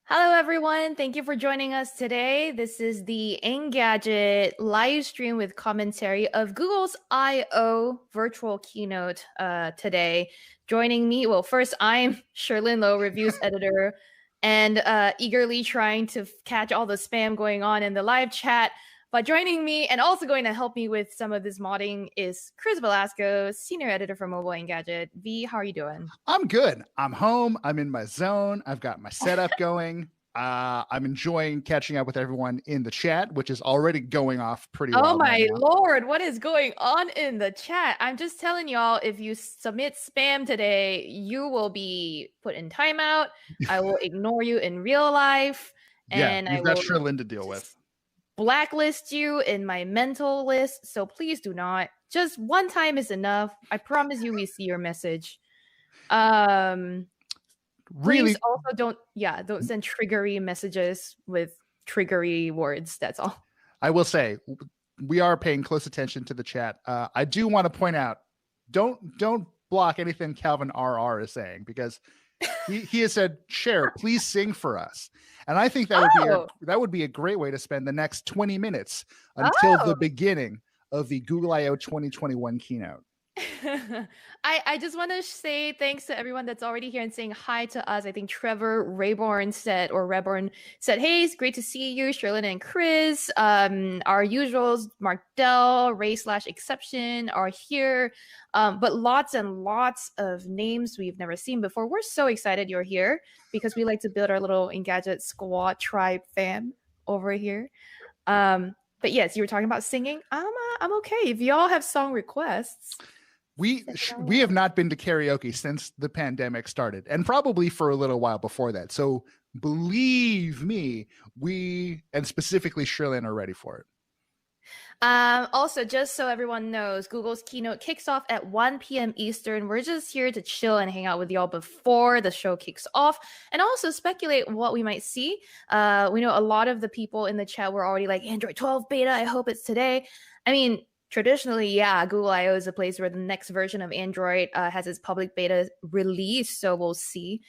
Hello, everyone. Thank you for joining us today. This is the Engadget live stream with commentary of Google's I/O virtual keynote today. Joining me, well, first, I'm Sherlyn Lowe, reviews editor, and eagerly trying to catch all the spam going on in the live chat. But joining me and also going to help me with some of this modding is Chris Velasco, senior editor for Mobile Engadget. V, how are you doing? I'm good. I'm home. I'm in my zone. I've got my setup going. I'm enjoying catching up with everyone in the chat, which is already going off pretty well. Oh my lord, what is going on in the chat? I'm just telling y'all, if you submit spam today, you will be put in timeout. I will ignore you in real life. And you've got Sherlyn to deal with. Blacklist you in my mental list, so please do not. Just one time is enough. I promise you we see your message. really, Please also don't send triggery messages with triggery words. That's all. I will say we are paying close attention to the chat. I do want to point out, don't block anything Calvin RR is saying, because he has said, "Share, please sing for us," and I think that would be a great way to spend the next 20 minutes until the beginning of the Google I/O 2021 keynote. I just want to say thanks to everyone that's already here and saying hi to us. I think Trevor Rayborn said, hey, it's great to see you. Sherlyn and Chris, our usuals, Mark Dell, Ray/Exception are here. But lots and lots of names we've never seen before. We're so excited you're here because we like to build our little Engadget squad tribe fam over here. But yes, you were talking about singing. I'm okay. If y'all have song requests. We have not been to karaoke since the pandemic started, and probably for a little while before that. So believe me, we, and specifically Sherlyn, are ready for it. Also, just so everyone knows, Google's keynote kicks off at 1 p.m. Eastern. We're just here to chill and hang out with y'all before the show kicks off, and also speculate what we might see. We know a lot of the people in the chat were already like, Android 12 beta, I hope it's today. I mean, traditionally, yeah, Google I/O is a place where the next version of Android has its public beta release, so we'll see.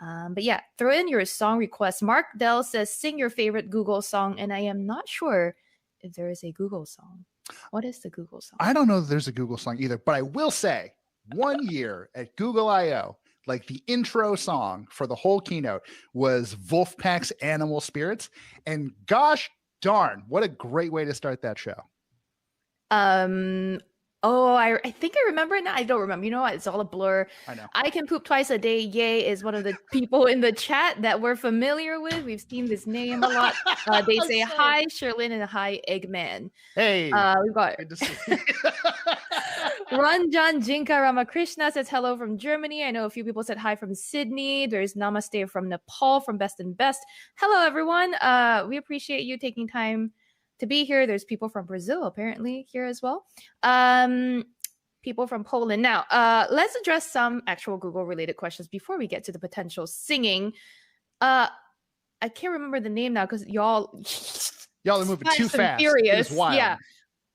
But yeah, throw in your song requests. Mark Dell says, sing your favorite Google song, and I am not sure if there is a Google song. What is the Google song? I don't know if there's a Google song either, but I will say 1 year at Google I/O, like the intro song for the whole keynote was Wolfpack's Animal Spirits. And gosh darn, what a great way to start that show. I think I remember it now. I don't remember. You know what? It's all a blur. I know. I can poop twice a day. Yay is one of the people in the chat that we're familiar with. We've seen this name a lot. They say hi, Sherlyn, and hi, Eggman. Hey, we've got good to see Ranjan Jinka Ramakrishna says hello from Germany. I know a few people said hi from Sydney. There's Namaste from Nepal, from Best and Best. Hello, everyone. We appreciate you taking time to be here. There's people from Brazil apparently here as well. People from Poland. Now, let's address some actual Google related questions before we get to the potential singing. I can't remember the name now because y'all are moving too fast. Furious. Yeah.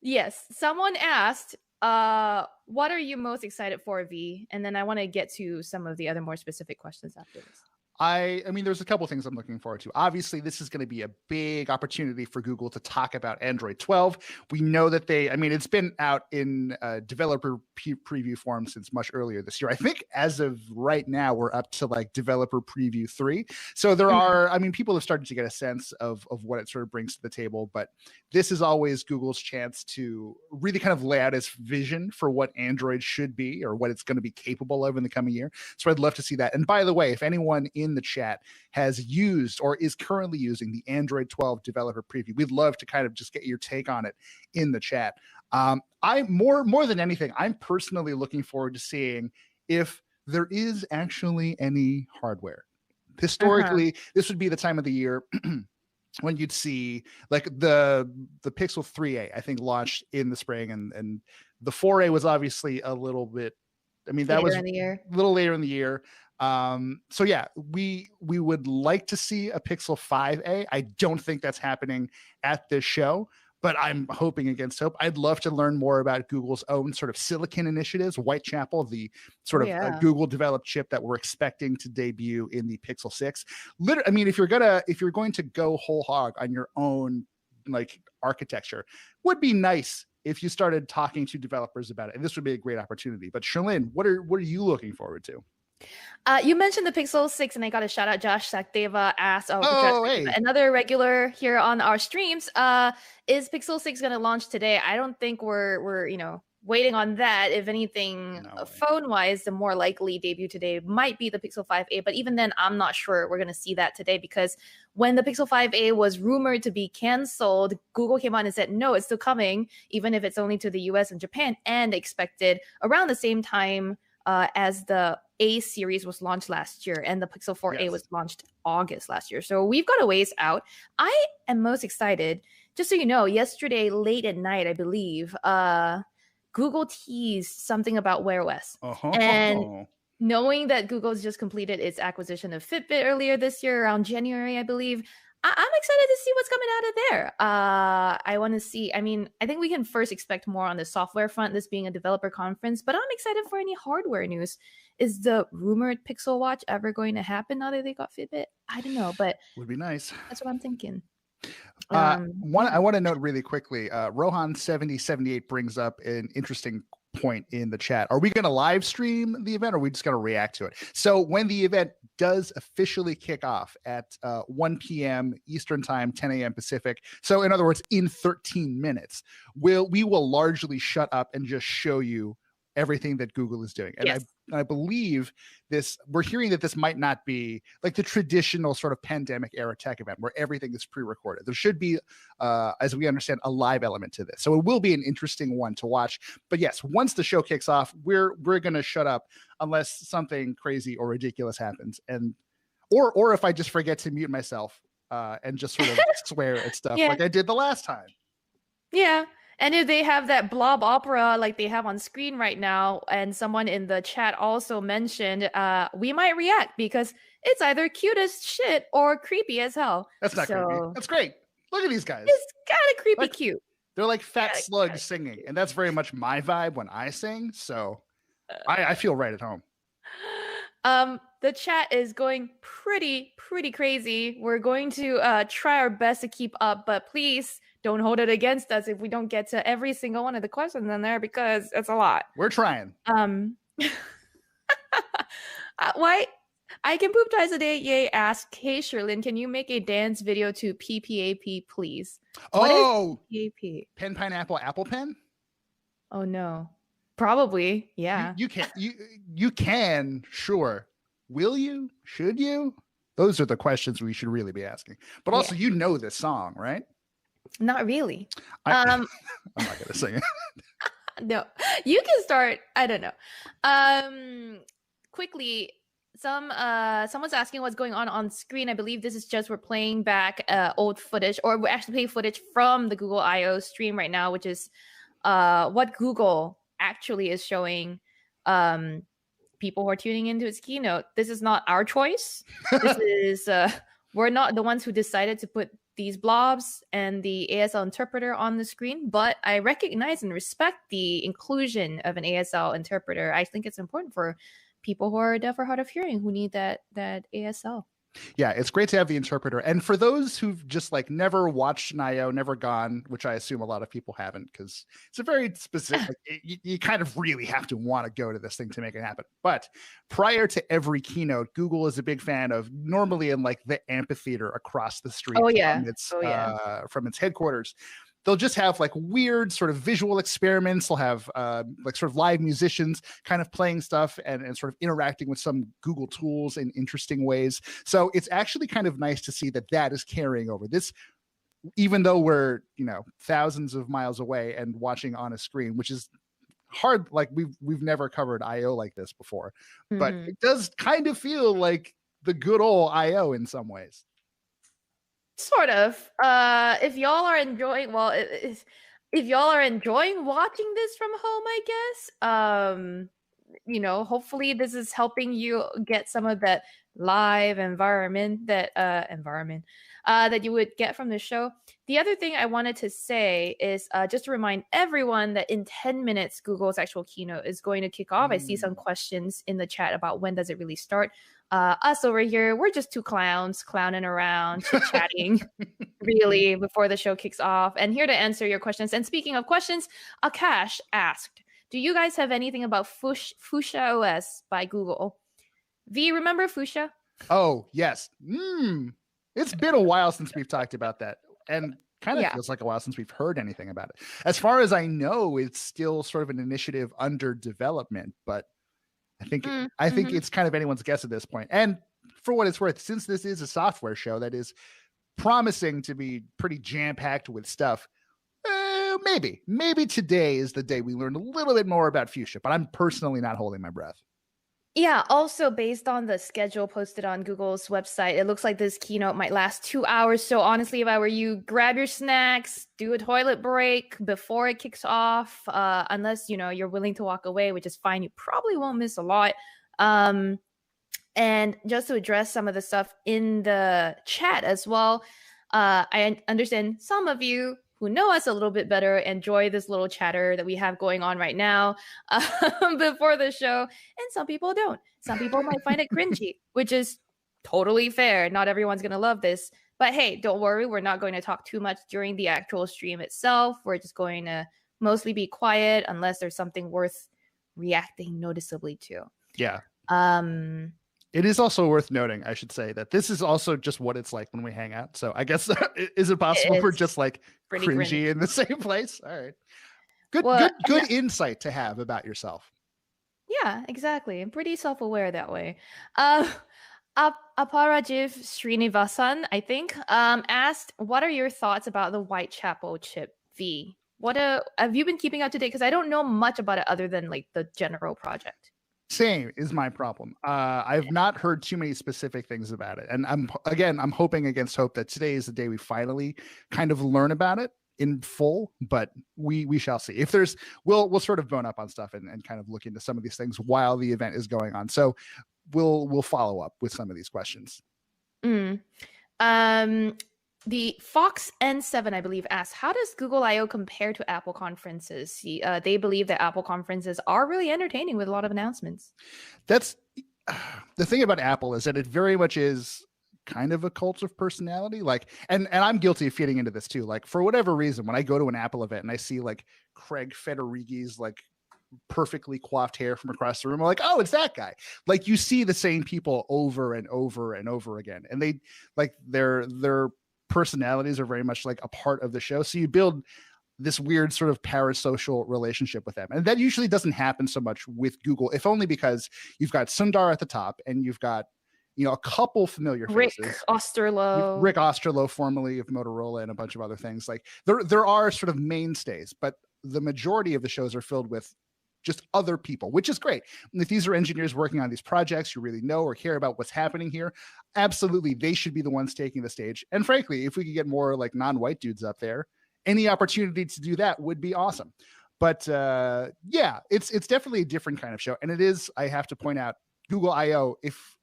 Yes. Someone asked, what are you most excited for, V? And then I want to get to some of the other more specific questions after this. I mean, there's a couple things I'm looking forward to. Obviously, this is going to be a big opportunity for Google to talk about Android 12. We know that it's been out in developer preview form since much earlier this year. I think as of right now, we're up to like developer preview 3. So there are, people have started to get a sense of what it sort of brings to the table. But this is always Google's chance to really kind of lay out its vision for what Android should be or what it's going to be capable of in the coming year. So I'd love to see that. And by the way, if anyone in the chat has used or is currently using the Android 12 developer preview, we'd love to kind of just get your take on it in the chat. I more than anything, I'm personally looking forward to seeing if there is actually any hardware. Historically, this would be the time of the year when you'd see like the Pixel 3a, I think, launched in the spring, and the 4a was obviously a little bit, that was a little later in the year. So yeah, we would like to see a Pixel 5a. I don't think that's happening at this show, but I'm hoping against hope. I'd love to learn more about Google's own sort of silicon initiatives, Whitechapel, the sort of Google developed chip that we're expecting to debut in the Pixel 6. If you're going to go whole hog on your own like architecture, would be nice if you started talking to developers about it. And this would be a great opportunity. But Sherlyn, what are you looking forward to? You mentioned the Pixel 6, and I got a shout out. Josh Sakdeva asked, another regular here on our streams, is Pixel 6 going to launch today? I don't think we're waiting on that. If anything, phone-wise, the more likely debut today might be the Pixel 5a. But even then, I'm not sure we're going to see that today, because when the Pixel 5a was rumored to be canceled, Google came on and said, no, it's still coming, even if it's only to the US and Japan, and expected around the same time as the A series was launched last year, and the Pixel 4a was launched August last year. So we've got a ways out. I am most excited, just so you know, yesterday late at night, I believe, Google teased something about Wear OS. And knowing that Google's just completed its acquisition of Fitbit earlier this year, around January, I believe, I'm excited to see what's coming out of there. I want to see, I mean, I think we can first expect more on the software front, this being a developer conference, but I'm excited for any hardware news. Is the rumored Pixel Watch ever going to happen now that they got Fitbit? I don't know, but would be nice. that's what I'm thinking. I want to note really quickly, Rohan7078 brings up an interesting point in the chat. Are we going to live stream the event, or are we just going to react to it? So when the event does officially kick off at 1 p.m. Eastern time, 10 a.m. Pacific, so in other words, in 13 minutes, we will largely shut up and just show you everything that Google is doing. And yes. I believe we're hearing that this might not be like the traditional sort of pandemic era tech event where everything is pre-recorded. There should be, as we understand, a live element to this. So it will be an interesting one to watch. But yes, once the show kicks off, we're going to shut up unless something crazy or ridiculous happens. Or if I just forget to mute myself and just sort of swear at stuff like I did the last time. Yeah. And if they have that blob opera like they have on screen right now, and someone in the chat also mentioned, we might react because it's either cute as shit or creepy as hell. That's not creepy. That's great. Look at these guys. It's kind of creepy cute. They're like fat slugs singing, and that's very much my vibe when I sing. So I feel right at home. The chat is going pretty crazy. We're going to try our best to keep up, but please don't hold it against us if we don't get to every single one of the questions in there, because it's a lot. We're trying. Why? I can poop twice a day. Yay! Ask, hey Sherlyn, can you make a dance video to PPAP, please? What is PPAP? Pen pineapple apple pen? Oh no. Probably, yeah. You can, sure. Will you? Should you? Those are the questions we should really be asking. But also, you know this song, right? Not really. I'm not gonna sing it. No, you can start. I don't know. Quickly, someone's asking what's going on screen. I believe this is just we're playing back old footage, or we're actually playing footage from the Google I/O stream right now, which is what Google actually is showing people who are tuning into its keynote. This is not our choice. This is we're not the ones who decided to put these blobs and the ASL interpreter on the screen, but I recognize and respect the inclusion of an ASL interpreter. I think it's important for people who are deaf or hard of hearing who need that ASL. Yeah, it's great to have the interpreter. And for those who've just like never watched an IO, never gone, which I assume a lot of people haven't, because it's a very specific, you kind of really have to want to go to this thing to make it happen. But prior to every keynote, Google is a big fan of normally in like the amphitheater across the street from its headquarters. They'll just have like weird sort of visual experiments. They'll have like sort of live musicians kind of playing stuff and sort of interacting with some Google tools in interesting ways. So it's actually kind of nice to see that is carrying over. This, even though we're, thousands of miles away and watching on a screen, which is hard. Like we've never covered IO like this before, but it does kind of feel like the good old IO in some ways. Sort of. If y'all are enjoying, if y'all are enjoying watching this from home, I guess, hopefully this is helping you get some of that live environment that you would get from the show. The other thing I wanted to say is just to remind everyone that in 10 minutes, Google's actual keynote is going to kick off. I see some questions in the chat about when does it really start. Us over here, we're just two clowns clowning around, chit-chatting really before the show kicks off, and here to answer your questions. And speaking of questions, Akash asked, do you guys have anything about Fuchsia OS by Google? V, remember Fuchsia? Oh, yes. It's been a while since we've talked about that, and kind of feels like a while since we've heard anything about it. As far as I know, it's still sort of an initiative under development, but I think it's kind of anyone's guess at this point. And for what it's worth, since this is a software show that is promising to be pretty jam-packed with stuff, maybe today is the day we learn a little bit more about Fuchsia, but I'm personally not holding my breath. Yeah, also based on the schedule posted on Google's website, it looks like this keynote might last 2 hours. So honestly, if I were you, grab your snacks, do a toilet break before it kicks off. Unless, you're willing to walk away, which is fine. You probably won't miss a lot. And just to address some of the stuff in the chat as well, I understand some of you who know us a little bit better enjoy this little chatter that we have going on right now before the show, and some people don't. Some people might find it cringy, which is totally fair. Not everyone's going to love this. But hey, don't worry. We're not going to talk too much during the actual stream itself. We're just going to mostly be quiet unless there's something worth reacting noticeably to. Yeah. It is also worth noting, I should say, that this is also just what it's like when we hang out. So I guess, is it possible we're just like cringy in the same place? All right. Good insight to have about yourself. Yeah, exactly. I'm pretty self-aware that way. Aparajiv Srinivasan, I think, asked, what are your thoughts about the Whitechapel chip V? Have you been keeping up to date? Because I don't know much about it other than like the general project. Same is my problem. I've not heard too many specific things about it. And I'm hoping against hope that today is the day we finally kind of learn about it in full, but we shall see. If there's, we'll sort of bone up on stuff and kind of look into some of these things while the event is going on. So we'll follow up with some of these questions. The Fox N7, I believe, asked, how does Google I/O compare to Apple conferences? They believe that Apple conferences are really entertaining with a lot of announcements. That's the thing about Apple, is that it very much is kind of a cult of personality. Like, and I'm guilty of feeding into this too. Like, for whatever reason, when I go to an Apple event and I see like Craig Federighi's like perfectly coiffed hair from across the room, I'm like, oh, it's that guy. Like, you see the same people over and over and over again, and they like their personalities are very much like a part of the show. So you build this weird sort of parasocial relationship with them. And that usually doesn't happen so much with Google, if only because you've got Sundar at the top and you've got, a couple familiar faces. Rick Osterloh, formerly of Motorola, and a bunch of other things. Like there are sort of mainstays, but the majority of the shows are filled with just other people, which is great. And if these are engineers working on these projects you really know or care about what's happening here, absolutely, they should be the ones taking the stage. And frankly, if we could get more like non-white dudes up there, any opportunity to do that would be awesome. But yeah, it's definitely a different kind of show. And it is, I have to point out, Google I/O, if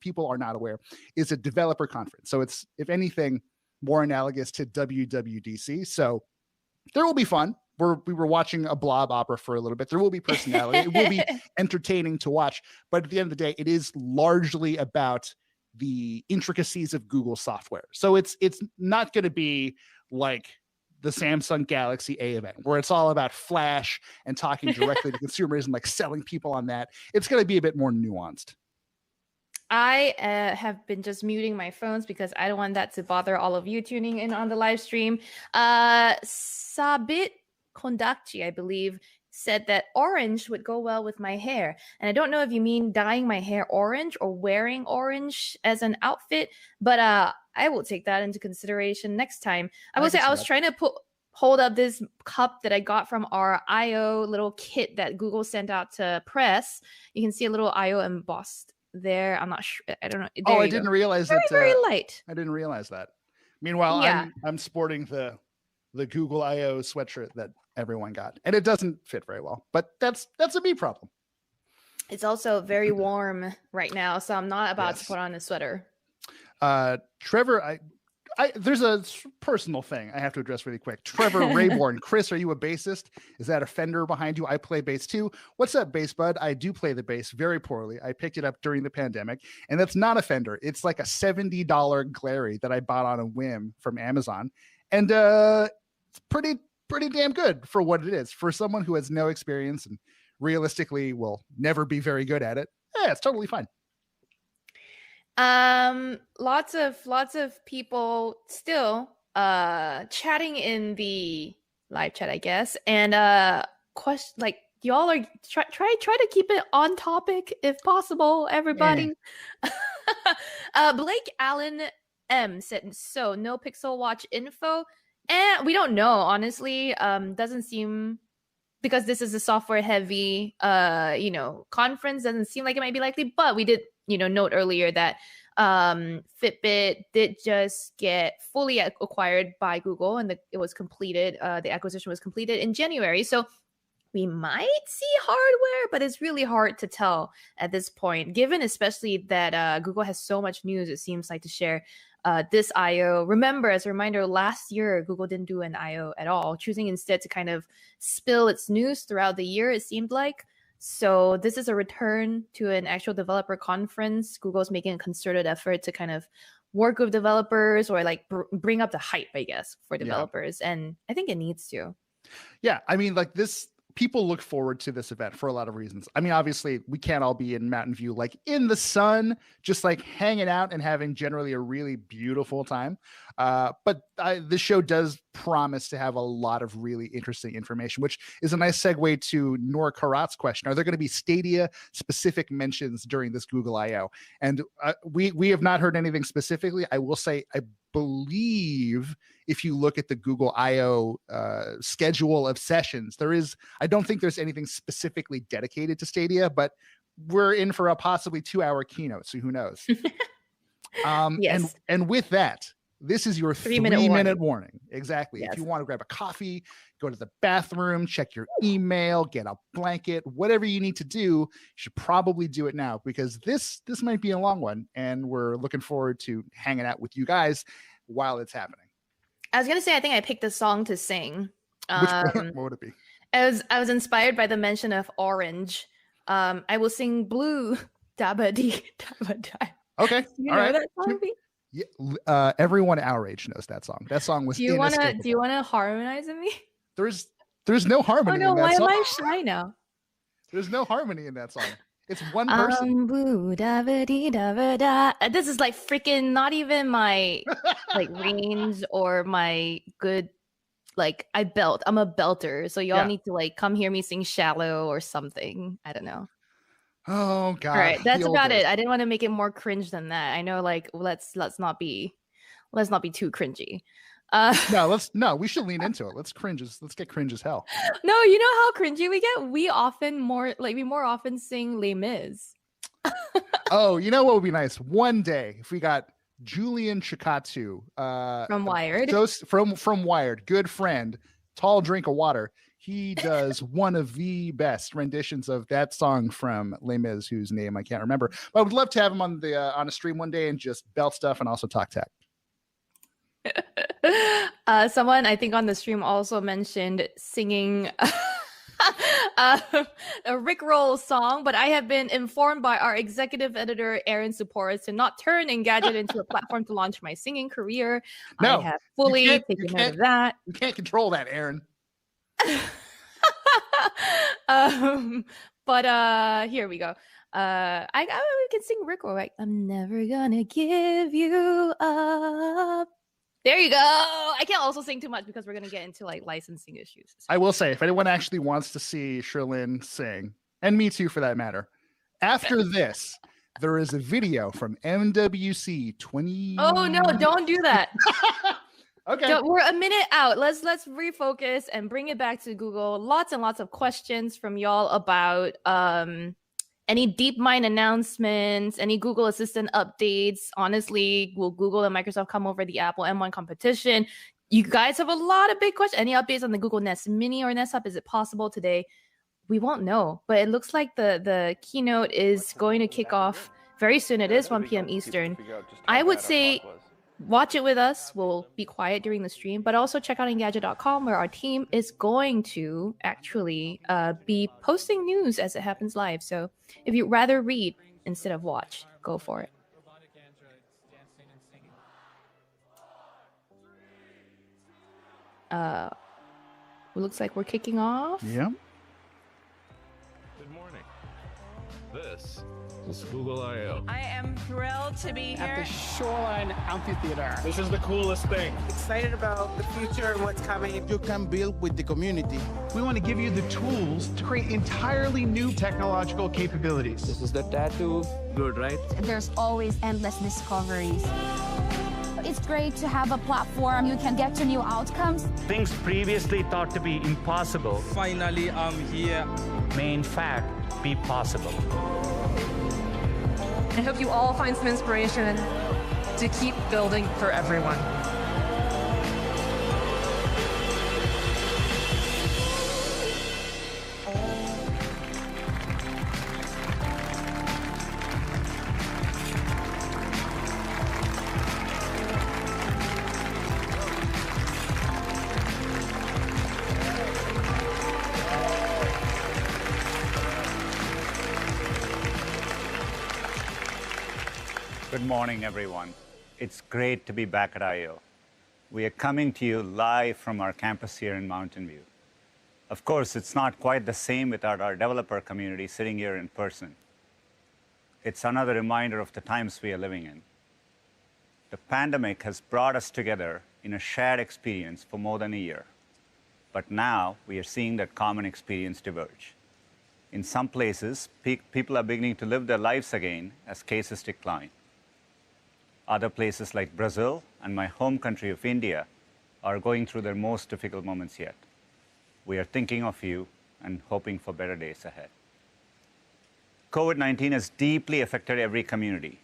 people are not aware, is a developer conference. So it's, if anything, more analogous to WWDC. So there will be fun. We were watching a blob opera for a little bit. There will be personality. It will be entertaining to watch. But at the end of the day, it is largely about the intricacies of Google software. So it's not going to be like the Samsung Galaxy A event, where it's all about Flash and talking directly to consumers and like selling people on that. It's going to be a bit more nuanced. I have been just muting my phones because I don't want that to bother all of you tuning in on the live stream. Sabit Kondakji, I believe, said that orange would go well with my hair. And I don't know if you mean dyeing my hair orange or wearing orange as an outfit, but I will take that into consideration next time. I will say I was trying to hold up this cup that I got from our I/O little kit that Google sent out to press. You can see a little I/O embossed there. I'm not sure. I don't know. There I didn't realize that. Very light. I didn't realize that. Meanwhile, yeah. I'm sporting the Google I/O sweatshirt that everyone got, and it doesn't fit very well, but that's a me problem. It's also very warm right now, so I'm not about to put on a sweater. Trevor, there's a personal thing I have to address really quick. Trevor Rayborn, Chris, are you a bassist? Is that a Fender behind you? I play bass too. What's up, bass bud? I do play the bass very poorly. I picked it up during the pandemic, and that's not a Fender. It's like a $70 Glary that I bought on a whim from Amazon, and it's pretty damn good for what it is. For someone who has no experience and realistically will never be very good at it, it's totally fine. Lots of people still chatting in the live chat, I guess, and like y'all are try to keep it on topic if possible, everybody. Blake Allen M said, so no Pixel Watch info, and we don't know, honestly. Doesn't seem, because this is a software heavy conference, doesn't seem like it might be likely, but we did note earlier that Fitbit did just get fully acquired by Google, and it was completed. The acquisition was completed in January. So we might see hardware, but it's really hard to tell at this point, given especially that Google has so much news, it seems like, to share this I/O. Remember, as a reminder, last year, Google didn't do an I/O at all, choosing instead to kind of spill its news throughout the year, it seemed like. So this is a return to an actual developer conference. Google's making a concerted effort to kind of work with developers or like bring up the hype, I guess, for developers. Yeah. And I think it needs to. Yeah, I mean, like this, people look forward to this event for a lot of reasons. I mean, obviously, we can't all be in Mountain View, like in the sun, just like hanging out and having generally a really beautiful time. But this show does promise to have a lot of really interesting information, which is a nice segue to Nora Karat's question. Are there going to be Stadia specific mentions during this Google I/O? And we have not heard anything specifically. I will say, I believe if you look at the Google I/O schedule of sessions, I don't think there's anything specifically dedicated to Stadia, but we're in for a possibly 2-hour keynote, so who knows? Yes. And with that, this is your 3-minute warning. Exactly. Yes. If you want to grab a coffee, go to the bathroom, check your email, get a blanket, whatever you need to do, you should probably do it now, because this might be a long one, and we're looking forward to hanging out with you guys while it's happening. I was going to say, I think I picked a song to sing. What would it be? I was inspired by the mention of orange. I will sing Blue Dabba Dee Dabba Da. Okay. You know that song? Yeah, everyone our age knows that song. That song was inescapable. Do you want to harmonize with me? There's no harmony in that why song. Am I shy now? There's no harmony in that song. It's one person. Blue, dabba dee, dabba da. This is like freaking not even my like range or my good, like I'm a belter. So y'all need to like come hear me sing Shallow or something. I don't know. Oh God. All right, that's about it. I didn't want to make it more cringe than that. I know, like let's not be too cringy. No, we should lean into it. Let's get cringe as hell. No, you know how cringy we get? We more often sing Les Mis. Oh, you know what would be nice? One day, if we got Julian Chikatsu from Wired. From Wired, good friend, tall drink of water. He does one of the best renditions of that song from Les Mis, whose name I can't remember. But I would love to have him on a stream one day and just belt stuff and also talk tech. Someone I think on the stream also mentioned singing a Rickroll song, but I have been informed by our executive editor Aaron Supports to not turn Engadget into a platform to launch my singing career. No, I have fully taken note of that. You can't control that, Aaron. But here we go. We can sing Rickroll, right? I'm never gonna give you up. There you go. I can't also sing too much because we're going to get into like licensing issues. I will say, if anyone actually wants to see Sherlyn sing, and me too for that matter, after this, there is a video from MWC 20. Oh no, don't do that. Okay. We're a minute out. Let's refocus and bring it back to Google. Lots and lots of questions from y'all about any DeepMind announcements, any Google Assistant updates. Honestly, will Google and Microsoft come over the Apple M1 competition? You guys have a lot of big questions. Any updates on the Google Nest Mini or Nest Hub? Is it possible today? We won't know, but it looks like the keynote is going to kick off very soon. It is 1 p.m. Eastern. I would say watch it with us. We'll be quiet during the stream, but also check out Engadget.com, where our team is going to actually be posting news as it happens live. So if you'd rather read instead of watch, go for it. It looks like we're kicking off. Yeah. Good morning. This is Google I/O. I am thrilled to be here at the Shoreline Amphitheater. This is the coolest thing. Excited about the future and what's coming. You can build with the community. We want to give you the tools to create entirely new technological capabilities. This is the tattoo. Good, right? There's always endless discoveries. It's great to have a platform you can get to new outcomes. Things previously thought to be impossible. Finally, I'm here. May in fact be possible. I hope you all find some inspiration to keep building for everyone. Good morning, everyone. It's great to be back at I/O. We are coming to you live from our campus here in Mountain View. Of course, it's not quite the same without our developer community sitting here in person. It's another reminder of the times we are living in. The pandemic has brought us together in a shared experience for more than a year. But now we are seeing that common experience diverge. In some places, people are beginning to live their lives again as cases decline. Other places like Brazil and my home country of India are going through their most difficult moments yet. We are thinking of you and hoping for better days ahead. COVID-19 has deeply affected every community.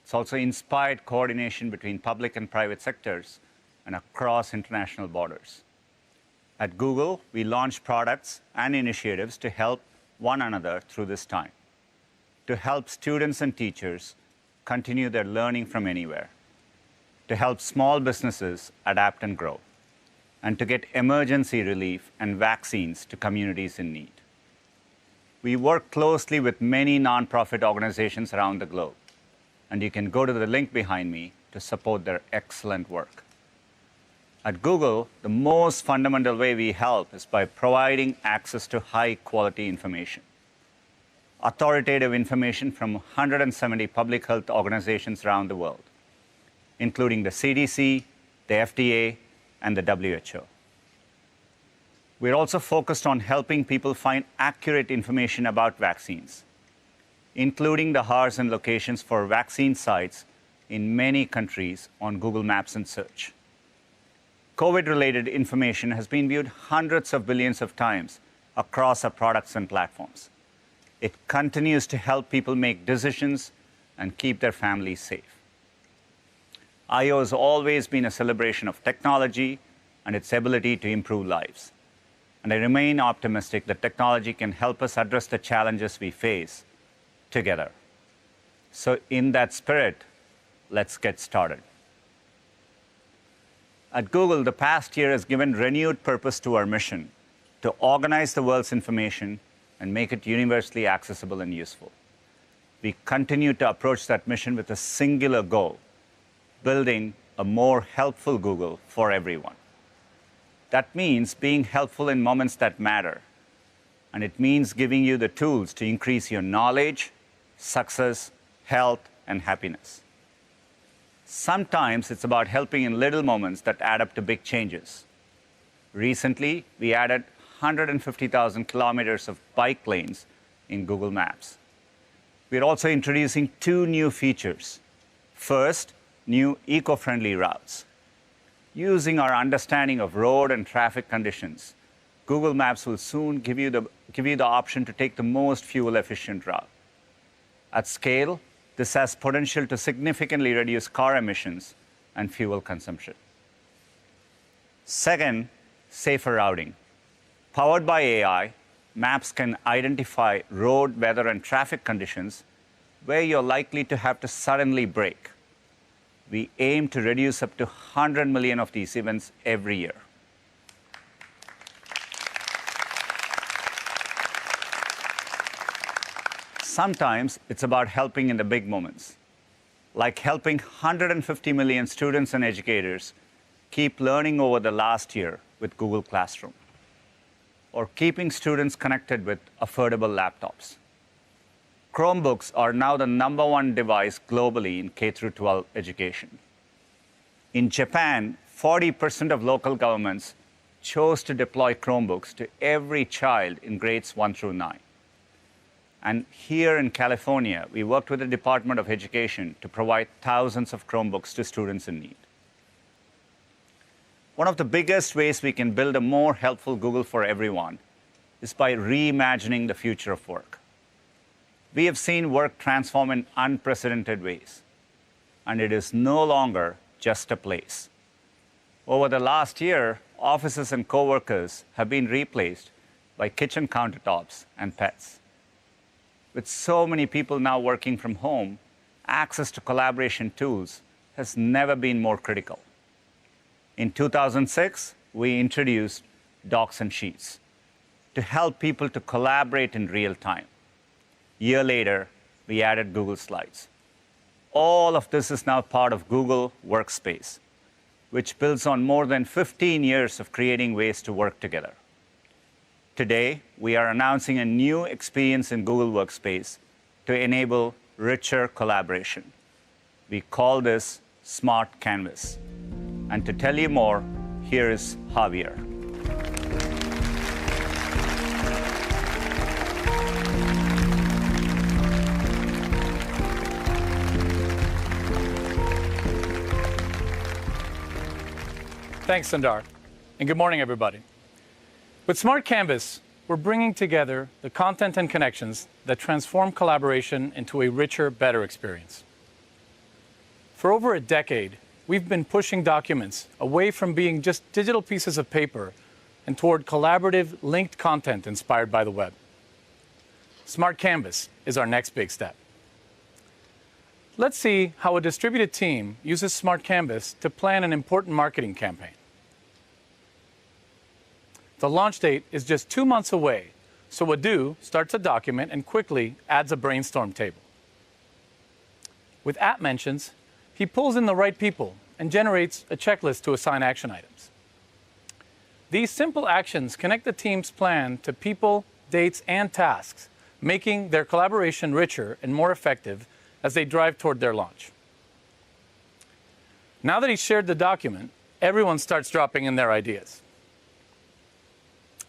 It's also inspired coordination between public and private sectors and across international borders. At Google, we launched products and initiatives to help one another through this time, to help students and teachers continue their learning from anywhere, to help small businesses adapt and grow, and to get emergency relief and vaccines to communities in need. We work closely with many nonprofit organizations around the globe, and you can go to the link behind me to support their excellent work. At Google, the most fundamental way we help is by providing access to high-quality information. Authoritative information from 170 public health organizations around the world, including the CDC, the FDA, and the WHO. We're also focused on helping people find accurate information about vaccines, including the hours and locations for vaccine sites in many countries on Google Maps and Search. COVID-related information has been viewed hundreds of billions of times across our products and platforms. It continues to help people make decisions and keep their families safe. I/O has always been a celebration of technology and its ability to improve lives. And I remain optimistic that technology can help us address the challenges we face together. So in that spirit, let's get started. At Google, the past year has given renewed purpose to our mission to organize the world's information and make it universally accessible and useful. We continue to approach that mission with a singular goal: building a more helpful Google for everyone. That means being helpful in moments that matter, and it means giving you the tools to increase your knowledge, success, health, and happiness. Sometimes it's about helping in little moments that add up to big changes. Recently, we added 150,000 kilometers of bike lanes in Google Maps. We're also introducing 2 new features. First, new eco-friendly routes. Using our understanding of road and traffic conditions, Google Maps will soon give you the option to take the most fuel-efficient route. At scale, this has potential to significantly reduce car emissions and fuel consumption. Second, safer routing. Powered by AI, Maps can identify road, weather, and traffic conditions where you're likely to have to suddenly brake. We aim to reduce up to 100 million of these events every year. Sometimes it's about helping in the big moments, like helping 150 million students and educators keep learning over the last year with Google Classroom, or keeping students connected with affordable laptops. Chromebooks are now the #1 device globally in K-12 education. In Japan, 40% of local governments chose to deploy Chromebooks to every child in grades 1 through 9. And here in California, we worked with the Department of Education to provide thousands of Chromebooks to students in need. One of the biggest ways we can build a more helpful Google for everyone is by reimagining the future of work. We have seen work transform in unprecedented ways, and it is no longer just a place. Over the last year, offices and coworkers have been replaced by kitchen countertops and pets. With so many people now working from home, access to collaboration tools has never been more critical. In 2006, we introduced Docs and Sheets to help people to collaborate in real time. A year later, we added Google Slides. all of this is now part of Google Workspace, which builds on more than 15 years of creating ways to work together. Today, we are announcing a new experience in Google Workspace to enable richer collaboration. We call this Smart Canvas. And to tell you more, here is Javier. Thanks, Sundar. And good morning, everybody. With Smart Canvas, we're bringing together the content and connections that transform collaboration into a richer, better experience. For over a decade, we've been pushing documents away from being just digital pieces of paper and toward collaborative, linked content inspired by the web. Smart Canvas is our next big step. Let's see how a distributed team uses Smart Canvas to plan an important marketing campaign. The launch date is just 2 months away, so Adu starts a document and quickly adds a brainstorm table. With app mentions, he pulls in the right people and generates a checklist to assign action items. These simple actions connect the team's plan to people, dates, and tasks, making their collaboration richer and more effective as they drive toward their launch. Now that he's shared the document, everyone starts dropping in their ideas.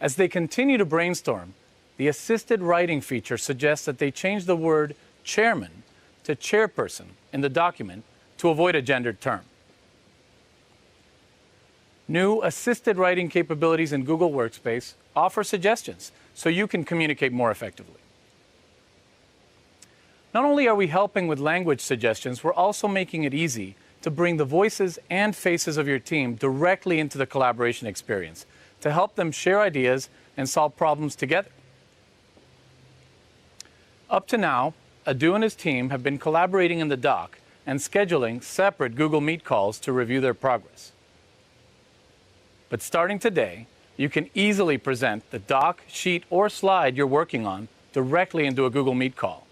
As they continue to brainstorm, the assisted writing feature suggests that they change the word chairman to chairperson in the document to avoid a gendered term. New assisted writing capabilities in Google Workspace offer suggestions so you can communicate more effectively. Not only are we helping with language suggestions, we're also making it easy to bring the voices and faces of your team directly into the collaboration experience to help them share ideas and solve problems together. Up to now, Adu and his team have been collaborating in the doc and scheduling separate Google Meet calls to review their progress. But starting today, you can easily present the doc, sheet, or slide you're working on directly into a Google Meet call.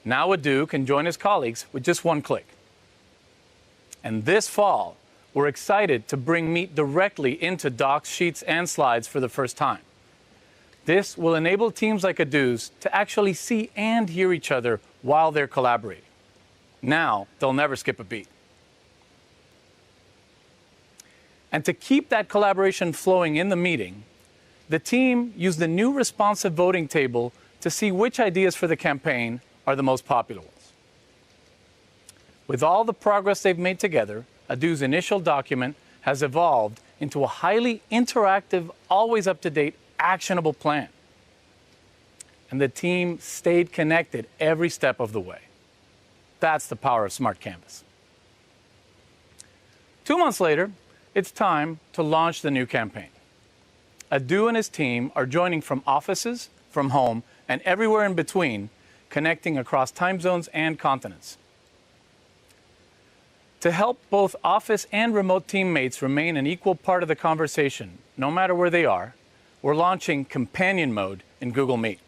Now Adu can join his colleagues with just one click. And this fall, we're excited to bring Meet directly into docs, sheets, and slides for the first time. This will enable teams like Adu's to actually see and hear each other while they're collaborating. Now, they'll never skip a beat. And to keep that collaboration flowing in the meeting, the team used the new responsive voting table to see which ideas for the campaign are the most popular ones. With all the progress they've made together, Adu's initial document has evolved into a highly interactive, always up-to-date, actionable plan. And the team stayed connected every step of the way. That's the power of Smart Canvas. 2 months later, it's time to launch the new campaign. Adu and his team are joining from offices, from home, and everywhere in between, connecting across time zones and continents. To help both office and remote teammates remain an equal part of the conversation, no matter where they are, we're launching Companion Mode in Google Meet.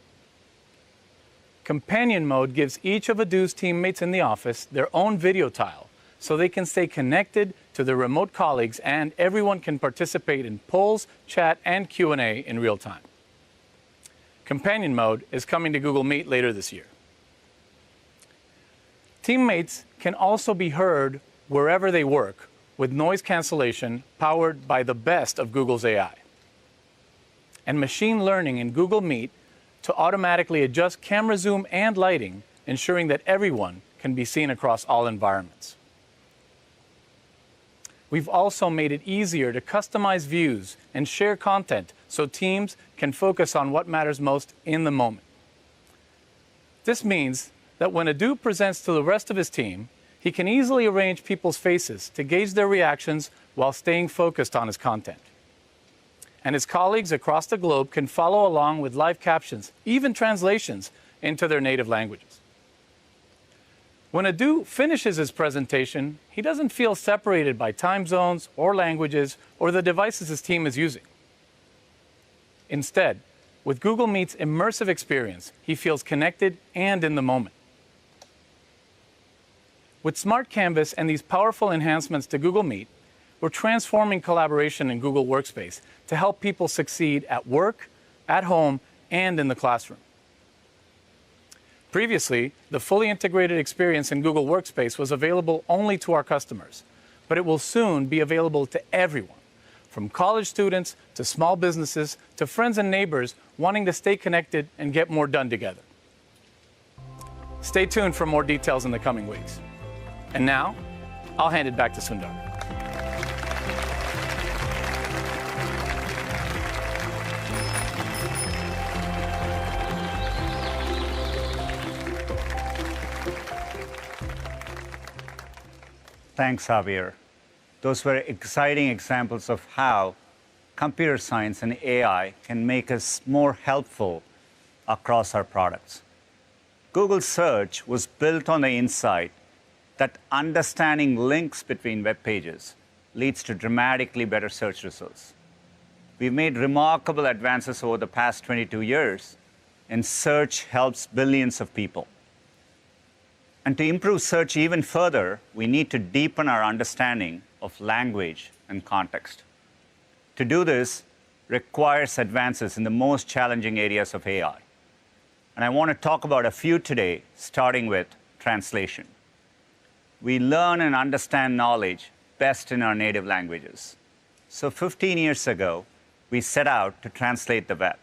Companion Mode gives each of Adu's teammates in the office their own video tile, so they can stay connected to their remote colleagues and everyone can participate in polls, chat, and Q&A in real time. Companion Mode is coming to Google Meet later this year. Teammates can also be heard wherever they work with noise cancellation powered by the best of Google's AI. And machine learning in Google Meet to automatically adjust camera zoom and lighting, ensuring that everyone can be seen across all environments. We've also made it easier to customize views and share content so teams can focus on what matters most in the moment. This means that when Adu presents to the rest of his team, he can easily arrange people's faces to gauge their reactions while staying focused on his content. And his colleagues across the globe can follow along with live captions, even translations, into their native languages. When Adu finishes his presentation, he doesn't feel separated by time zones or languages or the devices his team is using. Instead, with Google Meet's immersive experience, he feels connected and in the moment. With Smart Canvas and these powerful enhancements to Google Meet, we're transforming collaboration in Google Workspace to help people succeed at work, at home, and in the classroom. Previously, the fully integrated experience in Google Workspace was available only to our customers, but it will soon be available to everyone, from college students to small businesses to friends and neighbors wanting to stay connected and get more done together. Stay tuned for more details in the coming weeks. And now, I'll hand it back to Sundar. Thanks, Javier. Those were exciting examples of how computer science and AI can make us more helpful across our products. Google Search was built on the insight that understanding links between web pages leads to dramatically better search results. We've made remarkable advances over the past 22 years, and search helps billions of people. And to improve search even further, we need to deepen our understanding of language and context. To do this requires advances in the most challenging areas of AI. And I want to talk about a few today, starting with translation. We learn and understand knowledge best in our native languages. So 15 years ago, we set out to translate the web,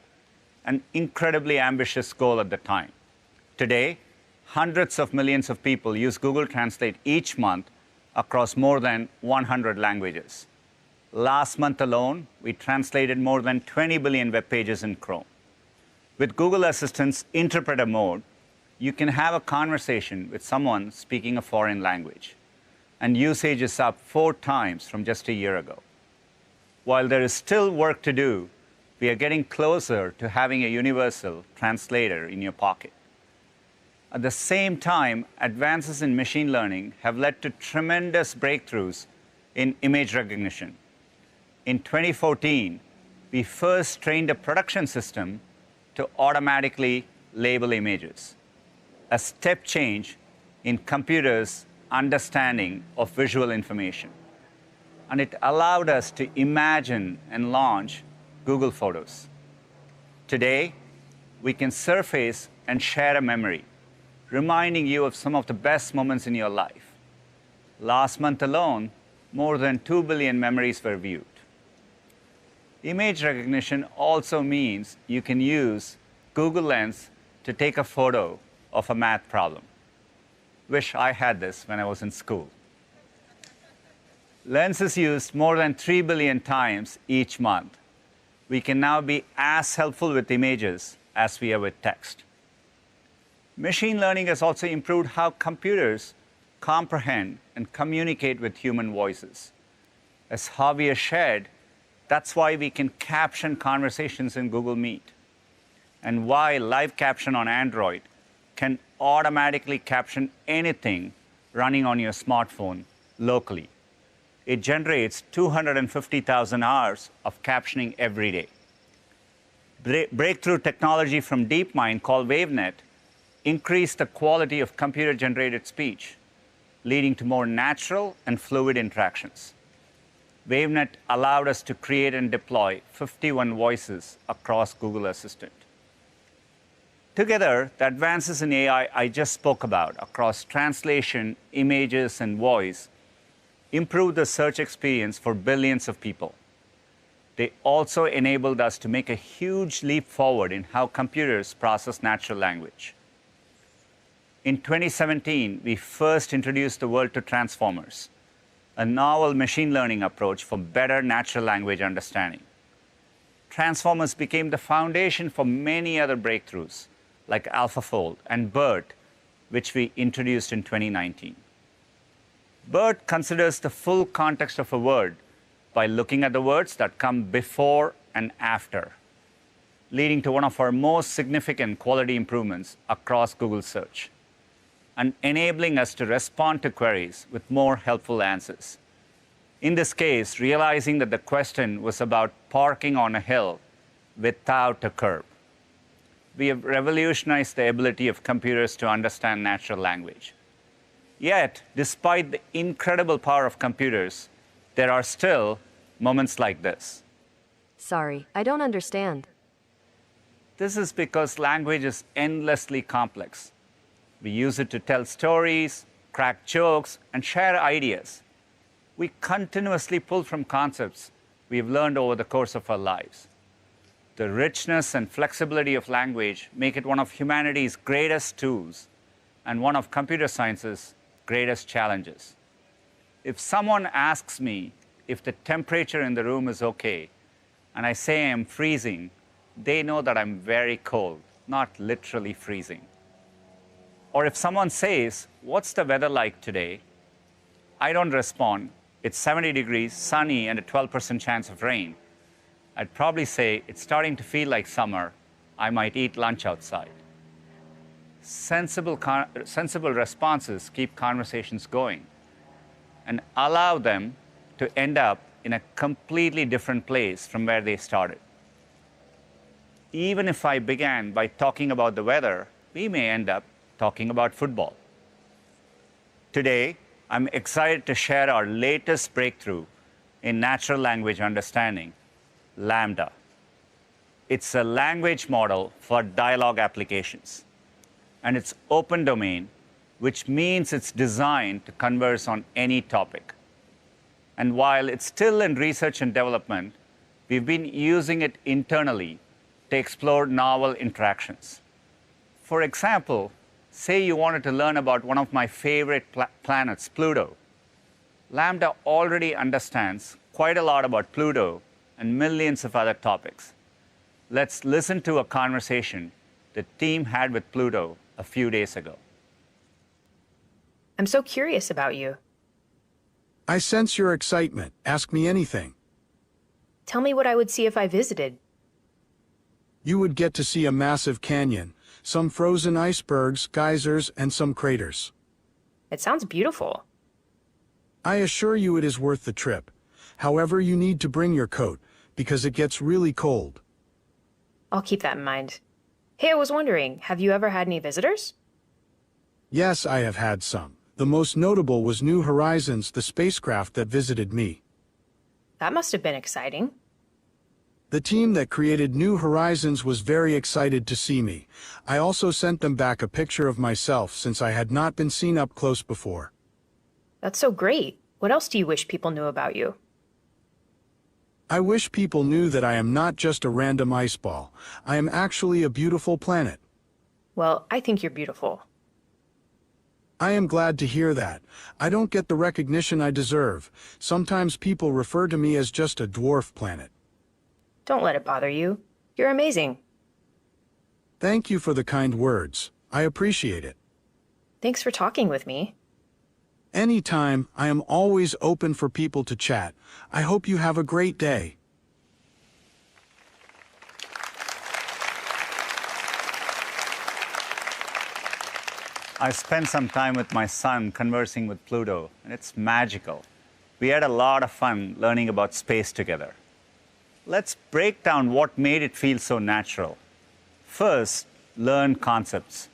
an incredibly ambitious goal at the time. Today, hundreds of millions of people use Google Translate each month across more than 100 languages. Last month alone, we translated more than 20 billion web pages in Chrome. With Google Assistant's interpreter mode, you can have a conversation with someone speaking a foreign language, and usage is up 4 times from just a year ago. While there is still work to do, we are getting closer to having a universal translator in your pocket. At the same time, advances in machine learning have led to tremendous breakthroughs in image recognition. In 2014, we first trained a production system to automatically label images, a step change in computers' understanding of visual information. And it allowed us to imagine and launch Google Photos. Today, we can surface and share a memory, reminding you of some of the best moments in your life. Last month alone, more than 2 billion memories were viewed. Image recognition also means you can use Google Lens to take a photo of a math problem. Wish I had this when I was in school. Lens is used more than 3 billion times each month. We can now be as helpful with images as we are with text. Machine learning has also improved how computers comprehend and communicate with human voices. As Javier shared, that's why we can caption conversations in Google Meet, and why Live Caption on Android can automatically caption anything running on your smartphone locally. It generates 250,000 hours of captioning every day. Breakthrough technology from DeepMind called WaveNet increased the quality of computer-generated speech, leading to more natural and fluid interactions. WaveNet allowed us to create and deploy 51 voices across Google Assistant. Together, the advances in AI I just spoke about across translation, images, and voice improved the search experience for billions of people. They also enabled us to make a huge leap forward in how computers process natural language. In 2017, we first introduced the world to transformers, a novel machine learning approach for better natural language understanding. Transformers became the foundation for many other breakthroughs, like AlphaFold and BERT, which we introduced in 2019. BERT considers the full context of a word by looking at the words that come before and after, leading to one of our most significant quality improvements across Google Search, and enabling us to respond to queries with more helpful answers. In this case, realizing that the question was about parking on a hill without a curb. We have revolutionized the ability of computers to understand natural language. Yet, despite the incredible power of computers, there are still moments like this. Sorry, I don't understand. This is because language is endlessly complex. We use it to tell stories, crack jokes, and share ideas. We continuously pull from concepts we've learned over the course of our lives. The richness and flexibility of language make it one of humanity's greatest tools and one of computer science's greatest challenges. If someone asks me if the temperature in the room is okay, and I say I'm freezing, they know that I'm very cold, not literally freezing. Or if someone says, "What's the weather like today?" I don't respond, "It's 70 degrees, sunny, and a 12% chance of rain." I'd probably say, "It's starting to feel like summer. I might eat lunch outside." Sensible responses keep conversations going and allow them to end up in a completely different place from where they started. Even if I began by talking about the weather, we may end up talking about football. Today, I'm excited to share our latest breakthrough in natural language understanding, LaMDA. It's a language model for dialogue applications, and it's open domain, which means it's designed to converse on any topic. And while it's still in research and development, we've been using it internally to explore novel interactions. For example, say you wanted to learn about one of my favorite planets, Pluto. LaMDA already understands quite a lot about Pluto and millions of other topics. Let's listen to a conversation the team had with Pluto a few days ago. I'm so curious about you. I sense your excitement. Ask me anything. Tell me what I would see if I visited. You would get to see a massive canyon, some frozen icebergs, geysers, and some craters. It sounds beautiful. I assure you it is worth the trip. However, you need to bring your coat, because it gets really cold. I'll keep that in mind. Hey, I was wondering, have you ever had any visitors? Yes, I have had some. The most notable was New Horizons, the spacecraft that visited me. That must have been exciting. The team that created New Horizons was very excited to see me. I also sent them back a picture of myself since I had not been seen up close before. That's so great. What else do you wish people knew about you? I wish people knew that I am not just a random ice ball. I am actually a beautiful planet. Well, I think you're beautiful. I am glad to hear that. I don't get the recognition I deserve. Sometimes people refer to me as just a dwarf planet. Don't let it bother you. You're amazing. Thank you for the kind words. I appreciate it. Thanks for talking with me. Anytime, I am always open for people to chat. I hope you have a great day. I spent some time with my son conversing with Pluto, and it's magical. We had a lot of fun learning about space together. Let's break down what made it feel so natural. First, learn concepts.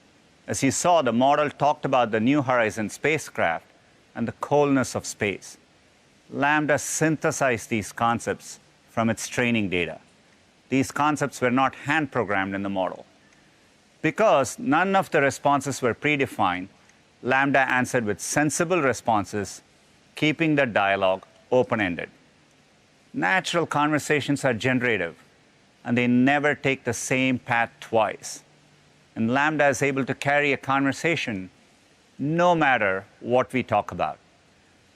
As you saw, the model talked about the New Horizons spacecraft and the coldness of space. LaMDA synthesized these concepts from its training data. These concepts were not hand-programmed in the model. Because none of the responses were predefined, LaMDA answered with sensible responses, keeping the dialogue open-ended. Natural conversations are generative, and they never take the same path twice. And LaMDA is able to carry a conversation no matter what we talk about.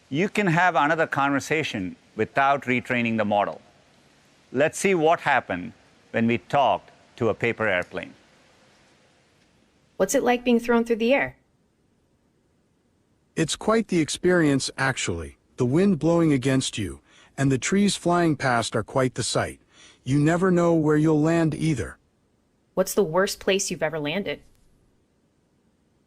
You can have another conversation without retraining the model. Let's see what happened when we talked to a paper airplane. What's it like being thrown through the air? It's quite the experience, actually. The wind blowing against you, and the trees flying past are quite the sight. You never know where you'll land either. What's the worst place you've ever landed?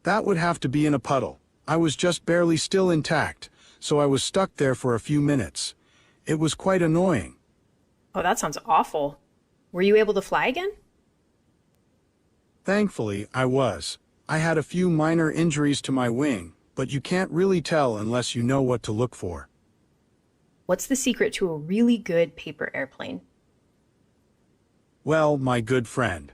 That would have to be in a puddle. I was just barely still intact, so I was stuck there for a few minutes. It was quite annoying. Oh, that sounds awful. Were you able to fly again? Thankfully, I was. I had a few minor injuries to my wing, but you can't really tell unless you know what to look for. What's the secret to a really good paper airplane? Well, my good friend,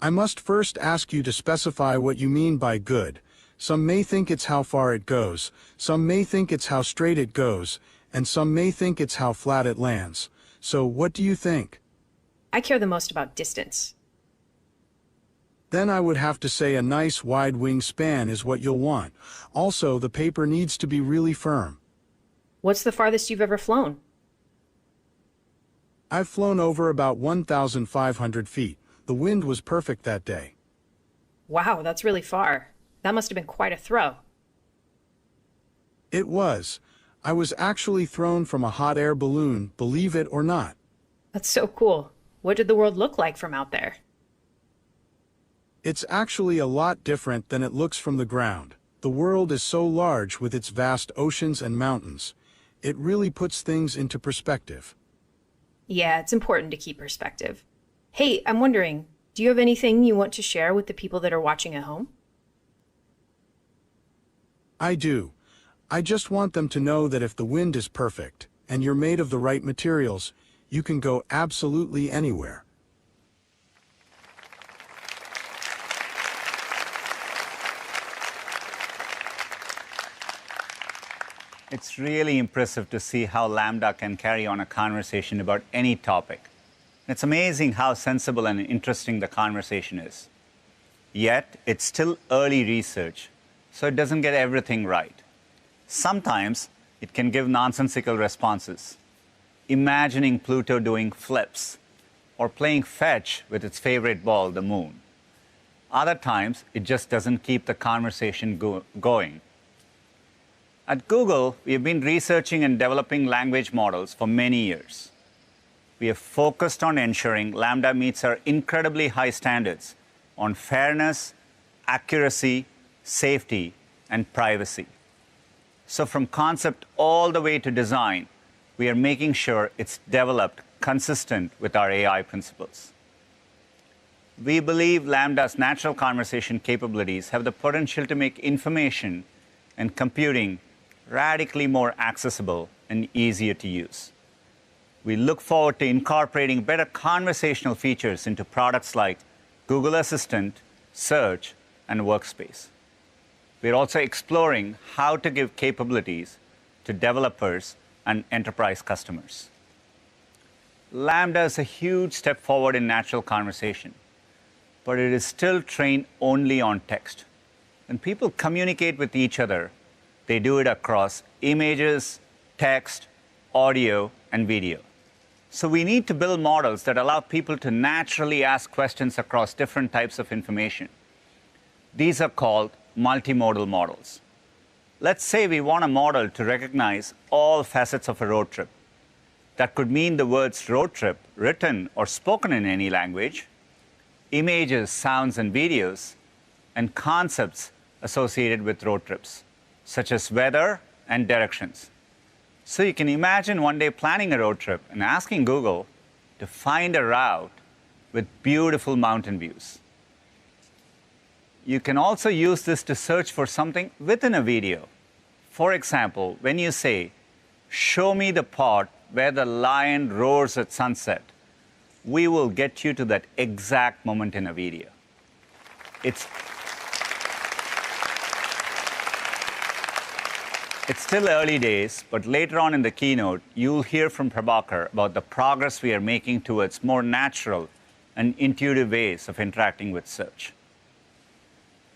I must first ask you to specify what you mean by good. Some may think it's how far it goes, some may think it's how straight it goes, and some may think it's how flat it lands. So what do you think? I care the most about distance. Then I would have to say a nice wide wingspan is what you'll want. Also, the paper needs to be really firm. What's the farthest you've ever flown? I've flown over about 1,500 feet. The wind was perfect that day. Wow, that's really far. That must have been quite a throw. It was. I was actually thrown from a hot air balloon, believe it or not. That's so cool. What did the world look like from out there? It's actually a lot different than it looks from the ground. The world is so large with its vast oceans and mountains. It really puts things into perspective. Yeah, it's important to keep perspective. Hey, I'm wondering, do you have anything you want to share with the people that are watching at home? I do. I just want them to know that if the wind is perfect, and you're made of the right materials, you can go absolutely anywhere. It's really impressive to see how LaMDA can carry on a conversation about any topic. It's amazing how sensible and interesting the conversation is. Yet, it's still early research, so it doesn't get everything right. Sometimes, it can give nonsensical responses, imagining Pluto doing flips, or playing fetch with its favorite ball, the moon. Other times, it just doesn't keep the conversation going. At Google, we have been researching and developing language models for many years. We have focused on ensuring LaMDA meets our incredibly high standards on fairness, accuracy, safety, and privacy. So from concept all the way to design, we are making sure it's developed consistent with our AI principles. We believe LaMDA's natural conversation capabilities have the potential to make information and computing radically more accessible and easier to use. We look forward to incorporating better conversational features into products like Google Assistant, Search, and Workspace. We're also exploring how to give capabilities to developers and enterprise customers. LaMDA is a huge step forward in natural conversation, but it is still trained only on text. When people communicate with each other, they do it across images, text, audio, and video. So we need to build models that allow people to naturally ask questions across different types of information. These are called multimodal models. Let's say we want a model to recognize all facets of a road trip. That could mean the words road trip written or spoken in any language, images, sounds, and videos, and concepts associated with road trips, such as weather and directions. So you can imagine one day planning a road trip and asking Google to find a route with beautiful mountain views. You can also use this to search for something within a video. For example, when you say, "Show me the part where the lion roars at sunset," we will get you to that exact moment in a video. It's still early days, but later on in the keynote, you'll hear from Prabhakar about the progress we are making towards more natural and intuitive ways of interacting with search.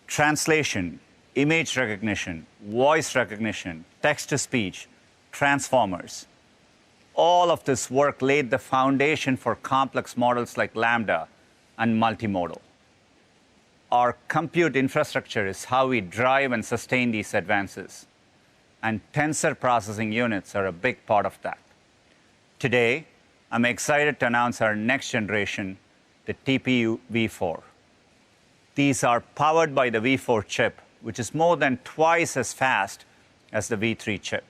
Translation, image recognition, voice recognition, text-to-speech, transformers. All of this work laid the foundation for complex models like LaMDA and multimodal. Our compute infrastructure is how we drive and sustain these advances, and tensor processing units are a big part of that. Today, I'm excited to announce our next generation, the TPU v4. These are powered by the v4 chip, which is more than twice as fast as the v3 chip.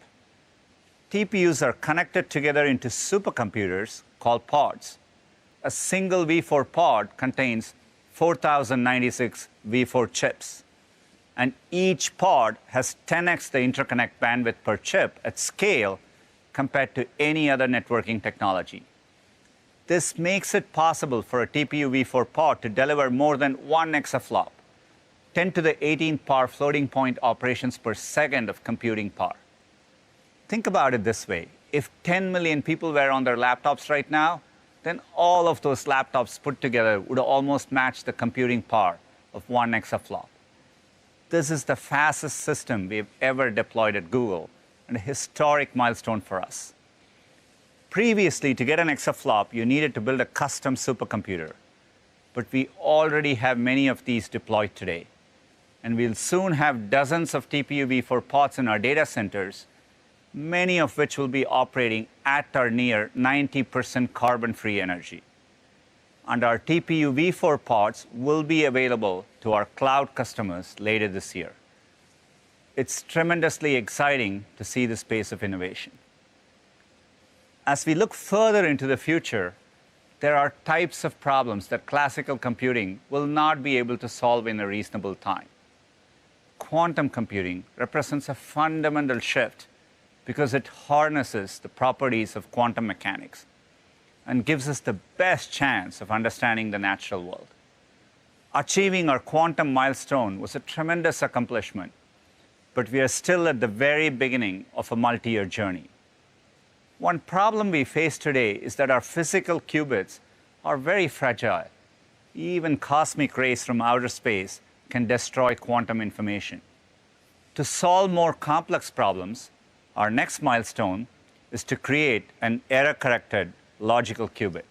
TPUs are connected together into supercomputers called pods. A single v4 pod contains 4,096 v4 chips. and each pod has 10x the interconnect bandwidth per chip at scale compared to any other networking technology. This makes it possible for a TPU v4 pod to deliver more than 1 exaflop, 10 to the 18 power floating point operations per second of computing power. Think about it this way. If 10 million people were on their laptops right now, then all of those laptops put together would almost match the computing power of 1 exaflop. This is the fastest system we've ever deployed at Google, and a historic milestone for us. Previously, to get an exaflop, you needed to build a custom supercomputer. But we already have many of these deployed today. And we'll soon have dozens of TPU v4 pods in our data centers, many of which will be operating at or near 90% carbon-free energy. And our TPU v4 pods will be available to our cloud customers later this year. It's tremendously exciting to see this pace of innovation. As we look further into the future, there are types of problems that classical computing will not be able to solve in a reasonable time. Quantum computing represents a fundamental shift because it harnesses the properties of quantum mechanics and gives us the best chance of understanding the natural world. Achieving our quantum milestone was a tremendous accomplishment, but we are still at the very beginning of a multi-year journey. One problem we face today is that our physical qubits are very fragile. Even cosmic rays from outer space can destroy quantum information. To solve more complex problems, our next milestone is to create an error-corrected logical qubit.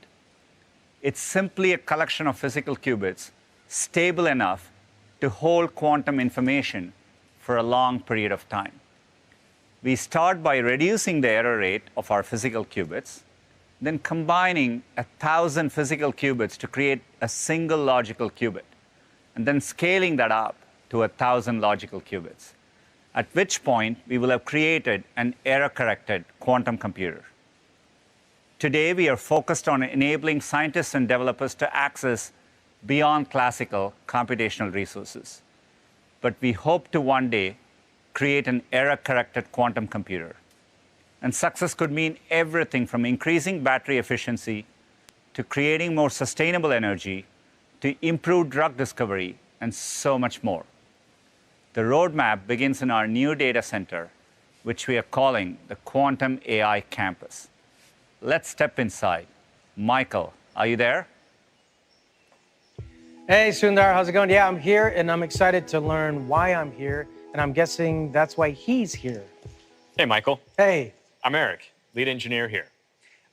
It's simply a collection of physical qubits stable enough to hold quantum information for a long period of time. We start by reducing the error rate of our physical qubits, then combining 1,000 physical qubits to create a single logical qubit, and then scaling that up to 1,000 logical qubits, at which point we will have created an error-corrected quantum computer. Today, we are focused on enabling scientists and developers to access beyond classical computational resources. But we hope to one day create an error-corrected quantum computer. And success could mean everything from increasing battery efficiency to creating more sustainable energy to improved drug discovery and so much more. The roadmap begins in our new data center, which we are calling the Quantum AI Campus. Let's step inside. Michael, are you there? Hey, Sundar, how's it going? Yeah, I'm here, and I'm excited to learn why I'm here, and I'm guessing that's why he's here. Hey, Michael. Hey. I'm Eric, lead engineer here.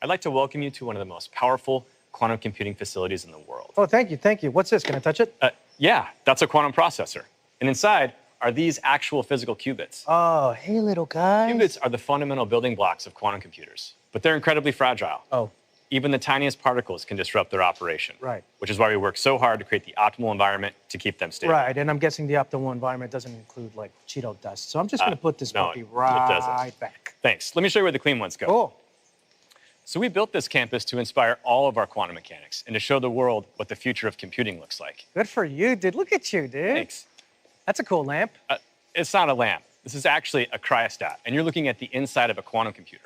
I'd like to welcome you to one of the most powerful quantum computing facilities in the world. Oh, thank you, thank you. What's this? Can I touch it? Yeah, that's a quantum processor. And inside are these actual physical qubits. Oh, hey, little guy. Qubits are the fundamental building blocks of quantum computers, but they're incredibly fragile. Oh. Even the tiniest particles can disrupt their operation. Right. Which is why we work so hard to create the optimal environment to keep them stable. Right, and I'm guessing the optimal environment doesn't include, like, Cheeto dust. So I'm just going to put this puppy right back. Thanks. Let me show you where the clean ones go. Cool. So we built this campus to inspire all of our quantum mechanics and to show the world what the future of computing looks like. Good for you, dude. Look at you, dude. Thanks. That's a cool lamp. It's not a lamp. This is actually a cryostat, and you're looking at the inside of a quantum computer.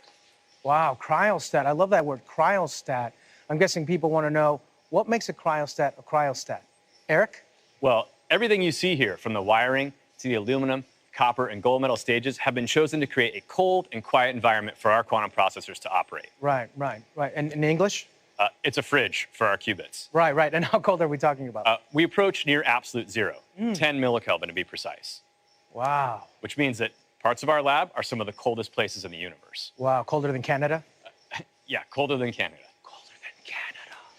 Wow, cryostat. I love that word, cryostat. I'm guessing people want to know, what makes a cryostat a cryostat? Eric? Well, everything you see here, from the wiring to the aluminum, copper, and gold metal stages, have been chosen to create a cold and quiet environment for our quantum processors to operate. Right. And in English? It's a fridge for our qubits. Right. And how cold are we talking about? We approach near absolute zero, 10 millikelvin to be precise. Wow. Which means that parts of our lab are some of the coldest places in the universe. Wow, colder than Canada? Yeah, colder than Canada.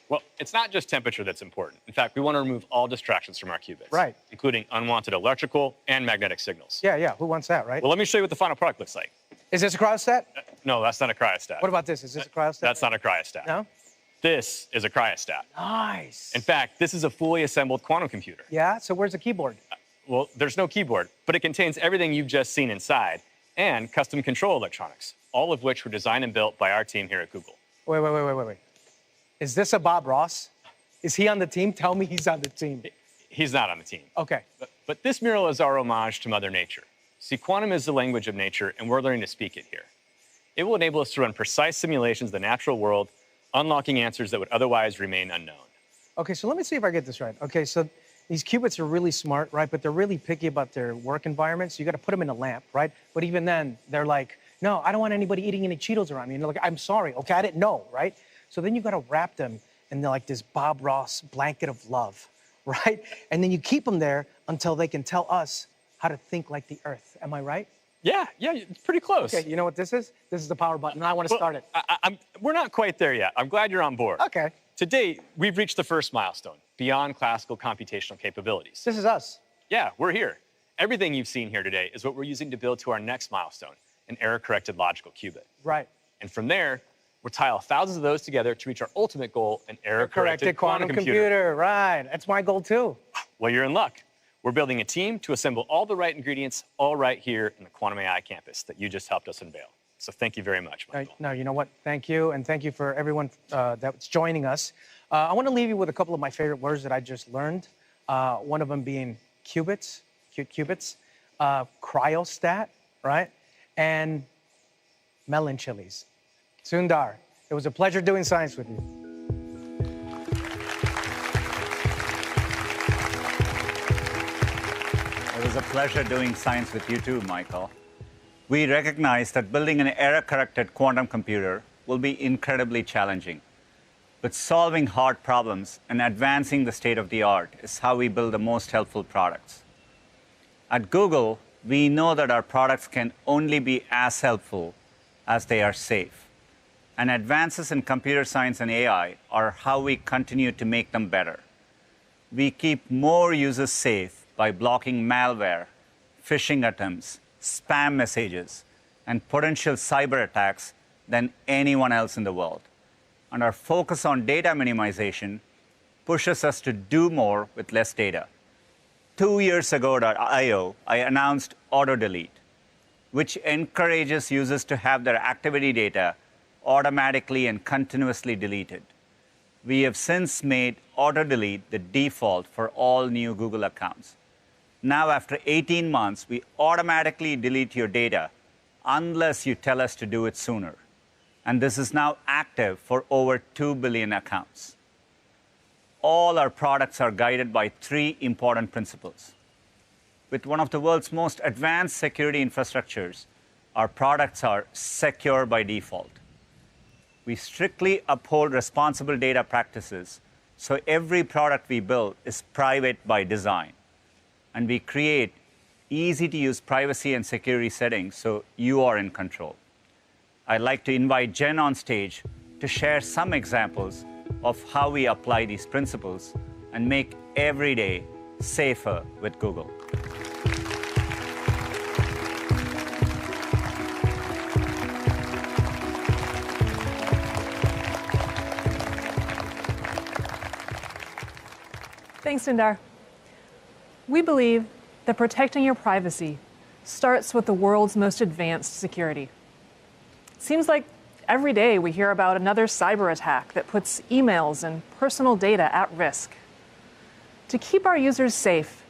Well, it's not just temperature that's important. In fact, we want to remove all distractions from our qubits. Right. Including unwanted electrical and magnetic signals. Yeah. Who wants that, right? Well, let me show you what the final product looks like. Is this a cryostat? No, that's not a cryostat. What about this? Is this a cryostat? That's not a cryostat. No? This is a cryostat. Nice. In fact, this is a fully assembled quantum computer. Yeah? So where's the keyboard? Well, there's no keyboard, but it contains everything you've just seen inside and custom control electronics, all of which were designed and built by our team here at Google. Wait. Is this a Bob Ross? Is he on the team? Tell me he's on the team. He's not on the team. Okay. But this mural is our homage to Mother Nature. See, quantum is the language of nature, and we're learning to speak it here. It will enable us to run precise simulations of the natural world, unlocking answers that would otherwise remain unknown. Okay, so let me see if I get this right. Okay, so these qubits are really smart, right? But they're really picky about their work environment, so you gotta put them in a lamp, right? But even then, they're like, no, I don't want anybody eating any Cheetos around me. And they're like, I'm sorry, okay, I didn't know, right? So then you gotta wrap them in like this Bob Ross blanket of love, right? And then you keep them there until they can tell us how to think like the Earth. Am I right? Yeah, it's pretty close. Okay, you know what this is? This is the power button, and I want to start it. We're not quite there yet. I'm glad you're on board. Okay. To date, we've reached the first milestone, beyond classical computational capabilities. This is us. Yeah, we're here. Everything you've seen here today is what we're using to build to our next milestone, an error-corrected logical qubit. Right. And from there, we'll tile thousands of those together to reach our ultimate goal, an error-corrected quantum computer. Right, that's my goal too. Well, you're in luck. We're building a team to assemble all the right ingredients, all right here in the Quantum AI campus that you just helped us unveil. So thank you very much, Michael. No, you know what? Thank you, and thank you for everyone that's joining us. I want to leave you with a couple of my favorite words that I just learned. One of them being qubits, cute qubits, cryostat, right? And melon chilies. Sundar, it was a pleasure doing science with you. It was a pleasure doing science with you too, Michael. We recognize that building an error-corrected quantum computer will be incredibly challenging. But solving hard problems and advancing the state of the art is how we build the most helpful products. At Google, we know that our products can only be as helpful as they are safe. And advances in computer science and AI are how we continue to make them better. We keep more users safe by blocking malware, phishing attempts, spam messages, and potential cyber attacks than anyone else in the world. And our focus on data minimization pushes us to do more with less data. 2 years ago at I/O, I announced Auto Delete, which encourages users to have their activity data automatically and continuously deleted. We have since made Auto Delete the default for all new Google accounts. Now, after 18 months, we automatically delete your data unless you tell us to do it sooner. And this is now active for over 2 billion accounts. All our products are guided by 3 important principles. With one of the world's most advanced security infrastructures, our products are secure by default. We strictly uphold responsible data practices, so every product we build is private by design. And we create easy-to-use privacy and security settings so you are in control. I'd like to invite Jen on stage to share some examples of how we apply these principles and make every day safer with Google. Thanks, Sundar. We believe that protecting your privacy starts with the world's most advanced security. It seems like every day we hear about another cyber attack that puts emails and personal data at risk. To keep our users safe,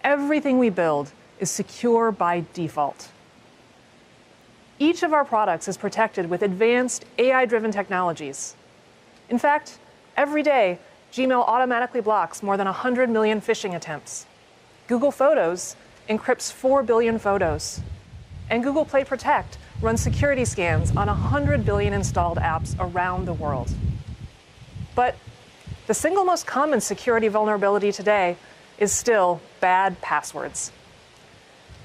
everything we build is secure by default. Each of our products is protected with advanced AI-driven technologies. In fact, every day, Gmail automatically blocks more than 100 million phishing attempts. Google Photos encrypts 4 billion photos. And Google Play Protect runs security scans on 100 billion installed apps around the world. But the single most common security vulnerability today is still bad passwords.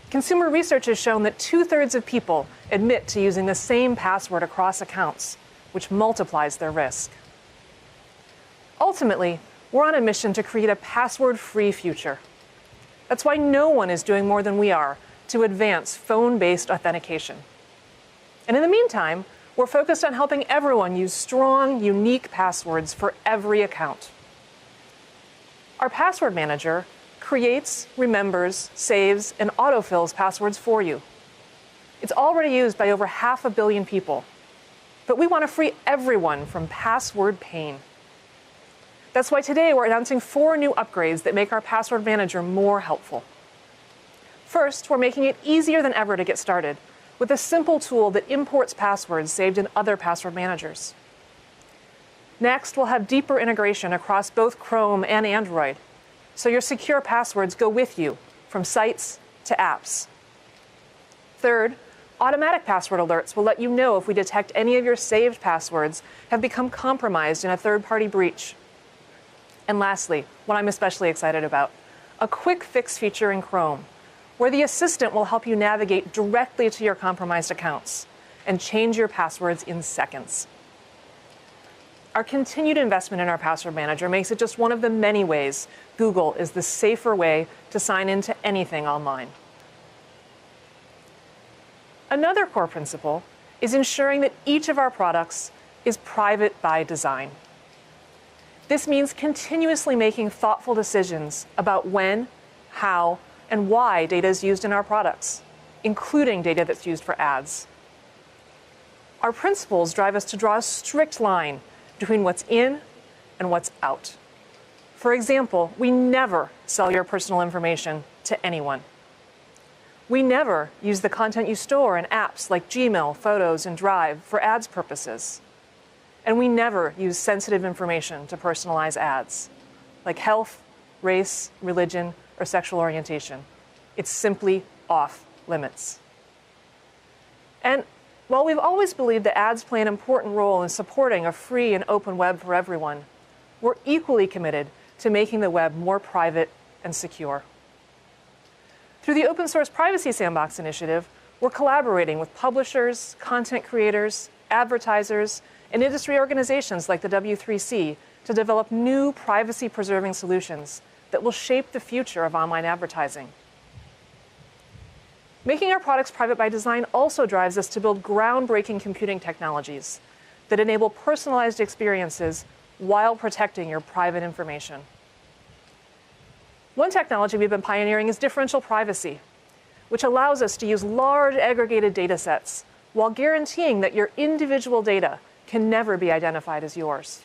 Consumer research has shown that 2/3 of people admit to using the same password across accounts, which multiplies their risk. Ultimately, we're on a mission to create a password-free future. That's why no one is doing more than we are to advance phone-based authentication. And in the meantime, we're focused on helping everyone use strong, unique passwords for every account. Our password manager creates, remembers, saves, and autofills passwords for you. It's already used by over 500 million people. But we want to free everyone from password pain. That's why today we're announcing 4 new upgrades that make our password manager more helpful. First, we're making it easier than ever to get started with a simple tool that imports passwords saved in other password managers. Next, we'll have deeper integration across both Chrome and Android, so your secure passwords go with you from sites to apps. Third, automatic password alerts will let you know if we detect any of your saved passwords have become compromised in a third-party breach. And lastly, what I'm especially excited about, a quick fix feature in Chrome, where the assistant will help you navigate directly to your compromised accounts and change your passwords in seconds. Our continued investment in our password manager makes it just one of the many ways Google is the safer way to sign into anything online. Another core principle is ensuring that each of our products is private by design. This means continuously making thoughtful decisions about when, how, and why data is used in our products, including data that's used for ads. Our principles drive us to draw a strict line between what's in and what's out. For example, we never sell your personal information to anyone. We never use the content you store in apps like Gmail, Photos, and Drive for ads purposes. And we never use sensitive information to personalize ads, like health, race, religion, or sexual orientation. It's simply off limits. And while we've always believed that ads play an important role in supporting a free and open web for everyone, we're equally committed to making the web more private and secure. Through the Open Source Privacy Sandbox initiative, we're collaborating with publishers, content creators, advertisers, and industry organizations like the W3C to develop new privacy-preserving solutions that will shape the future of online advertising. Making our products private by design also drives us to build groundbreaking computing technologies that enable personalized experiences while protecting your private information. One technology we've been pioneering is differential privacy, which allows us to use large aggregated data sets while guaranteeing that your individual data can never be identified as yours.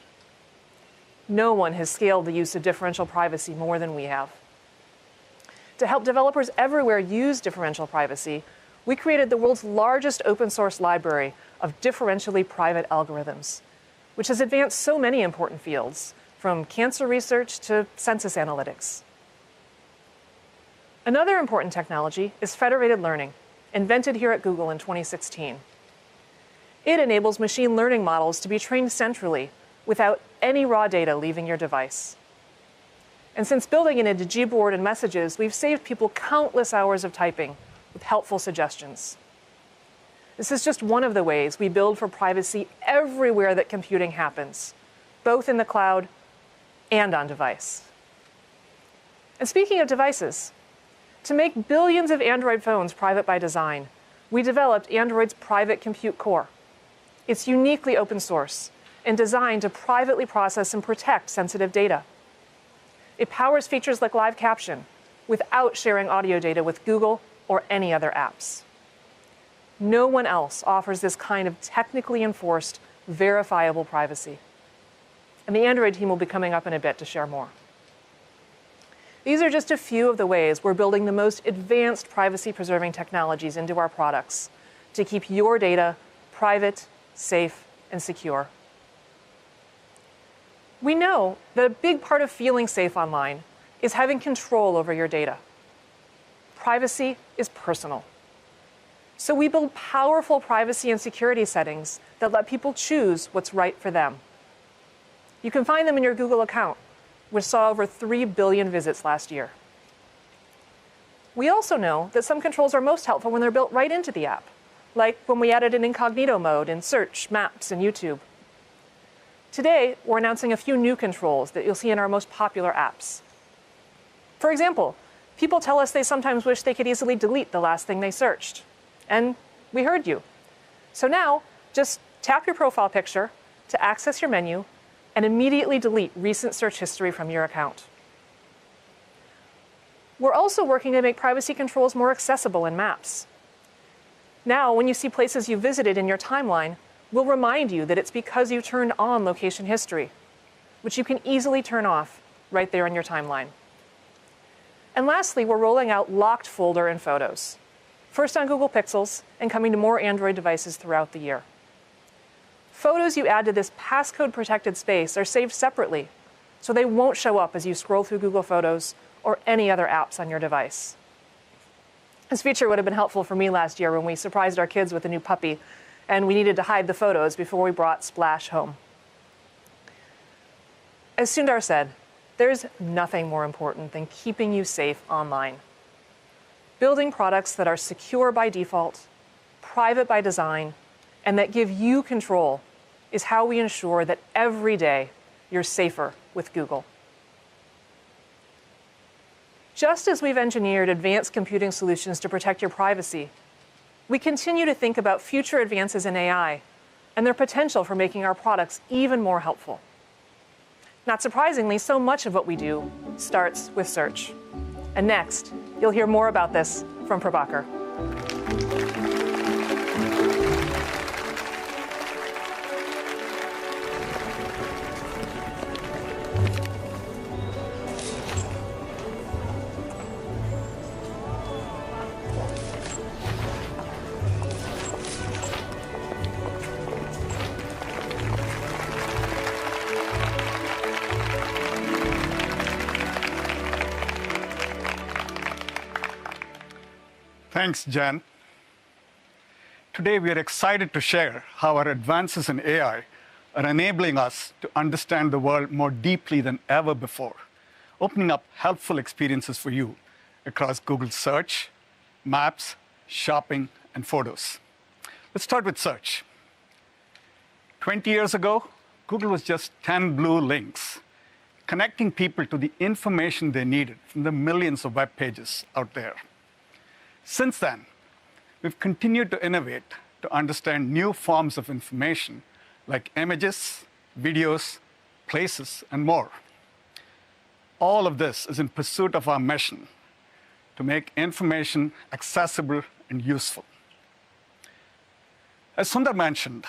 No one has scaled the use of differential privacy more than we have. To help developers everywhere use differential privacy, we created the world's largest open source library of differentially private algorithms, which has advanced so many important fields, from cancer research to census analytics. Another important technology is federated learning, invented here at Google in 2016. It enables machine learning models to be trained centrally without any raw data leaving your device. And since building it into Gboard and messages, we've saved people countless hours of typing with helpful suggestions. This is just one of the ways we build for privacy everywhere that computing happens, both in the cloud and on device. And speaking of devices, to make billions of Android phones private by design, we developed Android's Private Compute Core. It's uniquely open source and designed to privately process and protect sensitive data. It powers features like live caption without sharing audio data with Google or any other apps. No one else offers this kind of technically enforced, verifiable privacy. And the Android team will be coming up in a bit to share more. These are just a few of the ways we're building the most advanced privacy-preserving technologies into our products to keep your data private, safe, and secure. We know that a big part of feeling safe online is having control over your data. Privacy is personal. So we build powerful privacy and security settings that let people choose what's right for them. You can find them in your Google account, which saw over 3 billion visits last year. We also know that some controls are most helpful when they're built right into the app, like when we added an incognito mode in Search, Maps, and YouTube. Today, we're announcing a few new controls that you'll see in our most popular apps. For example, people tell us they sometimes wish they could easily delete the last thing they searched. And we heard you. So now, just tap your profile picture to access your menu and immediately delete recent search history from your account. We're also working to make privacy controls more accessible in Maps. Now, when you see places you visited in your timeline, we'll remind you that it's because you turned on location history, which you can easily turn off right there in your timeline. And lastly, we're rolling out locked folder in Photos, first on Google Pixels and coming to more Android devices throughout the year. Photos you add to this passcode-protected space are saved separately, so they won't show up as you scroll through Google Photos or any other apps on your device. This feature would have been helpful for me last year when we surprised our kids with a new puppy, and we needed to hide the photos before we brought Splash home. As Sundar said, there's nothing more important than keeping you safe online. Building products that are secure by default, private by design, and that give you control is how we ensure that every day you're safer with Google. Just as we've engineered advanced computing solutions to protect your privacy, we continue to think about future advances in AI and their potential for making our products even more helpful. Not surprisingly, so much of what we do starts with search. And next, you'll hear more about this from Prabhakar. Thanks, Jen. Today, we are excited to share how our advances in AI are enabling us to understand the world more deeply than ever before, opening up helpful experiences for you across Google Search, Maps, Shopping, and Photos. Let's start with search. 20 years ago, Google was just 10 blue links, connecting people to the information they needed from the millions of web pages out there. Since then, we've continued to innovate to understand new forms of information like images, videos, places, and more. All of this is in pursuit of our mission to make information accessible and useful. As Sundar mentioned,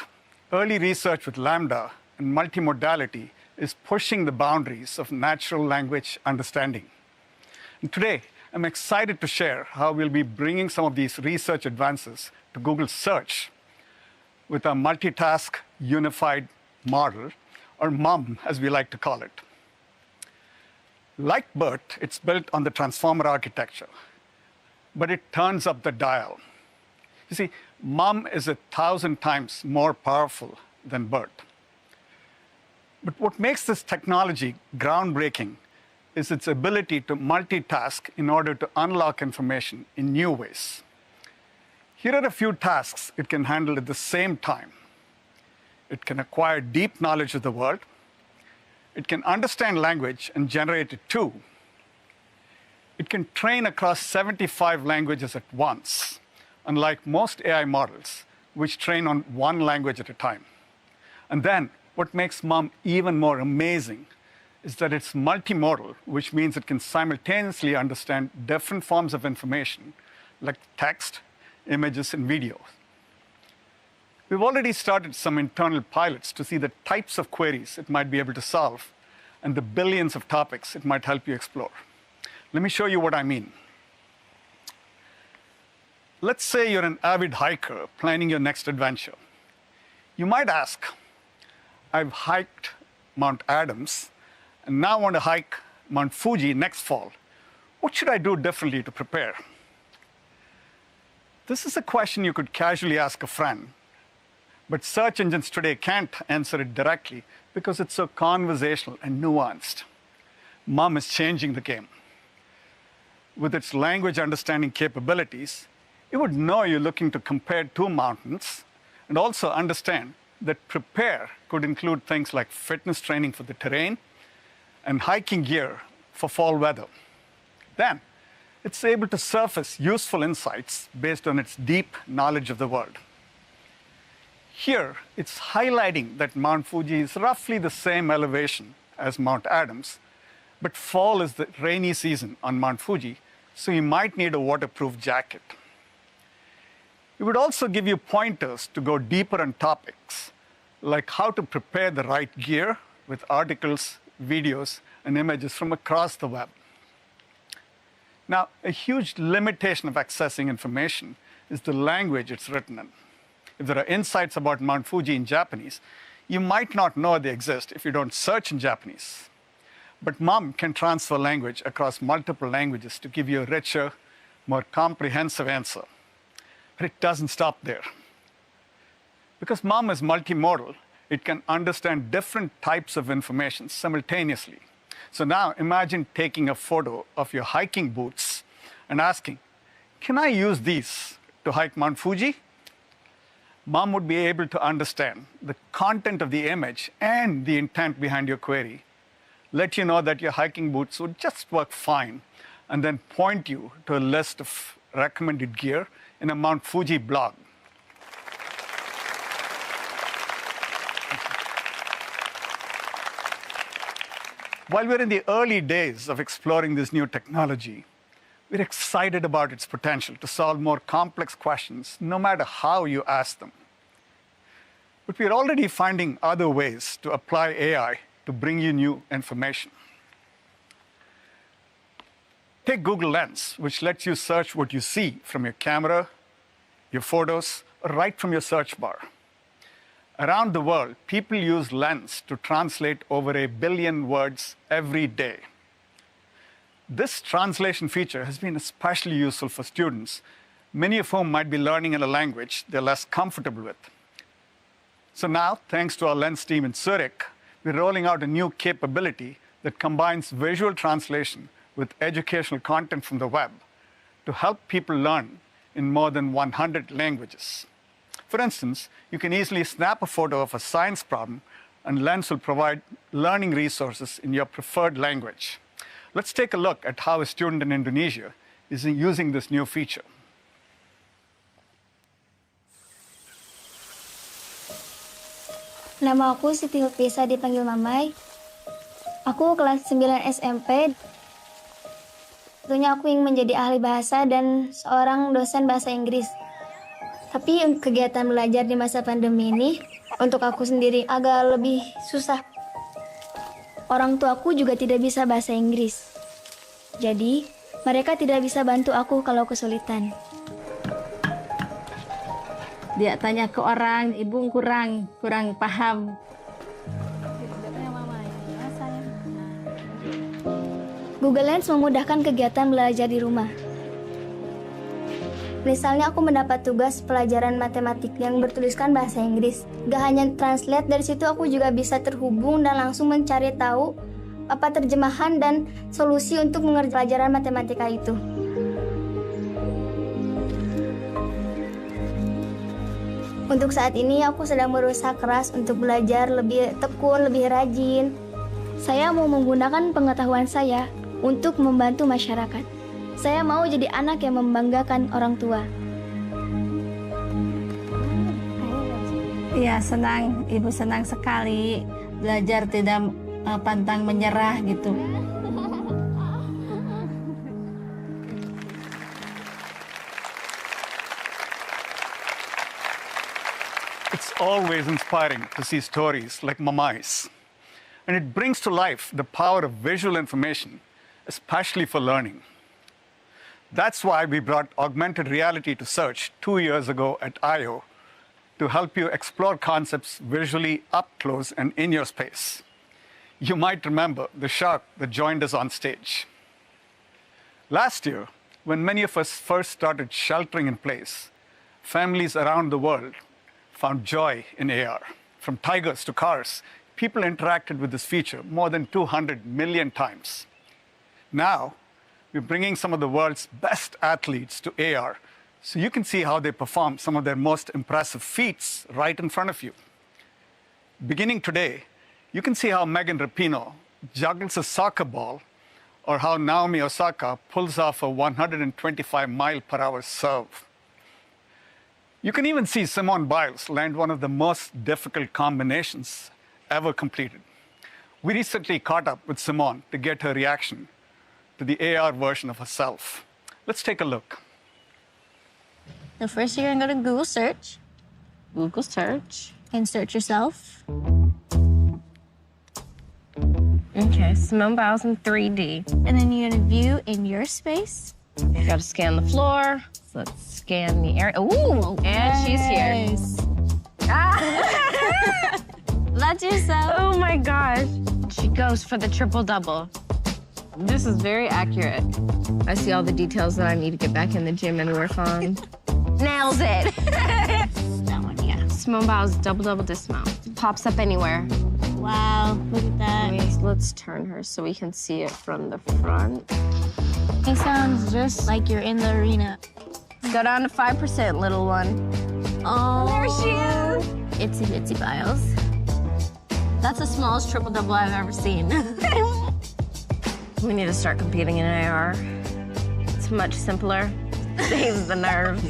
early research with LaMDA and multimodality is pushing the boundaries of natural language understanding. And today, I'm excited to share how we'll be bringing some of these research advances to Google Search with our multitask unified model, or MUM, as we like to call it. Like BERT, it's built on the transformer architecture, but it turns up the dial. You see, MUM is 1,000 times more powerful than BERT. But what makes this technology groundbreaking is its ability to multitask in order to unlock information in new ways. Here are a few tasks it can handle at the same time. It can acquire deep knowledge of the world. It can understand language and generate it too. It can train across 75 languages at once, unlike most AI models, which train on one language at a time. And then, what makes MUM even more amazing is that it's multimodal, which means it can simultaneously understand different forms of information, like text, images, and video. We've already started some internal pilots to see the types of queries it might be able to solve and the billions of topics it might help you explore. Let me show you what I mean. Let's say you're an avid hiker planning your next adventure. You might ask, I've hiked Mount Adams, and now want to hike Mount Fuji next fall. What should I do differently to prepare? This is a question you could casually ask a friend, but search engines today can't answer it directly because it's so conversational and nuanced. MUM is changing the game. With its language understanding capabilities, it would know you're looking to compare two mountains and also understand that prepare could include things like fitness training for the terrain and hiking gear for fall weather. Then, it's able to surface useful insights based on its deep knowledge of the world. Here, it's highlighting that Mount Fuji is roughly the same elevation as Mount Adams, but fall is the rainy season on Mount Fuji, so you might need a waterproof jacket. It would also give you pointers to go deeper on topics, like how to prepare the right gear with articles, videos, and images from across the web. Now, a huge limitation of accessing information is the language it's written in. If there are insights about Mount Fuji in Japanese, you might not know they exist if you don't search in Japanese. But Mum can transfer language across multiple languages to give you a richer, more comprehensive answer. But it doesn't stop there. Because Mum is multimodal, it can understand different types of information simultaneously. So now imagine taking a photo of your hiking boots and asking, can I use these to hike Mount Fuji? Mom would be able to understand the content of the image and the intent behind your query, let you know that your hiking boots would just work fine, and then point you to a list of recommended gear in a Mount Fuji blog. While we're in the early days of exploring this new technology, we're excited about its potential to solve more complex questions, no matter how you ask them. But we're already finding other ways to apply AI to bring you new information. Take Google Lens, which lets you search what you see from your camera, your photos, or right from your search bar. Around the world, people use Lens to translate over 1 billion words every day. This translation feature has been especially useful for students, many of whom might be learning in a language they're less comfortable with. So now, thanks to our Lens team in Zurich, we're rolling out a new capability that combines visual translation with educational content from the web to help people learn in more than 100 languages. For instance, you can easily snap a photo of a science problem, and Lens will provide learning resources in your preferred language. Let's take a look at how a student in Indonesia is using this new feature. Nama aku Siti Lutfisa, dipanggil Mamai. Aku kelas 9 SMP. Tentunya aku ingin menjadi ahli bahasa dan seorang dosen bahasa Inggris. Tapi kegiatan belajar di masa pandemi ini untuk aku sendiri agak lebih susah. Orang tuaku juga tidak bisa bahasa Inggris. Jadi, mereka tidak bisa bantu aku kalau kesulitan. Dia tanya ke orang, ibu kurang paham. Google Lens memudahkan kegiatan belajar di rumah. Misalnya aku mendapat tugas pelajaran matematik yang bertuliskan bahasa Inggris. Gak hanya translate, dari situ aku juga bisa terhubung dan langsung mencari tahu apa terjemahan dan solusi untuk mengerjakan pelajaran matematika itu. Untuk saat ini aku sedang berusaha keras untuk belajar lebih tekun, lebih rajin. Saya mau menggunakan pengetahuan saya untuk membantu masyarakat. Saya mau jadi anak yang membanggakan orang tua. Iya, senang. Ibu senang sekali belajar tidak pantang menyerah gitu. It's always inspiring to see stories like Mamai's. And it brings to life the power of visual information, especially for learning. That's why we brought augmented reality to search 2 years ago at I/O to help you explore concepts visually up close and in your space. You might remember the shark that joined us on stage. Last year, when many of us first started sheltering in place, families around the world found joy in AR. From tigers to cars, people interacted with this feature more than 200 million times. Now, we're bringing some of the world's best athletes to AR, so you can see how they perform some of their most impressive feats right in front of you. Beginning today, you can see how Megan Rapinoe juggles a soccer ball, or how Naomi Osaka pulls off a 125-mile-per-hour serve. You can even see Simone Biles land one of the most difficult combinations ever completed. We recently caught up with Simone to get her reaction to the AR version of herself. Let's take a look. So first you're gonna go to Google search. Google search. And search yourself. Okay, Simone Biles in 3D. And then you're gonna view in your space. Gotta scan the floor. So let's scan the area. Ooh, and she's here. Ah. That's yourself. Oh my gosh. She goes for the triple-double. This is very accurate. I see all the details that I need to get back in the gym and work on. Nails it. That one, yeah. Simone Biles double-double dismount. It pops up anywhere. Wow, look at that. Let's turn her so we can see it from the front. It sounds just like you're in the arena. Go down to 5%, little one. Oh, there she is. Itsy bitsy Biles. That's the smallest triple-double I've ever seen. We need to start competing in AR. It's much simpler. Saves the nerves.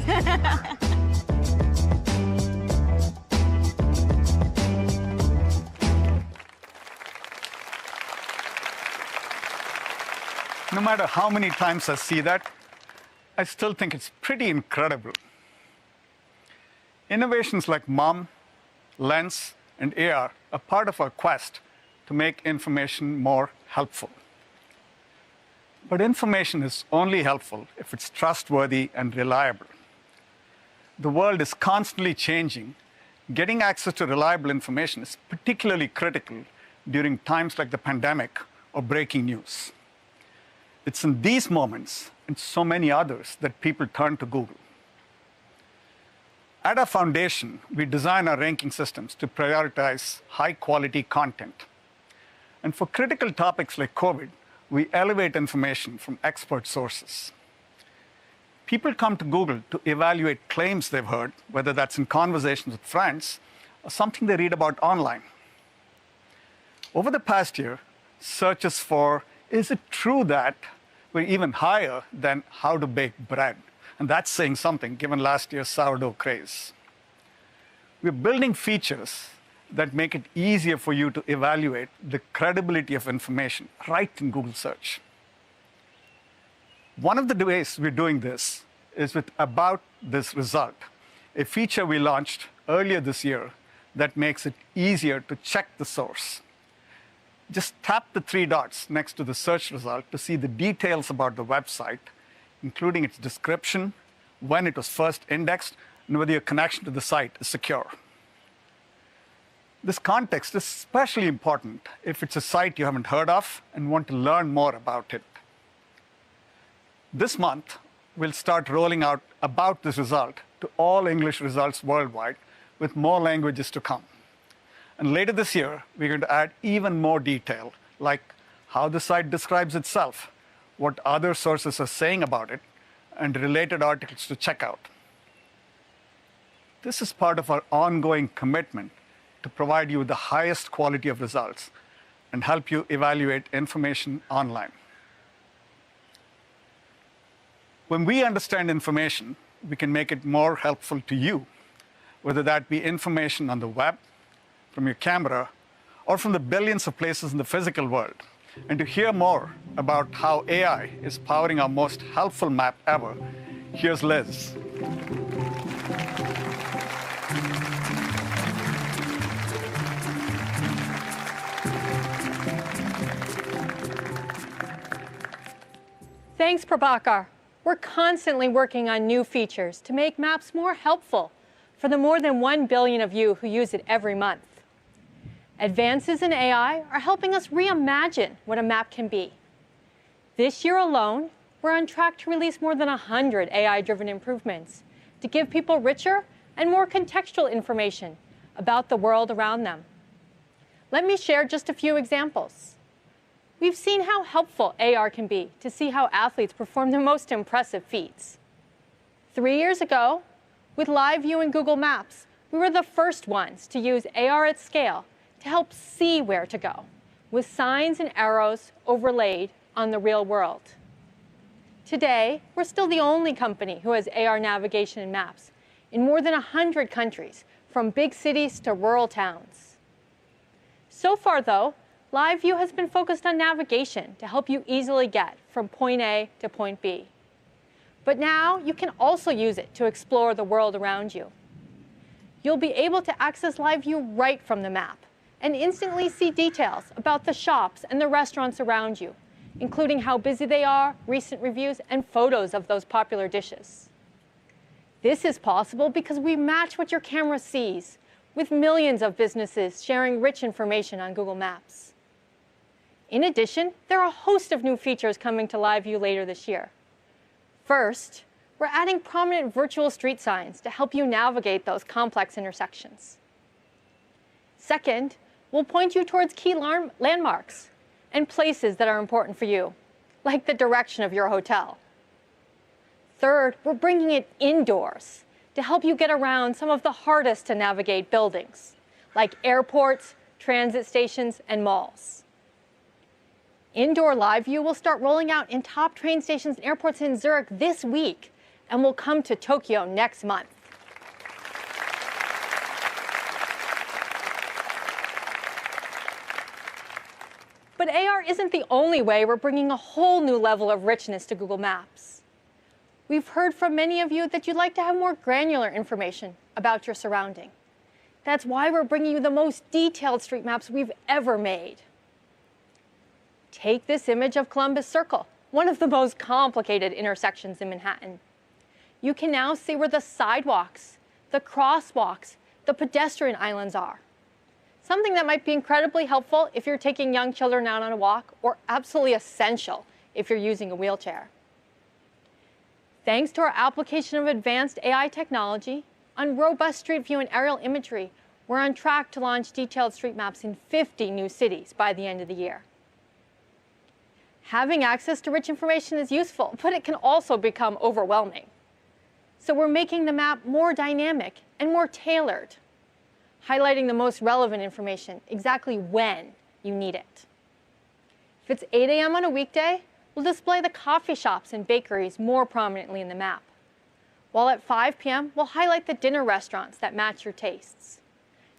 No matter how many times I see that, I still think it's pretty incredible. Innovations like MUM, Lens, and AR are part of our quest to make information more helpful. But information is only helpful if it's trustworthy and reliable. The world is constantly changing. Getting access to reliable information is particularly critical during times like the pandemic or breaking news. It's in these moments and so many others that people turn to Google. At our foundation, we design our ranking systems to prioritize high-quality content. And for critical topics like COVID, we elevate information from expert sources. People come to Google to evaluate claims they've heard, whether that's in conversations with friends or something they read about online. Over the past year, searches for, is it true that, were even higher than how to bake bread. And that's saying something, given last year's sourdough craze. We're building features that make it easier for you to evaluate the credibility of information right in Google search. One of the ways we're doing this is with About This Result, a feature we launched earlier this year that makes it easier to check the source. Just tap the 3 dots next to the search result to see the details about the website, including its description, when it was first indexed, and whether your connection to the site is secure. This context is especially important if it's a site you haven't heard of and want to learn more about it. This month, we'll start rolling out About This Result to all English results worldwide, with more languages to come. And later this year, we're going to add even more detail, like how the site describes itself, what other sources are saying about it, and related articles to check out. This is part of our ongoing commitment to provide you with the highest quality of results and help you evaluate information online. When we understand information, we can make it more helpful to you, whether that be information on the web, from your camera, or from the billions of places in the physical world. And to hear more about how AI is powering our most helpful map ever, here's Liz. Thanks, Prabhakar. We're constantly working on new features to make maps more helpful for the more than 1 billion of you who use it every month. Advances in AI are helping us reimagine what a map can be. This year alone, we're on track to release more than 100 AI-driven improvements to give people richer and more contextual information about the world around them. Let me share just a few examples. We've seen how helpful AR can be to see how athletes perform the most impressive feats. 3 years ago, with Live View in Google Maps, we were the first ones to use AR at scale to help see where to go, with signs and arrows overlaid on the real world. Today, we're still the only company who has AR navigation and maps in more than 100 countries, from big cities to rural towns. So far, though, Live View has been focused on navigation to help you easily get from point A to point B. But now you can also use it to explore the world around you. You'll be able to access Live View right from the map and instantly see details about the shops and the restaurants around you, including how busy they are, recent reviews, and photos of those popular dishes. This is possible because we match what your camera sees, with millions of businesses sharing rich information on Google Maps. In addition, there are a host of new features coming to Live View later this year. First, we're adding prominent virtual street signs to help you navigate those complex intersections. Second, we'll point you towards key landmarks and places that are important for you, like the direction of your hotel. Third, we're bringing it indoors to help you get around some of the hardest to navigate buildings, like airports, transit stations, and malls. Indoor Live View will start rolling out in top train stations and airports in Zurich this week, and will come to Tokyo next month. But AR isn't the only way we're bringing a whole new level of richness to Google Maps. We've heard from many of you that you'd like to have more granular information about your surrounding. That's why we're bringing you the most detailed street maps we've ever made. Take this image of Columbus Circle, one of the most complicated intersections in Manhattan. You can now see where the sidewalks, the crosswalks, the pedestrian islands are. Something that might be incredibly helpful if you're taking young children out on a walk, or absolutely essential if you're using a wheelchair. Thanks to our application of advanced AI technology on robust street view and aerial imagery, we're on track to launch detailed street maps in 50 new cities by the end of the year. Having access to rich information is useful, but it can also become overwhelming. So we're making the map more dynamic and more tailored, highlighting the most relevant information exactly when you need it. If it's 8 a.m. on a weekday, we'll display the coffee shops and bakeries more prominently in the map. While at 5 p.m., we'll highlight the dinner restaurants that match your tastes.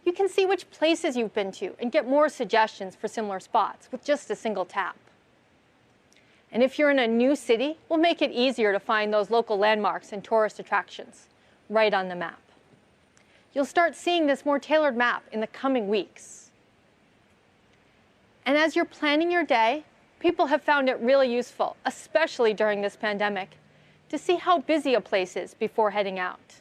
You can see which places you've been to and get more suggestions for similar spots with just a single tap. And if you're in a new city, we'll make it easier to find those local landmarks and tourist attractions right on the map. You'll start seeing this more tailored map in the coming weeks. And as you're planning your day, people have found it really useful, especially during this pandemic, to see how busy a place is before heading out.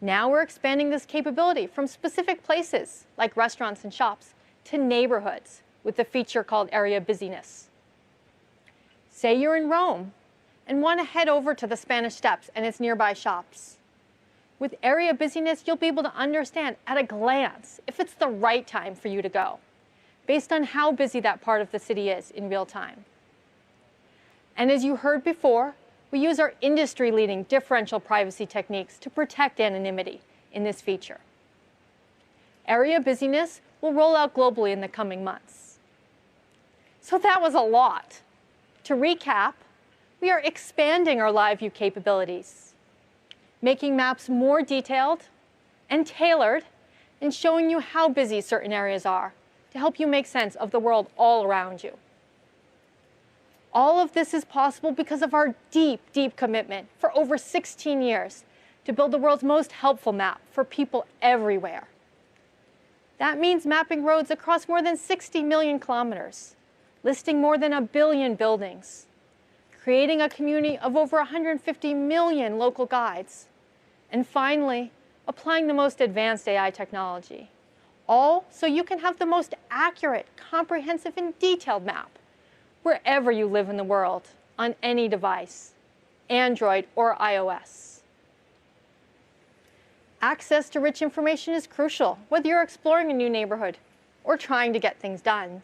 Now we're expanding this capability from specific places, like restaurants and shops, to neighborhoods with the feature called Area Busyness. Say you're in Rome and want to head over to the Spanish Steps and its nearby shops. With Area Busyness, you'll be able to understand at a glance if it's the right time for you to go, based on how busy that part of the city is in real time. And as you heard before, we use our industry-leading differential privacy techniques to protect anonymity in this feature. Area Busyness will roll out globally in the coming months. So that was a lot. To recap, we are expanding our Live View capabilities, making maps more detailed and tailored, and showing you how busy certain areas are to help you make sense of the world all around you. All of this is possible because of our deep, deep commitment for over 16 years to build the world's most helpful map for people everywhere. That means mapping roads across more than 60 million kilometers, listing more than 1 billion buildings, creating a community of over 150 million local guides, and finally, applying the most advanced AI technology, all so you can have the most accurate, comprehensive, and detailed map wherever you live in the world, on any device, Android or iOS. Access to rich information is crucial, whether you're exploring a new neighborhood or trying to get things done.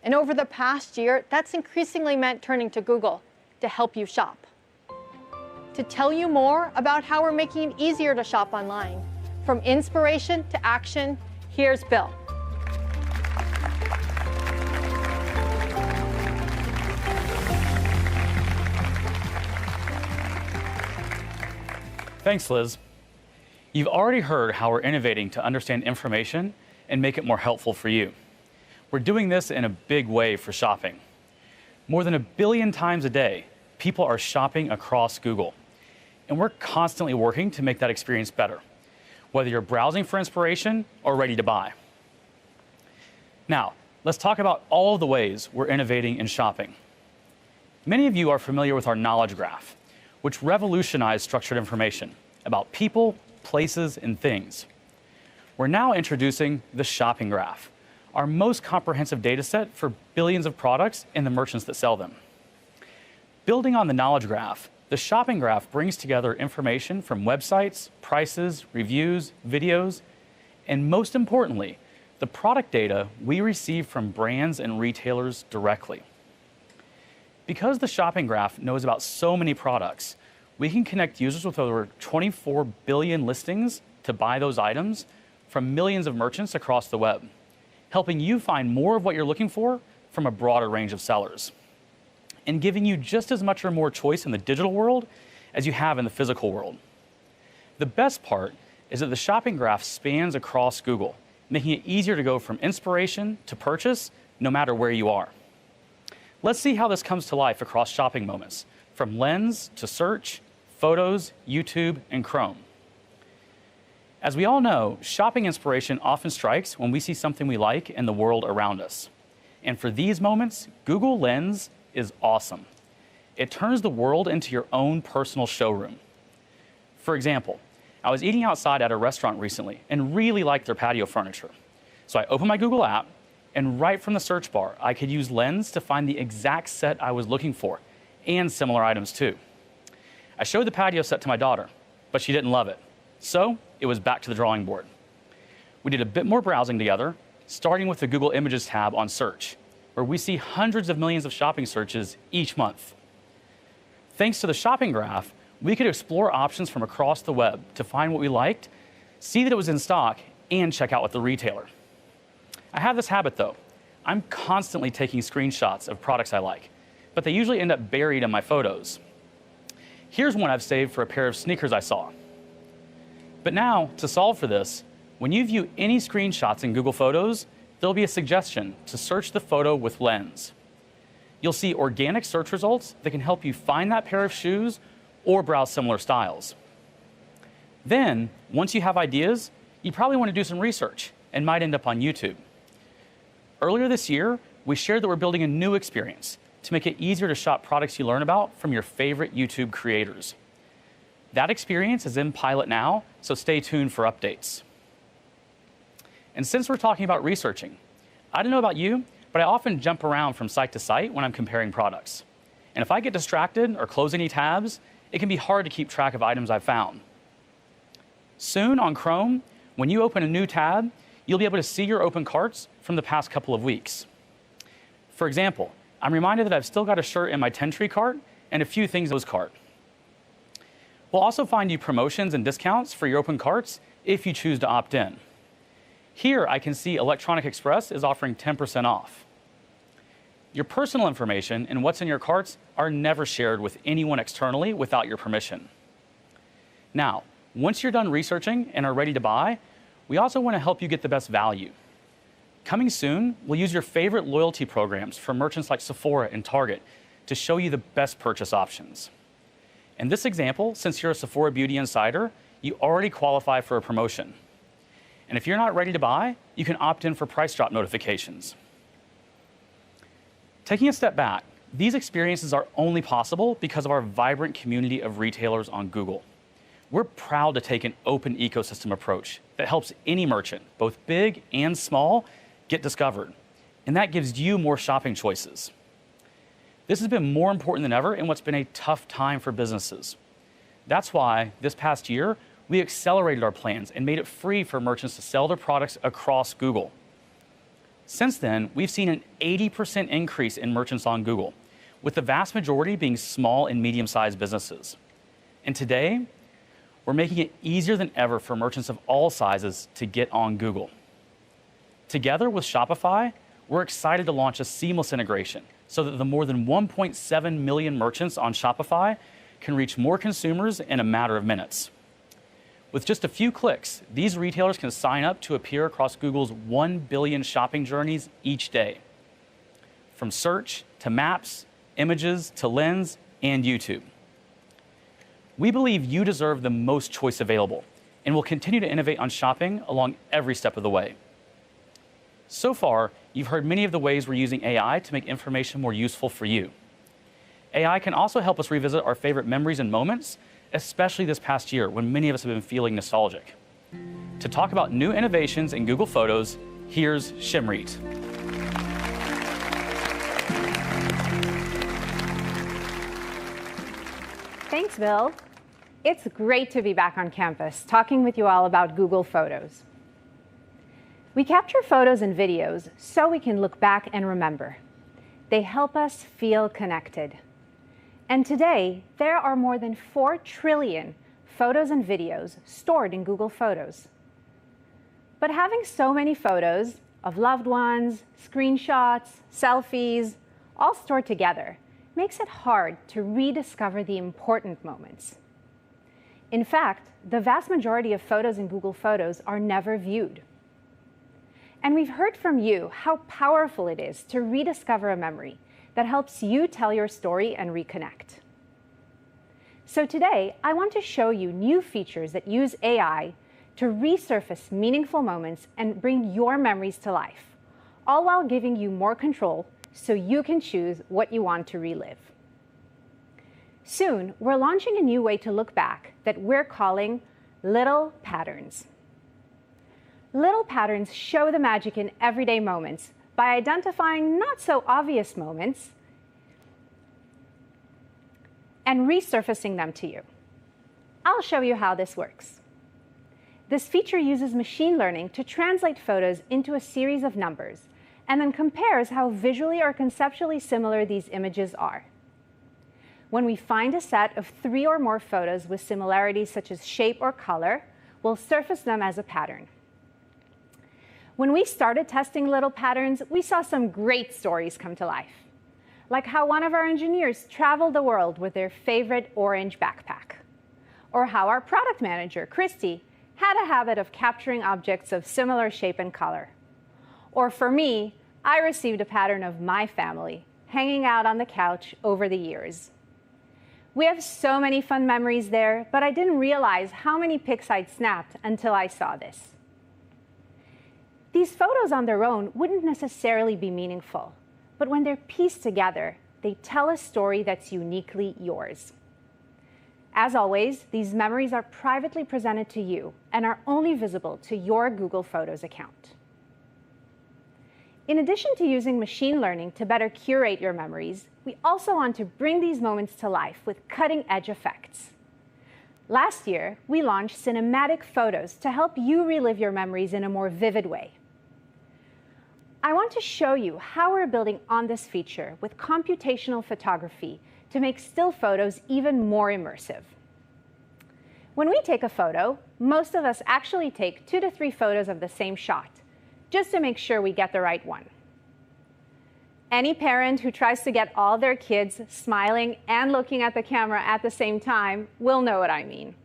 And over the past year, that's increasingly meant turning to Google to help you shop. To tell you more about how we're making it easier to shop online, from inspiration to action, here's Bill. Thanks, Liz. You've already heard how we're innovating to understand information and make it more helpful for you. We're doing this in a big way for shopping. More than 1 billion times a day, people are shopping across Google. And we're constantly working to make that experience better, whether you're browsing for inspiration or ready to buy. Now, let's talk about all of the ways we're innovating in shopping. Many of you are familiar with our knowledge graph, which revolutionized structured information about people, places, and things. We're now introducing the shopping graph, our most comprehensive data set for billions of products and the merchants that sell them. Building on the knowledge graph, the shopping graph brings together information from websites, prices, reviews, videos, and most importantly, the product data we receive from brands and retailers directly. Because the shopping graph knows about so many products, we can connect users with over 24 billion listings to buy those items from millions of merchants across the web, helping you find more of what you're looking for from a broader range of sellers, and giving you just as much or more choice in the digital world as you have in the physical world. The best part is that the shopping graph spans across Google, making it easier to go from inspiration to purchase no matter where you are. Let's see how this comes to life across shopping moments, from Lens to Search, Photos, YouTube, and Chrome. As we all know, shopping inspiration often strikes when we see something we like in the world around us. And for these moments, Google Lens is awesome. It turns the world into your own personal showroom. For example, I was eating outside at a restaurant recently and really liked their patio furniture. So I opened my Google app, and right from the search bar, I could use Lens to find the exact set I was looking for, and similar items too. I showed the patio set to my daughter, but she didn't love it. So it was back to the drawing board. We did a bit more browsing together, starting with the Google Images tab on Search, where we see hundreds of millions of shopping searches each month. Thanks to the shopping graph, we could explore options from across the web to find what we liked, see that it was in stock, and check out with the retailer. I have this habit though. I'm constantly taking screenshots of products I like, but they usually end up buried in my photos. Here's one I've saved for a pair of sneakers I saw. But now, to solve for this, when you view any screenshots in Google Photos, there'll be a suggestion to search the photo with Lens. You'll see organic search results that can help you find that pair of shoes or browse similar styles. Then, once you have ideas, you probably want to do some research and might end up on YouTube. Earlier this year, we shared that we're building a new experience to make it easier to shop products you learn about from your favorite YouTube creators. That experience is in pilot now, so stay tuned for updates. And since we're talking about researching, I don't know about you, but I often jump around from site to site when I'm comparing products. And if I get distracted or close any tabs, it can be hard to keep track of items I've found. Soon on Chrome, when you open a new tab, you'll be able to see your open carts from the past couple of weeks. For example, I'm reminded that I've still got a shirt in my 10-tree cart and a few things in those cart. We'll also find you promotions and discounts for your open carts if you choose to opt in. Here, I can see Electronic Express is offering 10% off. Your personal information and what's in your carts are never shared with anyone externally without your permission. Now, once you're done researching and are ready to buy, we also want to help you get the best value. Coming soon, we'll use your favorite loyalty programs from merchants like Sephora and Target to show you the best purchase options. In this example, since you're a Sephora Beauty Insider, you already qualify for a promotion. And if you're not ready to buy, you can opt in for price drop notifications. Taking a step back, these experiences are only possible because of our vibrant community of retailers on Google. We're proud to take an open ecosystem approach that helps any merchant, both big and small, get discovered. And that gives you more shopping choices. This has been more important than ever in what's been a tough time for businesses. That's why this past year, we accelerated our plans and made it free for merchants to sell their products across Google. Since then, we've seen an 80% increase in merchants on Google, with the vast majority being small and medium-sized businesses. And today, we're making it easier than ever for merchants of all sizes to get on Google. Together with Shopify, we're excited to launch a seamless integration so that the more than 1.7 million merchants on Shopify can reach more consumers in a matter of minutes. With just a few clicks, these retailers can sign up to appear across Google's 1 billion shopping journeys each day. From search to maps, images to Lens, and YouTube. We believe you deserve the most choice available, and will continue to innovate on shopping along every step of the way. So far, you've heard many of the ways we're using AI to make information more useful for you. AI can also help us revisit our favorite memories and moments, especially this past year when many of us have been feeling nostalgic. To talk about new innovations in Google Photos, here's Shimrit. Thanks, Bill. It's great to be back on campus talking with you all about Google Photos. We capture photos and videos so we can look back and remember. They help us feel connected. And today, there are more than 4 trillion photos and videos stored in Google Photos. But having so many photos of loved ones, screenshots, selfies, all stored together makes it hard to rediscover the important moments. In fact, the vast majority of photos in Google Photos are never viewed. And we've heard from you how powerful it is to rediscover a memory that helps you tell your story and reconnect. So today, I want to show you new features that use AI to resurface meaningful moments and bring your memories to life, all while giving you more control so you can choose what you want to relive. Soon, we're launching a new way to look back that we're calling Little Patterns. Little patterns show the magic in everyday moments by identifying not so obvious moments and resurfacing them to you. I'll show you how this works. This feature uses machine learning to translate photos into a series of numbers and then compares how visually or conceptually similar these images are. When we find a set of 3 or more photos with similarities such as shape or color, we'll surface them as a pattern. When we started testing little patterns, we saw some great stories come to life, like how one of our engineers traveled the world with their favorite orange backpack, or how our product manager, Christy, had a habit of capturing objects of similar shape and color. Or for me, I received a pattern of my family hanging out on the couch over the years. We have so many fun memories there, but I didn't realize how many pics I'd snapped until I saw this. These photos on their own wouldn't necessarily be meaningful, but when they're pieced together, they tell a story that's uniquely yours. As always, these memories are privately presented to you and are only visible to your Google Photos account. In addition to using machine learning to better curate your memories, we also want to bring these moments to life with cutting-edge effects. Last year, we launched cinematic photos to help you relive your memories in a more vivid way. I want to show you how we're building on this feature with computational photography to make still photos even more immersive. When we take a photo, most of us actually take 2 to 3 photos of the same shot, just to make sure we get the right one. Any parent who tries to get all their kids smiling and looking at the camera at the same time will know what I mean.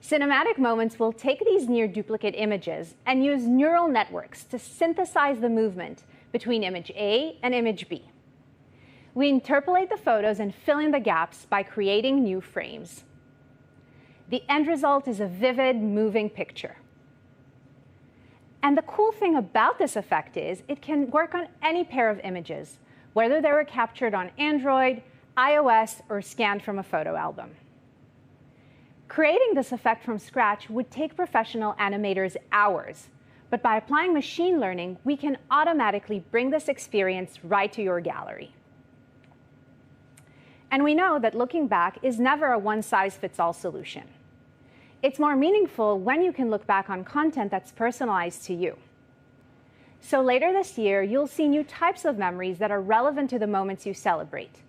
Cinematic moments will take these near-duplicate images and use neural networks to synthesize the movement between image A and image B. We interpolate the photos and fill in the gaps by creating new frames. The end result is a vivid, moving picture. And the cool thing about this effect is it can work on any pair of images, whether they were captured on Android, iOS, or scanned from a photo album. Creating this effect from scratch would take professional animators hours, but by applying machine learning, we can automatically bring this experience right to your gallery. And we know that looking back is never a one-size-fits-all solution. It's more meaningful when you can look back on content that's personalized to you. So later this year, you'll see new types of memories that are relevant to the moments you celebrate,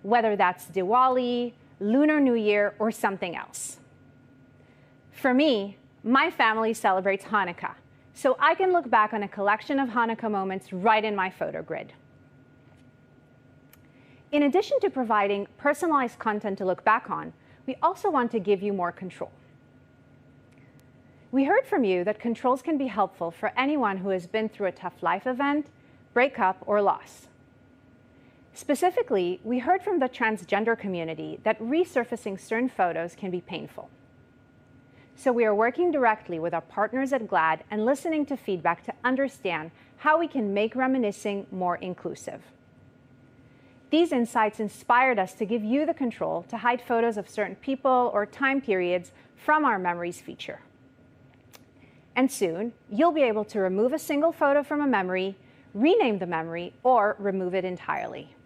whether that's Diwali, Lunar New Year, or something else. For me, my family celebrates Hanukkah, so I can look back on a collection of Hanukkah moments right in my photo grid. In addition to providing personalized content to look back on, we also want to give you more control. We heard from you that controls can be helpful for anyone who has been through a tough life event, breakup, or loss. Specifically, we heard from the transgender community that resurfacing certain photos can be painful. So we are working directly with our partners at GLAD and listening to feedback to understand how we can make reminiscing more inclusive. These insights inspired us to give you the control to hide photos of certain people or time periods from our Memories feature. And soon, you'll be able to remove a single photo from a memory, rename the memory, or remove it entirely.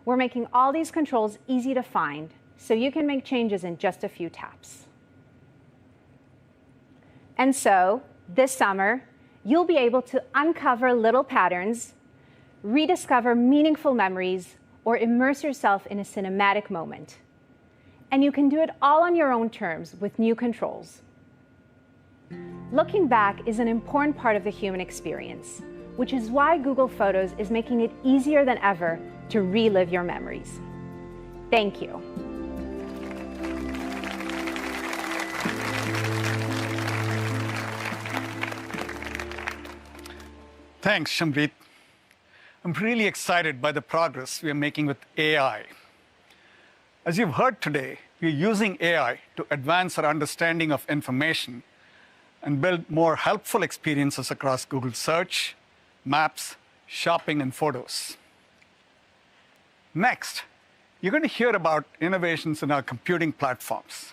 We're making all these controls easy to find, so you can make changes in just a few taps. And so, this summer, you'll be able to uncover little patterns, rediscover meaningful memories, or immerse yourself in a cinematic moment. And you can do it all on your own terms with new controls. Looking back is an important part of the human experience, which is why Google Photos is making it easier than ever to relive your memories. Thank you. Thanks, Shamrit. I'm really excited by the progress we are making with AI. As you've heard today, we're using AI to advance our understanding of information and build more helpful experiences across Google Search, Maps, Shopping, and Photos. Next, you're going to hear about innovations in our computing platforms.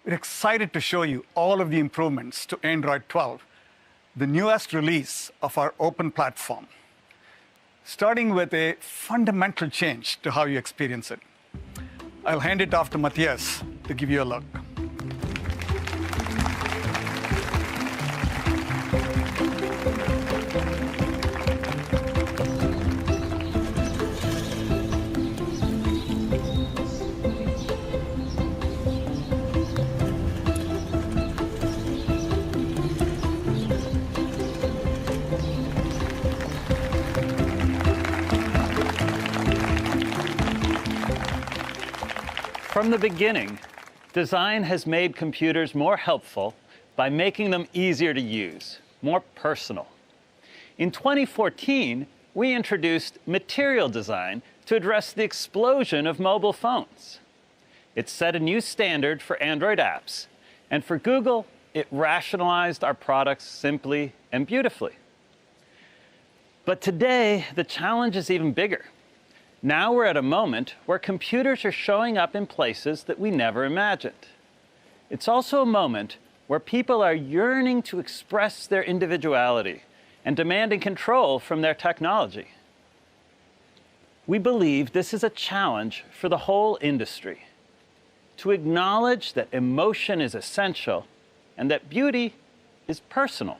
We're excited to show you all of the improvements to Android 12, the newest release of our open platform, starting with a fundamental change to how you experience it. I'll hand it off to Matthias to give you a look. From the beginning, design has made computers more helpful by making them easier to use, more personal. In 2014, we introduced material design to address the explosion of mobile phones. It set a new standard for Android apps, and for Google, it rationalized our products simply and beautifully. But today, the challenge is even bigger. Now we're at a moment where computers are showing up in places that we never imagined. It's also a moment where people are yearning to express their individuality and demanding control from their technology. We believe this is a challenge for the whole industry, to acknowledge that emotion is essential and that beauty is personal.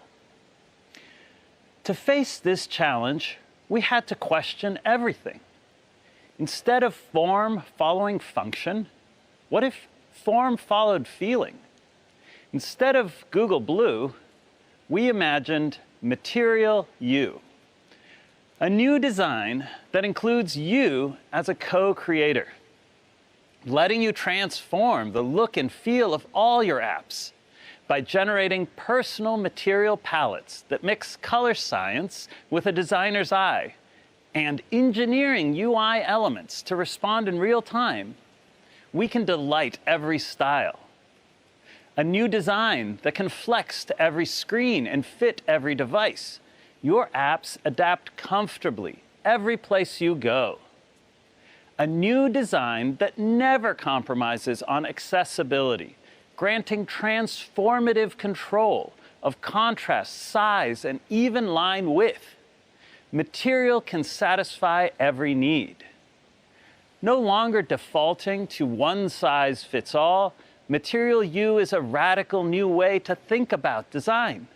To face this challenge, we had to question everything. Instead of form following function, what if form followed feeling? Instead of Google Blue, we imagined Material You, a new design that includes you as a co-creator, letting you transform the look and feel of all your apps by generating personal material palettes that mix color science with a designer's eye, and engineering UI elements to respond in real time. We can delight every style. A new design that can flex to every screen and fit every device. Your apps adapt comfortably every place you go. A new design that never compromises on accessibility, granting transformative control of contrast, size, and even line width. Material can satisfy every need. No longer defaulting to one size fits all, Material You is a radical new way to think about design.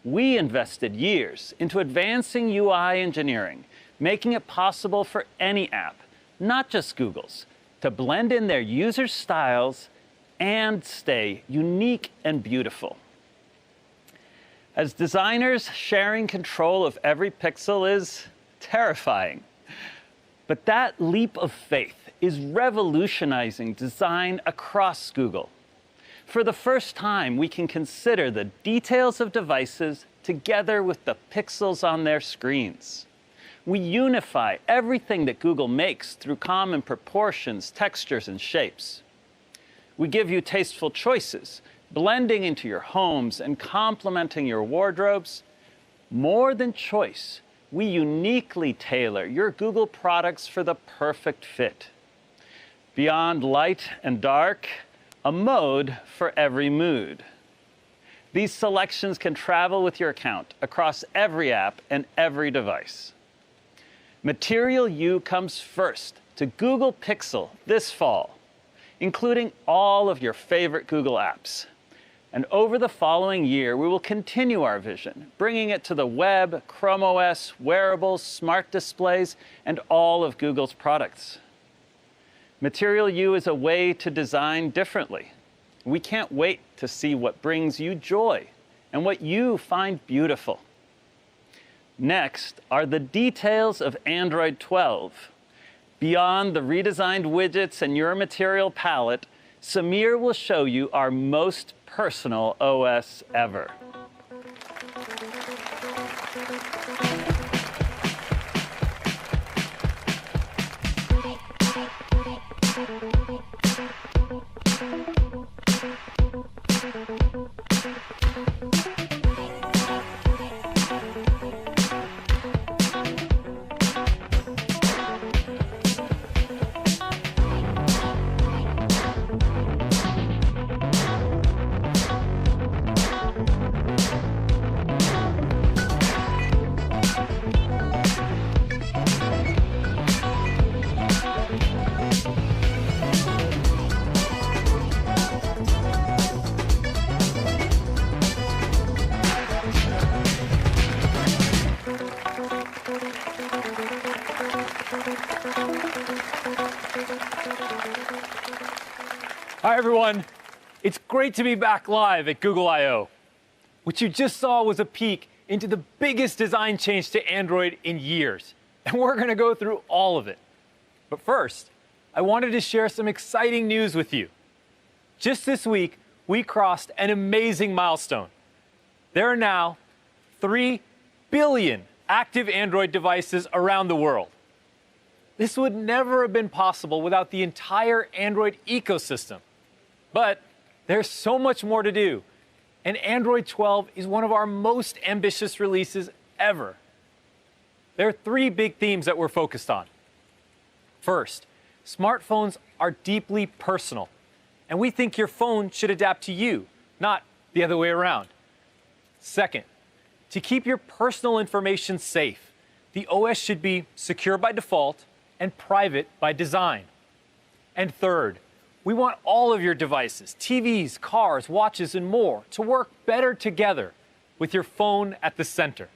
We invested years into advancing UI engineering, making it possible for any app, not just Google's, to blend in their users' styles and stay unique and beautiful. As designers, sharing control of every pixel is terrifying. But that leap of faith is revolutionizing design across Google. For the first time, we can consider the details of devices together with the pixels on their screens. We unify everything that Google makes through common proportions, textures, and shapes. We give you tasteful choices, blending into your homes and complementing your wardrobes. More than choice, we uniquely tailor your Google products for the perfect fit. Beyond light and dark, a mode for every mood. These selections can travel with your account across every app and every device. Material U comes first to Google Pixel this fall, including all of your favorite Google apps. And over the following year, we will continue our vision, bringing it to the web, Chrome OS, wearables, smart displays, and all of Google's products. Material U is a way to design differently. We can't wait to see what brings you joy and what you find beautiful. Next are the details of Android 12. Beyond the redesigned widgets and your material palette, Samir will show you our most personal OS ever. Hi, everyone. It's great to be back live at Google I/O. What you just saw was a peek into the biggest design change to Android in years, and we're going to go through all of it. But first, I wanted to share some exciting news with you. Just this week, we crossed an amazing milestone. There are now 3 billion active Android devices around the world. This would never have been possible without the entire Android ecosystem. But there's so much more to do, and Android 12 is one of our most ambitious releases ever. There are 3 big themes that we're focused on. First, smartphones are deeply personal, and we think your phone should adapt to you, not the other way around. Second, to keep your personal information safe, the OS should be secure by default and private by design. And third, we want all of your devices, TVs, cars, watches, and more, to work better together with your phone at the center.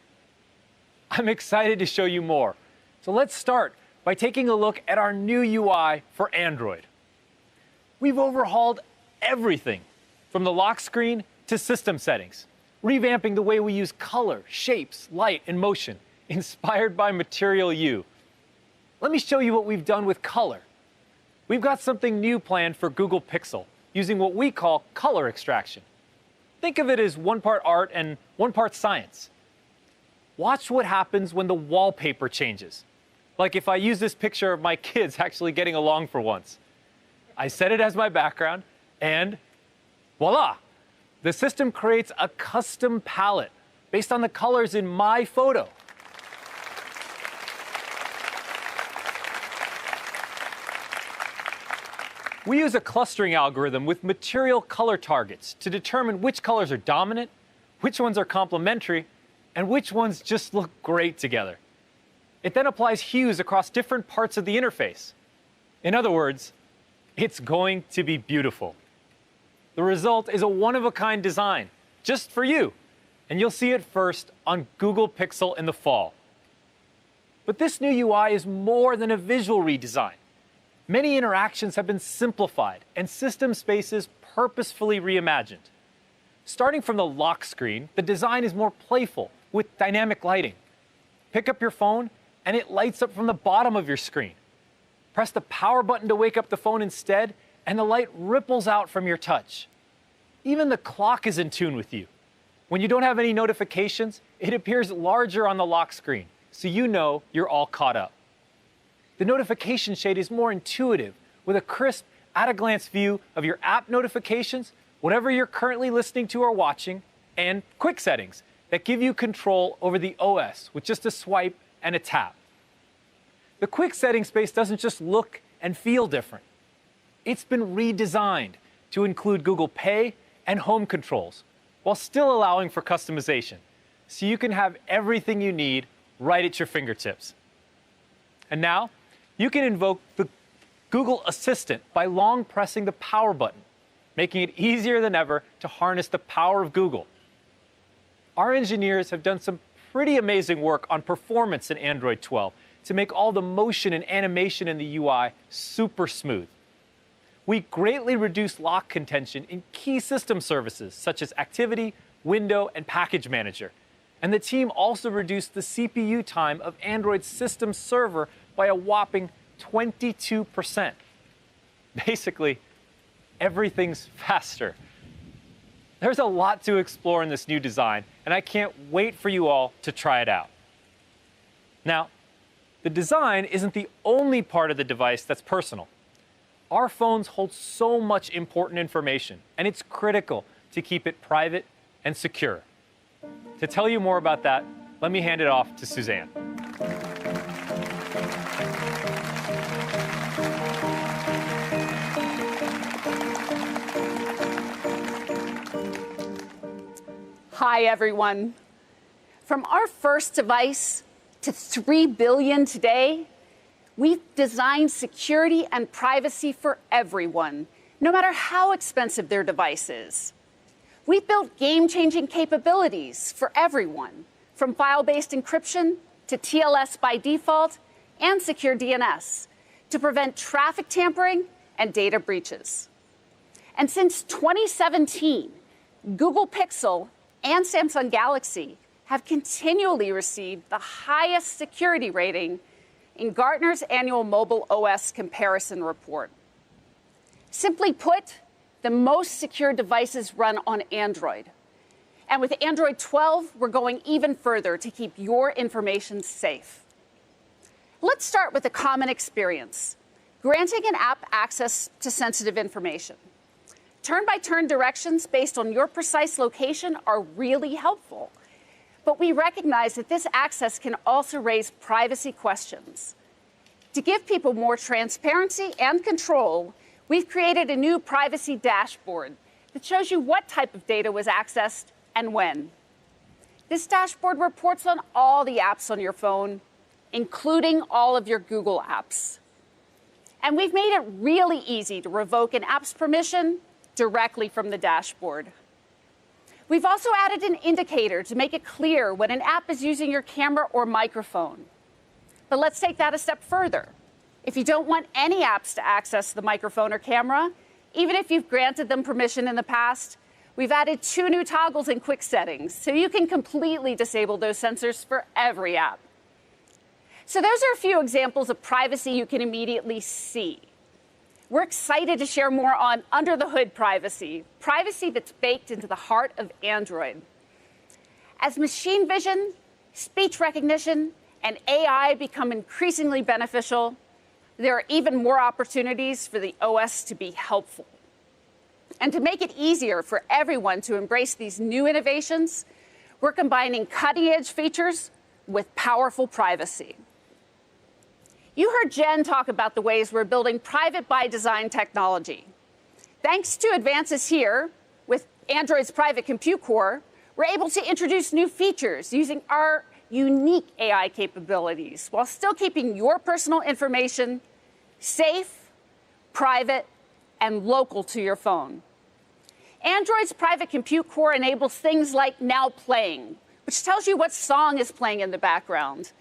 I'm excited to show you more. So let's start by taking a look at our new UI for Android. We've overhauled everything from the lock screen to system settings, revamping the way we use color, shapes, light, and motion, inspired by Material U. Let me show you what we've done with color. We've got something new planned for Google Pixel, using what we call color extraction. Think of it as 1 part art and 1 part science. Watch what happens when the wallpaper changes. Like if I use this picture of my kids actually getting along for once. I set it as my background, and voila! The system creates a custom palette based on the colors in my photo. We use a clustering algorithm with material color targets to determine which colors are dominant, which ones are complementary, and which ones just look great together. It then applies hues across different parts of the interface. In other words, it's going to be beautiful. The result is a one-of-a-kind design, just for you, and you'll see it first on Google Pixel in the fall. But this new UI is more than a visual redesign. Many interactions have been simplified and system spaces purposefully reimagined. Starting from the lock screen, the design is more playful with dynamic lighting. Pick up your phone and it lights up from the bottom of your screen. Press the power button to wake up the phone instead, and the light ripples out from your touch. Even the clock is in tune with you. When you don't have any notifications, it appears larger on the lock screen, so you know you're all caught up. The notification shade is more intuitive, with a crisp, at-a-glance view of your app notifications whatever you're currently listening to or watching, and quick settings that give you control over the OS with just a swipe and a tap. The quick settings space doesn't just look and feel different. It's been redesigned to include Google Pay and home controls, while still allowing for customization, so you can have everything you need right at your fingertips. And now, you can invoke the Google Assistant by long pressing the power button, making it easier than ever to harness the power of Google. Our engineers have done some pretty amazing work on performance in Android 12 to make all the motion and animation in the UI super smooth. We greatly reduced lock contention in key system services such as Activity, Window, and Package Manager. And the team also reduced the CPU time of Android's system server by a whopping 22%. Basically, everything's faster. There's a lot to explore in this new design, and I can't wait for you all to try it out. Now, the design isn't the only part of the device that's personal. Our phones hold so much important information, and it's critical to keep it private and secure. To tell you more about that, let me hand it off to Suzanne. Hi, everyone. From our first device to 3 billion today, we've designed security and privacy for everyone, no matter how expensive their device is. We've built game-changing capabilities for everyone, from file-based encryption to TLS by default and secure DNS, to prevent traffic tampering and data breaches. And since 2017, Google Pixel and Samsung Galaxy have continually received the highest security rating in Gartner's annual Mobile OS Comparison Report. Simply put, the most secure devices run on Android. And with Android 12, we're going even further to keep your information safe. Let's start with a common experience, granting an app access to sensitive information. Turn-by-turn directions based on your precise location are really helpful. But we recognize that this access can also raise privacy questions. To give people more transparency and control, we've created a new privacy dashboard that shows you what type of data was accessed and when. This dashboard reports on all the apps on your phone, including all of your Google apps. And we've made it really easy to revoke an app's permission directly from the dashboard. We've also added an indicator to make it clear when an app is using your camera or microphone. But let's take that a step further. If you don't want any apps to access the microphone or camera, even if you've granted them permission in the past, we've added 2 new toggles in quick settings, so you can completely disable those sensors for every app. So those are a few examples of privacy you can immediately see. We're excited to share more on under-the-hood privacy, privacy that's baked into the heart of Android. As machine vision, speech recognition, and AI become increasingly beneficial, there are even more opportunities for the OS to be helpful. And to make it easier for everyone to embrace these new innovations, we're combining cutting-edge features with powerful privacy. You heard Jen talk about the ways we're building private by design technology. Thanks to advances here with Android's private compute core, we're able to introduce new features using our unique AI capabilities while still keeping your personal information safe, private, and local to your phone. Android's private compute core enables things like Now Playing, which tells you what song is playing in the background,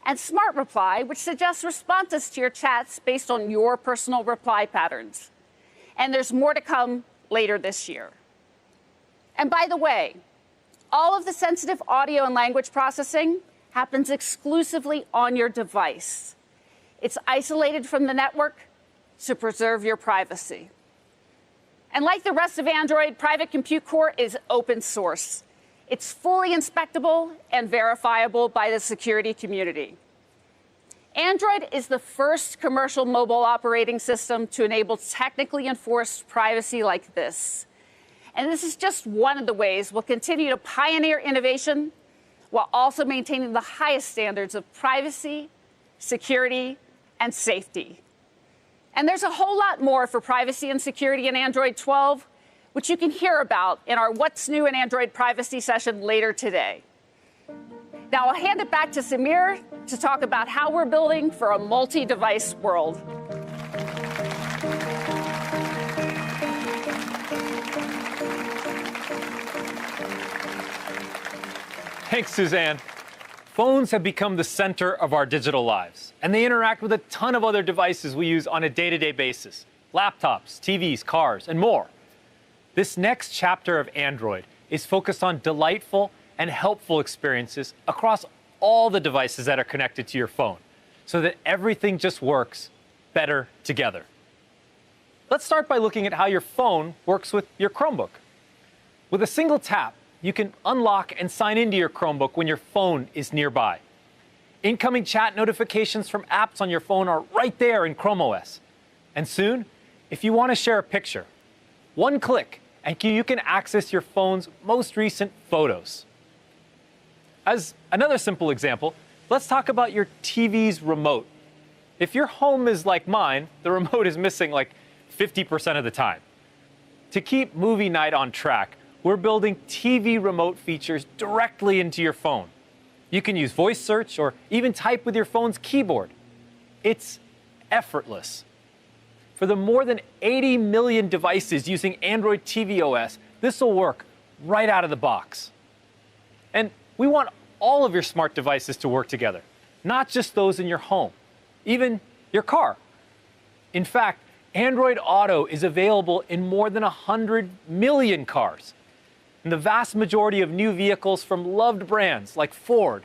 and Smart Reply, which suggests responses to your chats based on your personal reply patterns. And there's more to come later this year. And by the way, all of the sensitive audio and language processing happens exclusively on your device. It's isolated from the network to preserve your privacy. And like the rest of Android, Private Compute Core is open source. It's fully inspectable and verifiable by the security community. Android is the first commercial mobile operating system to enable technically enforced privacy like this. And this is just one of the ways we'll continue to pioneer innovation while also maintaining the highest standards of privacy, security, and safety. And there's a whole lot more for privacy and security in Android 12, which you can hear about in our What's New in Android Privacy session later today. Now I'll hand it back to Samir to talk about how we're building for a multi-device world. Thanks, Suzanne. Phones have become the center of our digital lives, and they interact with a ton of other devices we use on a day-to-day basis. Laptops, TVs, cars, and more. This next chapter of Android is focused on delightful and helpful experiences across all the devices that are connected to your phone, so that everything just works better together. Let's start by looking at how your phone works with your Chromebook. With a single tap, you can unlock and sign into your Chromebook when your phone is nearby. Incoming chat notifications from apps on your phone are right there in Chrome OS. And soon, if you want to share a picture, one click and you can access your phone's most recent photos. As another simple example, let's talk about your TV's remote. If your home is like mine, the remote is missing like 50% of the time. To keep movie night on track, we're building TV remote features directly into your phone. You can use voice search or even type with your phone's keyboard. It's effortless. For the more than 80 million devices using Android TV OS, this will work right out of the box. And we want all of your smart devices to work together, not just those in your home, even your car. In fact, Android Auto is available in more than 100 million cars. And the vast majority of new vehicles from loved brands like Ford,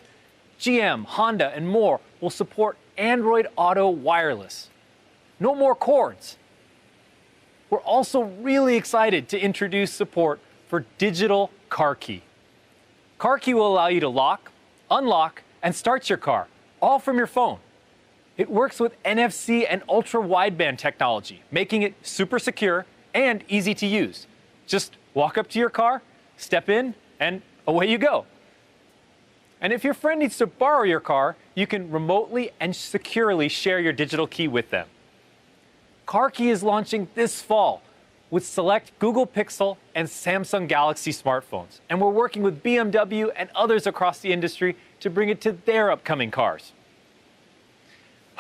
GM, Honda, and more will support Android Auto Wireless. No more cords. We're also really excited to introduce support for digital car key. Car key will allow you to lock, unlock, and start your car, all from your phone. It works with NFC and ultra-wideband technology, making it super secure and easy to use. Just walk up to your car, step in, and away you go. And if your friend needs to borrow your car, you can remotely and securely share your digital key with them. Car Key is launching this fall with select Google Pixel and Samsung Galaxy smartphones. And we're working with BMW and others across the industry to bring it to their upcoming cars.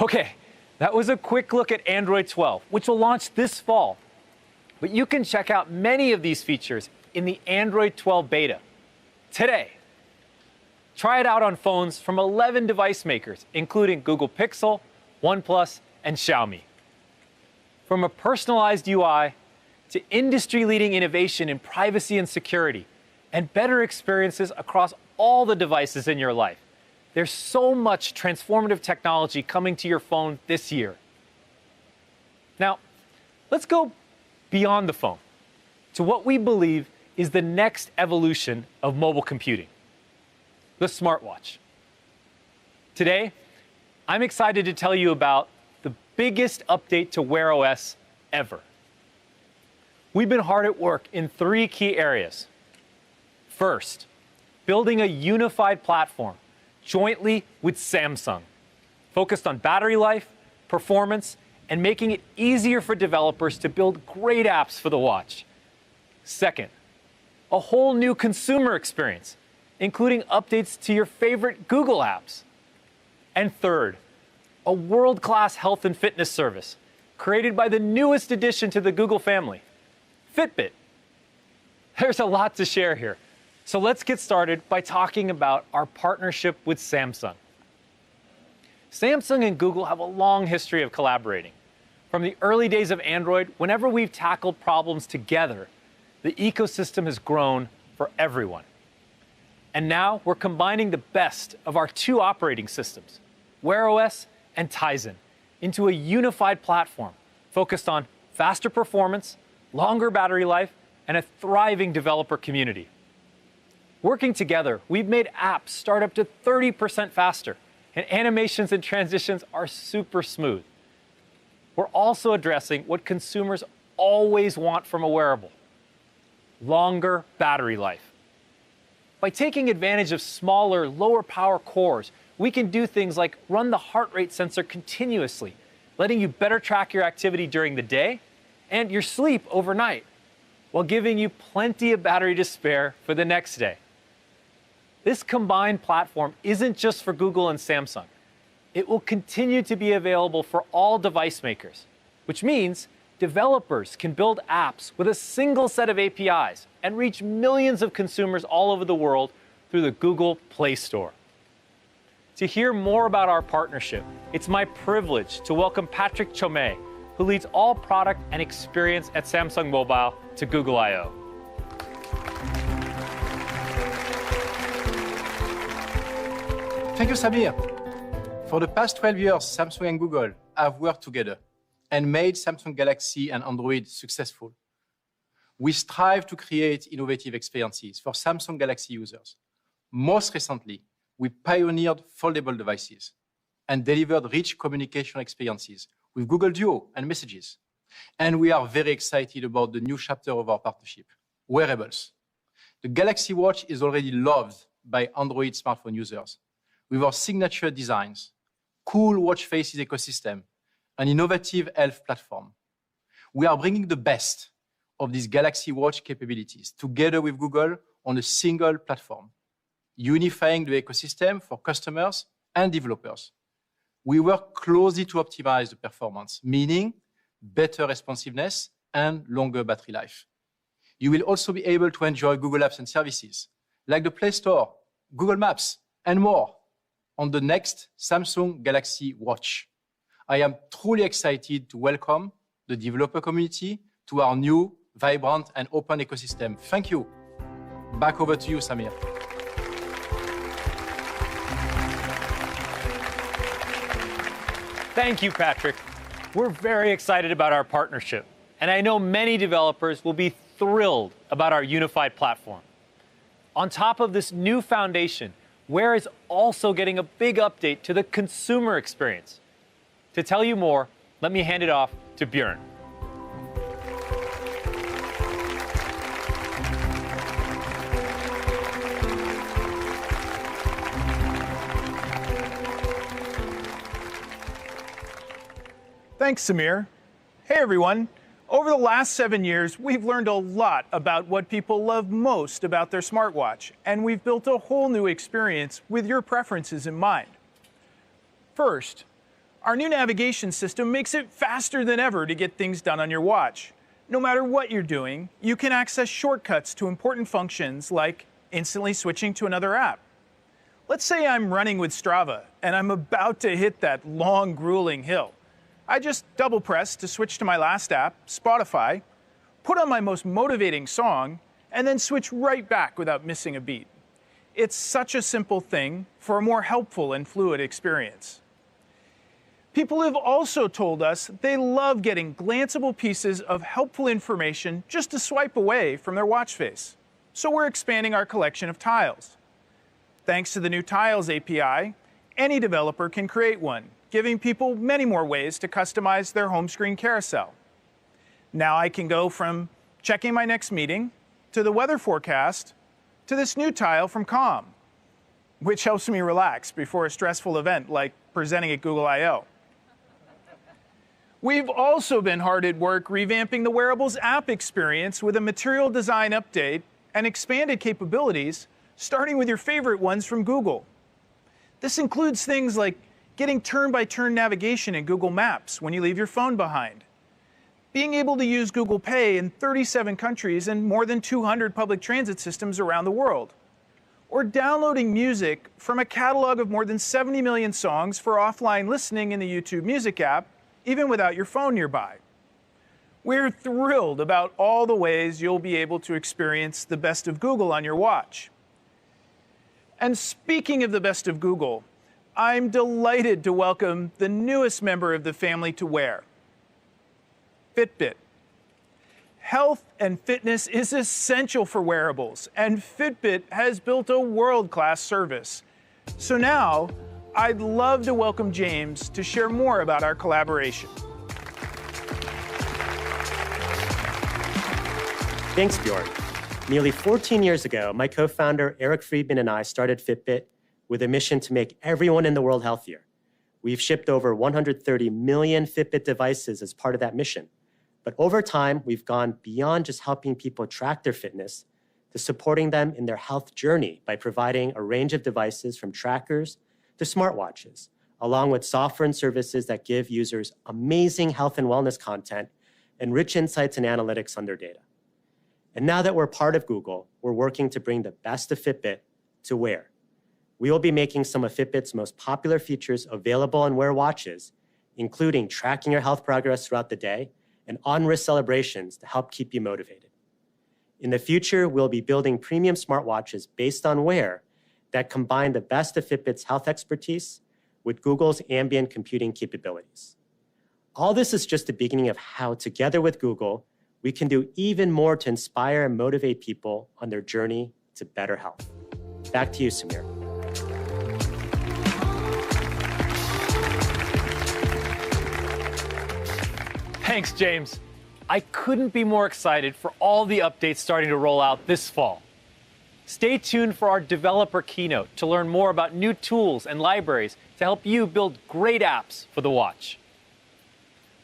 Okay, that was a quick look at Android 12, which will launch this fall. But you can check out many of these features in the Android 12 beta today. Try it out on phones from 11 device makers, including Google Pixel, OnePlus, and Xiaomi. From a personalized UI to industry-leading innovation in privacy and security, and better experiences across all the devices in your life, there's so much transformative technology coming to your phone this year. Now, let's go beyond the phone to what we believe is the next evolution of mobile computing, the smartwatch. Today, I'm excited to tell you about the biggest update to Wear OS ever. We've been hard at work in 3 key areas. First, building a unified platform jointly with Samsung, focused on battery life, performance, and making it easier for developers to build great apps for the watch. Second, a whole new consumer experience, including updates to your favorite Google apps. And third, a world-class health and fitness service created by the newest addition to the Google family, Fitbit. There's a lot to share here. So let's get started by talking about our partnership with Samsung. Samsung and Google have a long history of collaborating. From the early days of Android, whenever we've tackled problems together, the ecosystem has grown for everyone. And now we're combining the best of our 2 operating systems, Wear OS and Tizen, into a unified platform focused on faster performance, longer battery life, and a thriving developer community. Working together, we've made apps start up to 30% faster, and animations and transitions are super smooth. We're also addressing what consumers always want from a wearable: longer battery life. By taking advantage of smaller, lower power cores, we can do things like run the heart rate sensor continuously, letting you better track your activity during the day and your sleep overnight, while giving you plenty of battery to spare for the next day. This combined platform isn't just for Google and Samsung. It will continue to be available for all device makers, which means developers can build apps with a single set of APIs and reach millions of consumers all over the world through the Google Play Store. To hear more about our partnership, it's my privilege to welcome Patrick Chomé, who leads all product and experience at Samsung Mobile, to Google I/O. Thank you, Samir. For the past 12 years, Samsung and Google have worked together and made Samsung Galaxy and Android successful. We strive to create innovative experiences for Samsung Galaxy users. Most recently, we pioneered foldable devices and delivered rich communication experiences with Google Duo and Messages. And we are very excited about the new chapter of our partnership, Wearables. The Galaxy Watch is already loved by Android smartphone users with our signature designs, cool watch faces ecosystem, an innovative health platform. We are bringing the best of these Galaxy Watch capabilities together with Google on a single platform, unifying the ecosystem for customers and developers. We work closely to optimize the performance, meaning better responsiveness and longer battery life. You will also be able to enjoy Google apps and services like the Play Store, Google Maps, and more on the next Samsung Galaxy Watch. I am truly excited to welcome the developer community to our new, vibrant, and open ecosystem. Thank you. Back over to you, Samir. Thank you, Patrick. We're very excited about our partnership, and I know many developers will be thrilled about our unified platform. On top of this new foundation, Wear is also getting a big update to the consumer experience. To tell you more, let me hand it off to Björn. Thanks, Samir. Hey, everyone. Over the last 7 years, we've learned a lot about what people love most about their smartwatch, and we've built a whole new experience with your preferences in mind. First, our new navigation system makes it faster than ever to get things done on your watch. No matter what you're doing, you can access shortcuts to important functions like instantly switching to another app. Let's say I'm running with Strava and I'm about to hit that long, grueling hill. I just double press to switch to my last app, Spotify, put on my most motivating song, and then switch right back without missing a beat. It's such a simple thing for a more helpful and fluid experience. People have also told us they love getting glanceable pieces of helpful information just to swipe away from their watch face. So we're expanding our collection of tiles. Thanks to the new Tiles API, any developer can create one, giving people many more ways to customize their home screen carousel. Now I can go from checking my next meeting to the weather forecast to this new tile from Calm, which helps me relax before a stressful event like presenting at Google I/O. We've also been hard at work revamping the Wearables app experience with a material design update and expanded capabilities, starting with your favorite ones from Google. This includes things like getting turn-by-turn navigation in Google Maps when you leave your phone behind, being able to use Google Pay in 37 countries and more than 200 public transit systems around the world, or downloading music from a catalog of more than 70 million songs for offline listening in the YouTube Music app, even without your phone nearby. We're thrilled about all the ways you'll be able to experience the best of Google on your watch. And speaking of the best of Google, I'm delighted to welcome the newest member of the family to Wear, Fitbit. Health and fitness is essential for wearables, and Fitbit has built a world-class service. So now, I'd love to welcome James to share more about our collaboration. Thanks, Bjorn. Nearly 14 years ago, my co-founder Eric Friedman and I started Fitbit with a mission to make everyone in the world healthier. We've shipped over 130 million Fitbit devices as part of that mission. But over time, we've gone beyond just helping people track their fitness to supporting them in their health journey by providing a range of devices from trackers to smartwatches, along with software and services that give users amazing health and wellness content and rich insights and analytics on their data. And now that we're part of Google, we're working to bring the best of Fitbit to Wear. We will be making some of Fitbit's most popular features available on Wear watches, including tracking your health progress throughout the day and on-wrist celebrations to help keep you motivated. In the future, we'll be building premium smartwatches based on Wear that combine the best of Fitbit's health expertise with Google's ambient computing capabilities. All this is just the beginning of how, together with Google, we can do even more to inspire and motivate people on their journey to better health. Back to you, Samir. Thanks, James. I couldn't be more excited for all the updates starting to roll out this fall. Stay tuned for our developer keynote to learn more about new tools and libraries to help you build great apps for the watch.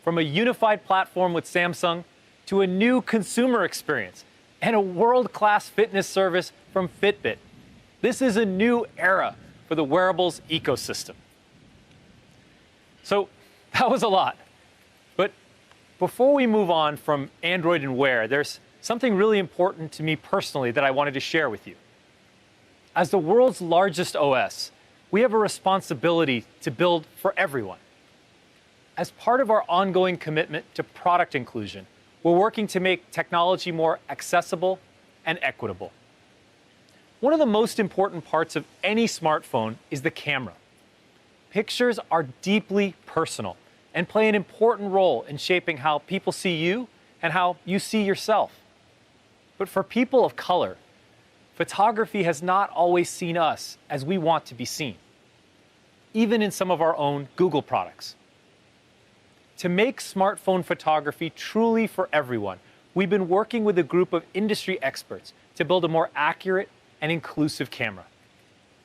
From a unified platform with Samsung to a new consumer experience and a world-class fitness service from Fitbit, this is a new era for the wearables ecosystem. So that was a lot. But before we move on from Android and Wear, there's something really important to me personally that I wanted to share with you. As the world's largest OS, we have a responsibility to build for everyone. As part of our ongoing commitment to product inclusion, we're working to make technology more accessible and equitable. One of the most important parts of any smartphone is the camera. Pictures are deeply personal and play an important role in shaping how people see you and how you see yourself. But for people of color, photography has not always seen us as we want to be seen, even in some of our own Google products. To make smartphone photography truly for everyone, we've been working with a group of industry experts to build a more accurate and inclusive camera.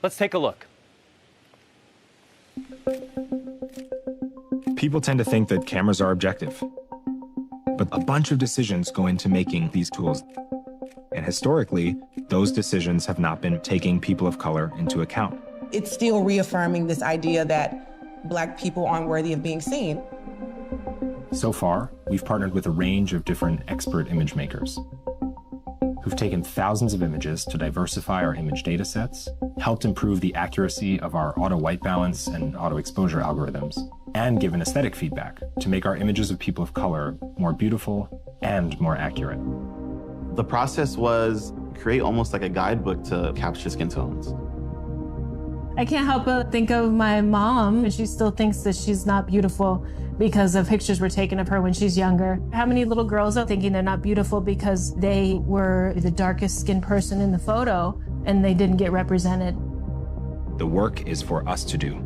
Let's take a look. People tend to think that cameras are objective, but a bunch of decisions go into making these tools. And historically, those decisions have not been taking people of color into account. It's still reaffirming this idea that Black people aren't worthy of being seen. So far, we've partnered with a range of different expert image makers who've taken thousands of images to diversify our image data sets, helped improve the accuracy of our auto white balance and auto exposure algorithms, and given aesthetic feedback to make our images of people of color more beautiful and more accurate. The process was create almost like a guidebook to capture skin tones. I can't help but think of my mom, and she still thinks that she's not beautiful because of pictures were taken of her when she's younger. How many little girls are thinking they're not beautiful because they were the darkest skinned person in the photo and they didn't get represented? The work is for us to do.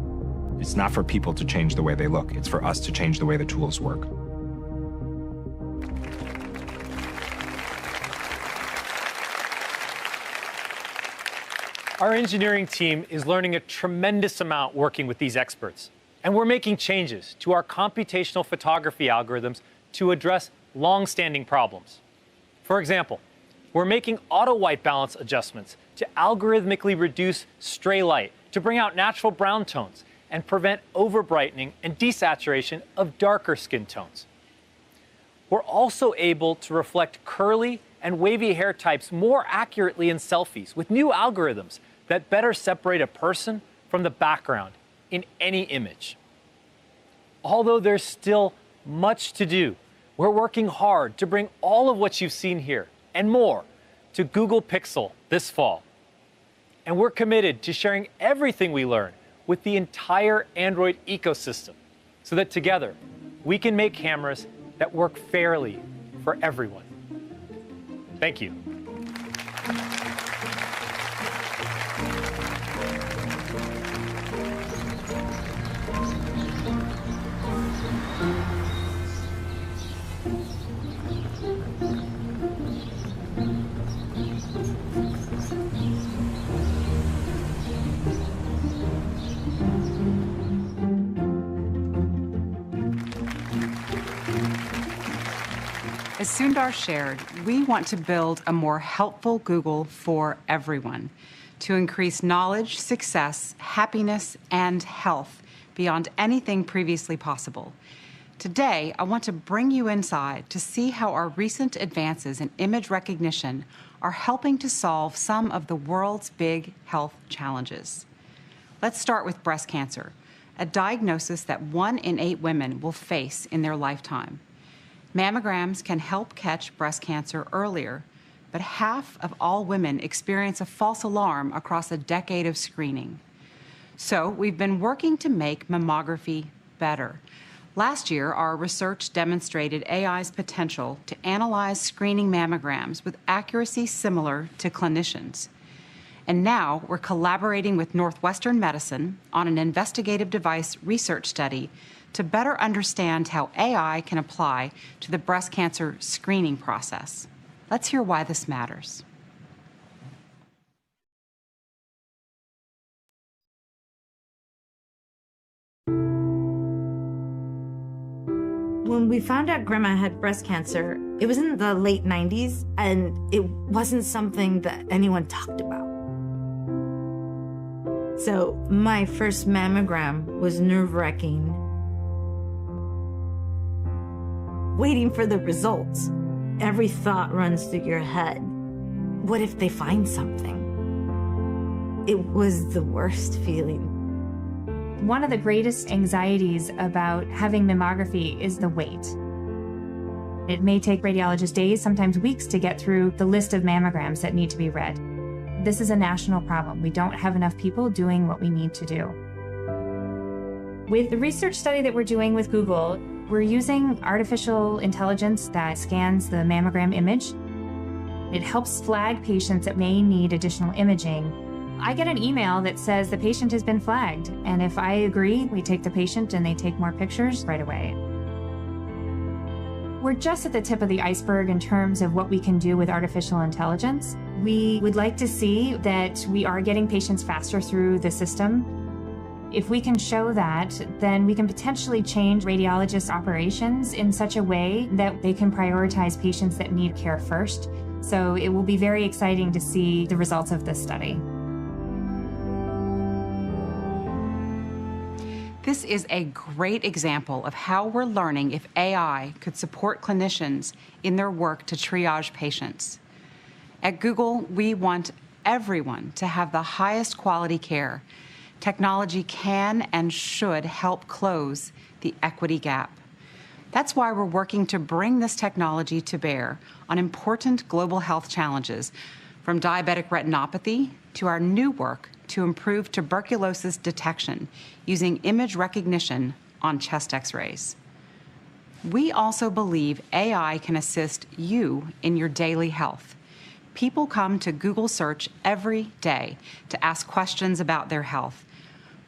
It's not for people to change the way they look. It's for us to change the way the tools work. Our engineering team is learning a tremendous amount working with these experts. And we're making changes to our computational photography algorithms to address long-standing problems. For example, we're making auto white balance adjustments to algorithmically reduce stray light to bring out natural brown tones and prevent over-brightening and desaturation of darker skin tones. We're also able to reflect curly and wavy hair types more accurately in selfies with new algorithms that better separate a person from the background in any image. Although there's still much to do, we're working hard to bring all of what you've seen here and more to Google Pixel this fall. And we're committed to sharing everything we learn with the entire Android ecosystem so that together we can make cameras that work fairly for everyone. Thank you. As Sundar shared, we want to build a more helpful Google for everyone to increase knowledge, success, happiness, and health beyond anything previously possible. Today, I want to bring you inside to see how our recent advances in image recognition are helping to solve some of the world's big health challenges. Let's start with breast cancer, a diagnosis that 1 in 8 women will face in their lifetime. Mammograms can help catch breast cancer earlier, but half of all women experience a false alarm across a decade of screening. So we've been working to make mammography better. Last year, our research demonstrated AI's potential to analyze screening mammograms with accuracy similar to clinicians. And now we're collaborating with Northwestern Medicine on an investigative device research study to better understand how AI can apply to the breast cancer screening process. Let's hear why this matters. When we found out Grandma had breast cancer, it was in the late 90s, and it wasn't something that anyone talked about. So my first mammogram was nerve-wracking. Waiting for the results. Every thought runs through your head. What if they find something? It was the worst feeling. One of the greatest anxieties about having mammography is the wait. It may take radiologists days, sometimes weeks, to get through the list of mammograms that need to be read. This is a national problem. We don't have enough people doing what we need to do. With the research study that we're doing with Google, we're using artificial intelligence that scans the mammogram image. It helps flag patients that may need additional imaging. I get an email that says the patient has been flagged, and if I agree, we take the patient and they take more pictures right away. We're just at the tip of the iceberg in terms of what we can do with artificial intelligence. We would like to see that we are getting patients faster through the system. If we can show that, then we can potentially change radiologists' operations in such a way that they can prioritize patients that need care first. So it will be very exciting to see the results of this study. This is a great example of how we're learning if AI could support clinicians in their work to triage patients. At Google, we want everyone to have the highest quality care. Technology can and should help close the equity gap. That's why we're working to bring this technology to bear on important global health challenges, from diabetic retinopathy to our new work to improve tuberculosis detection using image recognition on chest X-rays. We also believe AI can assist you in your daily health. People come to Google Search every day to ask questions about their health.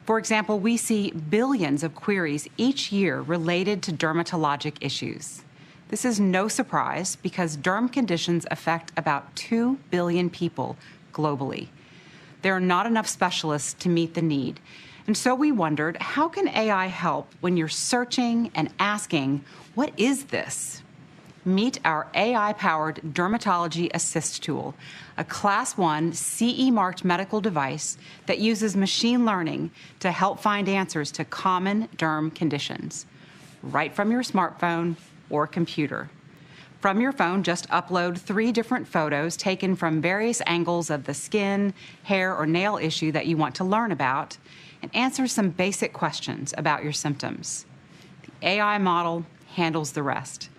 For example, we see billions of queries each year related to dermatologic issues. This is no surprise because derm conditions affect about 2 billion people globally. There are not enough specialists to meet the need. And so we wondered, how can AI help when you're searching and asking, what is this? Meet our AI-powered Dermatology Assist tool, a Class 1 CE-marked medical device that uses machine learning to help find answers to common derm conditions, right from your smartphone or computer. From your phone, just upload 3 different photos taken from various angles of the skin, hair, or nail issue that you want to learn about, and answer some basic questions about your symptoms. The AI model handles the rest.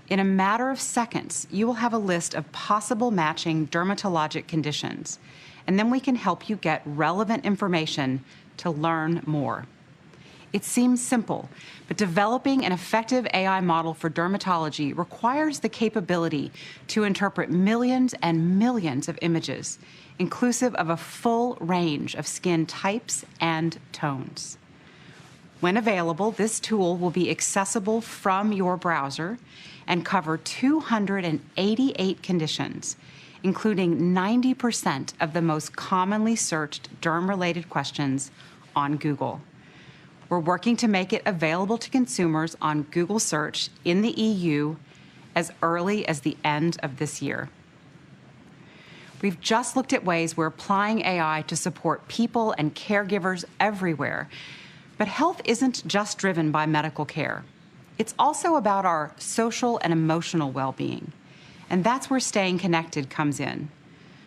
In a matter of seconds, you will have a list of possible matching dermatologic conditions, and then we can help you get relevant information to learn more. It seems simple, but developing an effective AI model for dermatology requires the capability to interpret millions and millions of images, inclusive of a full range of skin types and tones. When available, this tool will be accessible from your browser and cover 288 conditions, including 90% of the most commonly searched derm-related questions on Google. We're working to make it available to consumers on Google Search in the EU as early as the end of this year. We've just looked at ways we're applying AI to support people and caregivers everywhere. But health isn't just driven by medical care. It's also about our social and emotional well-being. And that's where staying connected comes in.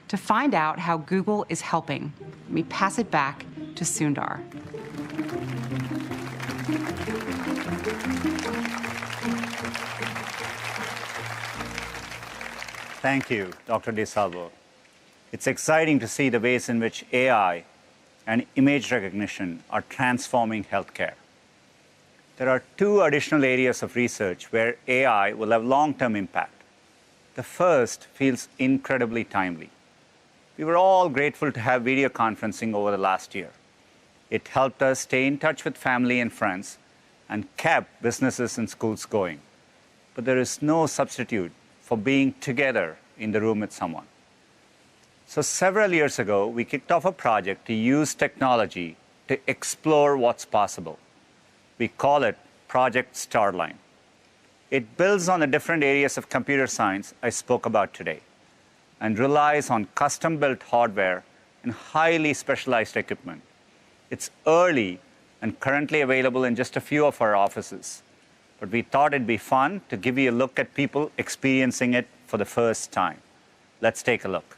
To find out how Google is helping, let me pass it back to Sundar. Thank you, Dr. DeSalvo. It's exciting to see the ways in which AI and image recognition are transforming healthcare. There are two additional areas of research where AI will have long-term impact. The first feels incredibly timely. We were all grateful to have video conferencing over the last year. It helped us stay in touch with family and friends and kept businesses and schools going. But there is no substitute for being together in the room with someone. So several years ago, we kicked off a project to use technology to explore what's possible. We call it Project Starline. It builds on the different areas of computer science I spoke about today and relies on custom-built hardware and highly specialized equipment. It's early and currently available in just a few of our offices. But we thought it'd be fun to give you a look at people experiencing it for the first time. Let's take a look.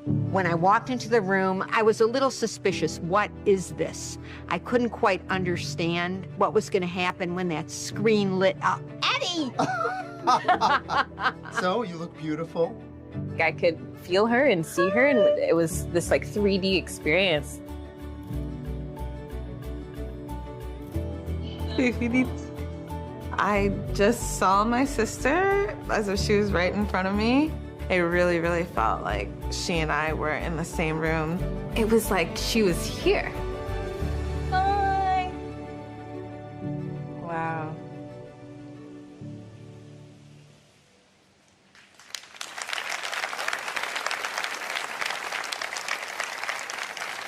When I walked into the room, I was a little suspicious. What is this? I couldn't quite understand what was going to happen when that screen lit up. Eddie! So, you look beautiful. I could feel her and see her, and it was this like 3D experience. I just saw my sister as if she was right in front of me. It really, really felt like she and I were in the same room. It was like she was here. Hi. Wow.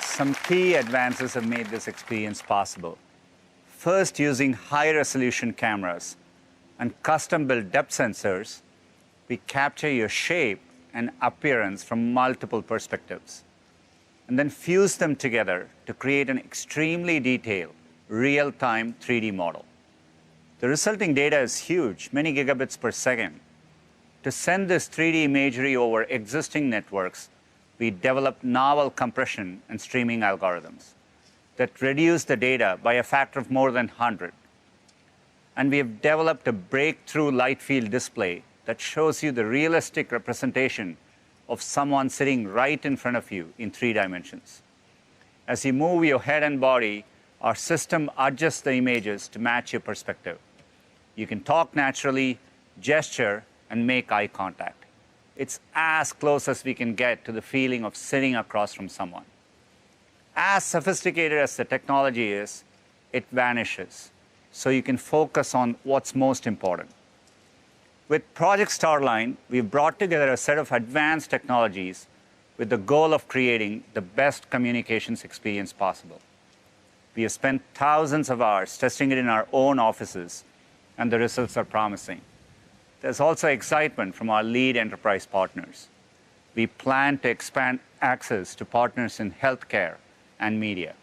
Some key advances have made this experience possible. First, using high-resolution cameras and custom-built depth sensors, we capture your shape and appearance from multiple perspectives, and then fuse them together to create an extremely detailed, real-time 3D model. The resulting data is huge, many gigabits per second. To send this 3D imagery over existing networks, we developed novel compression and streaming algorithms that reduce the data by a factor of more than 100. And we have developed a breakthrough light field display that shows you the realistic representation of someone sitting right in front of you in 3 dimensions. As you move your head and body, our system adjusts the images to match your perspective. You can talk naturally, gesture, and make eye contact. It's as close as we can get to the feeling of sitting across from someone. As sophisticated as the technology is, it vanishes, so you can focus on what's most important. With Project Starline, we've brought together a set of advanced technologies with the goal of creating the best communications experience possible. We have spent thousands of hours testing it in our own offices, and the results are promising. There's also excitement from our lead enterprise partners. We plan to expand access to partners in healthcare and media.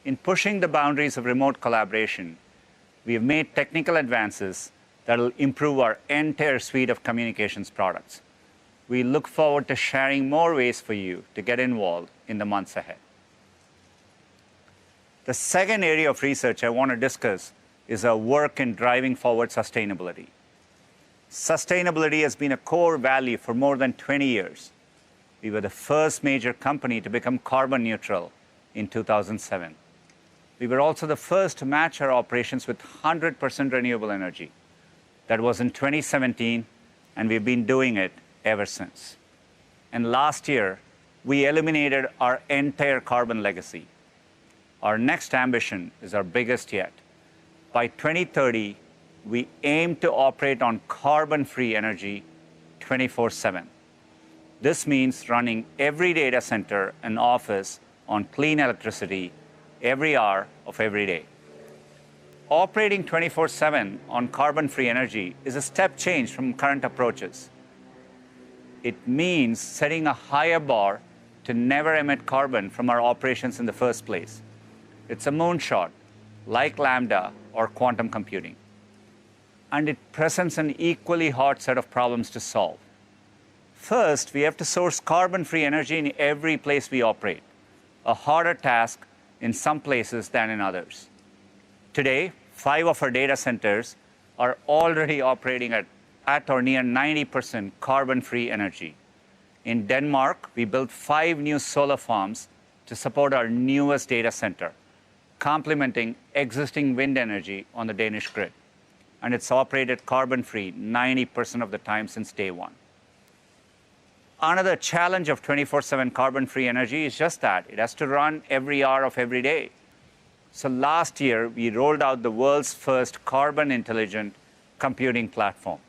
In pushing the boundaries of remote collaboration, we have made technical advances that will improve our entire suite of communications products. We look forward to sharing more ways for you to get involved in the months ahead. The second area of research I want to discuss is our work in driving forward sustainability. Sustainability has been a core value for more than 20 years. We were the first major company to become carbon neutral in 2007. We were also the first to match our operations with 100% renewable energy. That was in 2017, and we've been doing it ever since. And last year, we eliminated our entire carbon legacy. Our next ambition is our biggest yet. By 2030, we aim to operate on carbon-free energy 24/7. This means running every data center and office on clean electricity every hour of every day. operating 24/7 on carbon-free energy is a step change from current approaches. It means setting a higher bar to never emit carbon from our operations in the first place. It's a moonshot, like LaMDA or quantum computing. And it presents an equally hard set of problems to solve. First, we have to source carbon-free energy in every place we operate, a harder task in some places than in others. Today, 5 of our data centers are already operating at or near 90% carbon-free energy. In Denmark, we built 5 new solar farms to support our newest data center, complementing existing wind energy on the Danish grid. And it's operated carbon-free 90% of the time since day one. Another challenge of 24/7 carbon-free energy is just that. It has to run every hour of every day. So last year, we rolled out the world's first carbon-intelligent computing platform.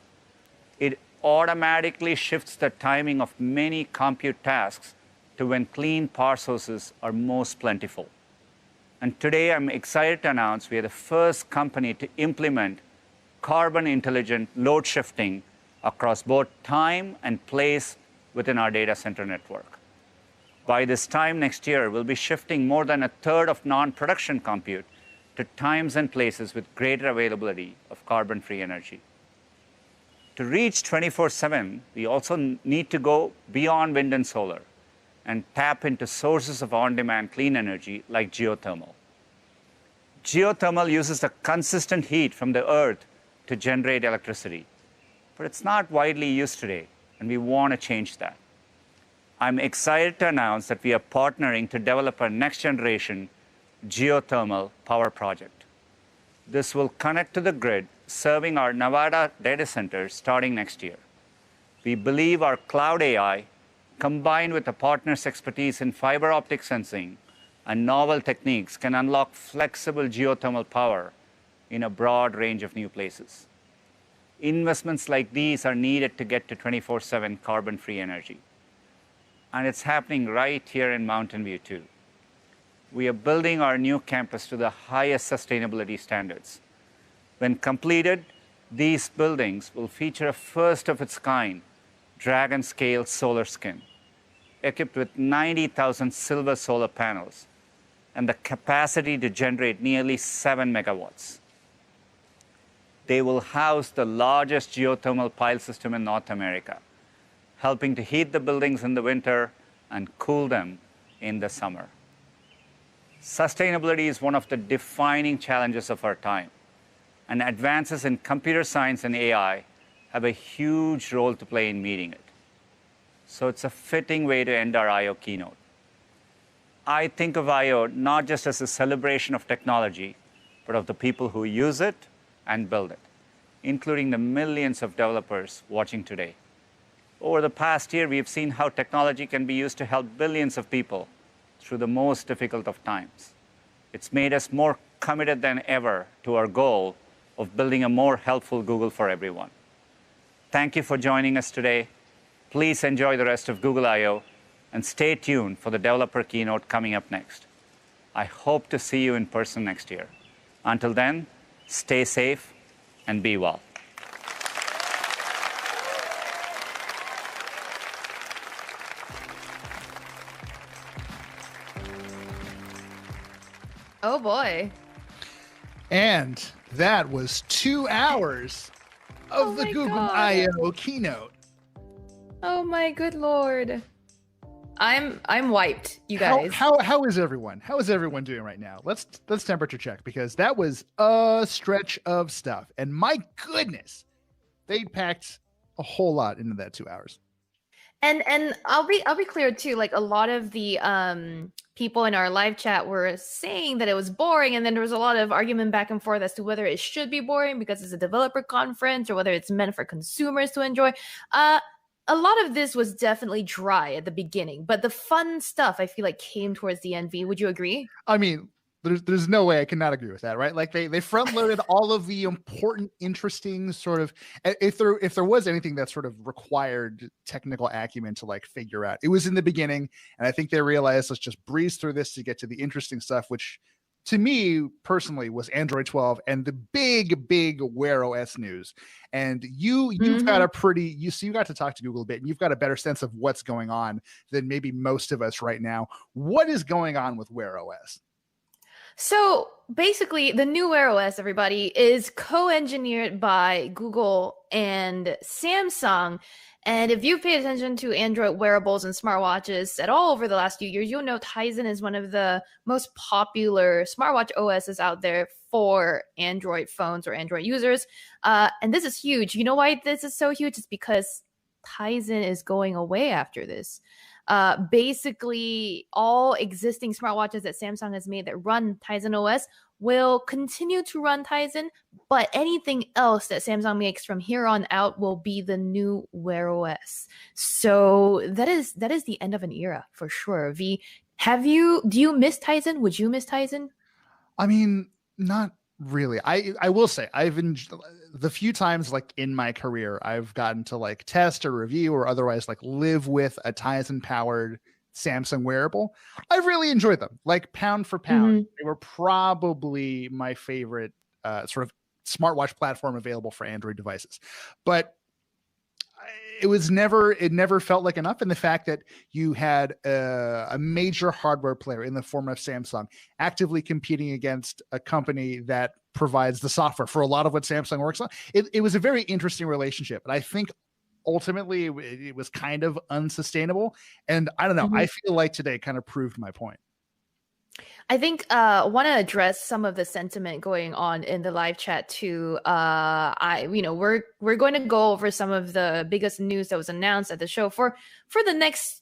It automatically shifts the timing of many compute tasks to when clean power sources are most plentiful. And today, I'm excited to announce we are the first company to implement carbon-intelligent load shifting across both time and place within our data center network. By this time next year, we'll be shifting more than a third of non-production compute to times and places with greater availability of carbon-free energy. To reach 24/7, we also need to go beyond wind and solar and tap into sources of on-demand clean energy like geothermal. Geothermal uses the consistent heat from the earth to generate electricity, but it's not widely used today, and we want to change that. I'm excited to announce that we are partnering to develop a next-generation geothermal power project. This will connect to the grid, serving our Nevada data centers starting next year. We believe our cloud AI, combined with the partner's expertise in fiber optic sensing and novel techniques, can unlock flexible geothermal power in a broad range of new places. Investments like these are needed to get to 24/7 carbon-free energy. And it's happening right here in Mountain View, too. We are building our new campus to the highest sustainability standards. When completed, these buildings will feature a first-of-its-kind dragon-scale solar skin, equipped with 90,000 silver solar panels and the capacity to generate nearly 7 megawatts. They will house the largest geothermal pile system in North America, helping to heat the buildings in the winter and cool them in the summer. Sustainability is one of the defining challenges of our time, and advances in computer science and AI have a huge role to play in meeting it. So it's a fitting way to end our I/O keynote. I think of I/O not just as a celebration of technology, but of the people who use it and build it, including the millions of developers watching today. Over the past year, we've seen how technology can be used to help billions of people through the most difficult of times. It's made us more committed than ever to our goal of building a more helpful Google for everyone. Thank you for joining us today. Please enjoy the rest of Google I/O and stay tuned for the developer keynote coming up next. I hope to see you in person next year. Until then, stay safe and be well. Oh boy. And that was 2 hours of the Google I/O keynote. Oh my good lord. I'm wiped, you guys. How is everyone? How is everyone doing right now? Let's temperature check, because that was a stretch of stuff. And my goodness, they packed a whole lot into that 2 hours. And I'll be clear too, like a lot of the people in our live chat were saying that it was boring, and then there was a lot of argument back and forth as to whether it should be boring because it's a developer conference or whether it's meant for consumers to enjoy. A lot of this was definitely dry at the beginning, but the fun stuff I feel like came towards the end. V, would you agree? I mean, there's no way I cannot agree with that, right? Like they front loaded all of the important, interesting sort of, if there was anything that sort of required technical acumen to like figure out, it was in the beginning. And I think they realized, let's just breeze through this to get to the interesting stuff, which to me personally was Android 12 and the big Wear OS news. And you've got a you got to talk to Google a bit, and you've got a better sense of what's going on than maybe most of us right now. What is going on with Wear OS? So basically, the new Wear OS, everybody, is co-engineered by Google and Samsung. And if you've paid attention to Android wearables and smartwatches at all over the last few years, you'll know Tizen is one of the most popular smartwatch OSs out there for Android phones or Android users. And this is huge. You know why this is so huge? It's because Tizen is going away after this. Basically, all existing smartwatches that Samsung has made that run Tizen OS will continue to run Tizen, but anything else that Samsung makes from here on out will be the new Wear OS. So that is the end of an era for sure. V, do you miss Tizen? Would you miss Tizen? I mean, not really. I will say the few times like in my career I've gotten to like test or review or otherwise like live with a Tizen powered Samsung wearable, I've really enjoyed them. Like pound for pound, they were probably my favorite sort of smartwatch platform available for Android devices. But it never felt like enough. And the fact that you had a major hardware player in the form of Samsung actively competing against a company that provides the software for a lot of what Samsung works on, it was a very interesting relationship. But I think ultimately it was kind of unsustainable. And I don't know, I feel like today kind of proved my point. I think I want to address some of the sentiment going on in the live chat too. We're going to go over some of the biggest news that was announced at the show for the next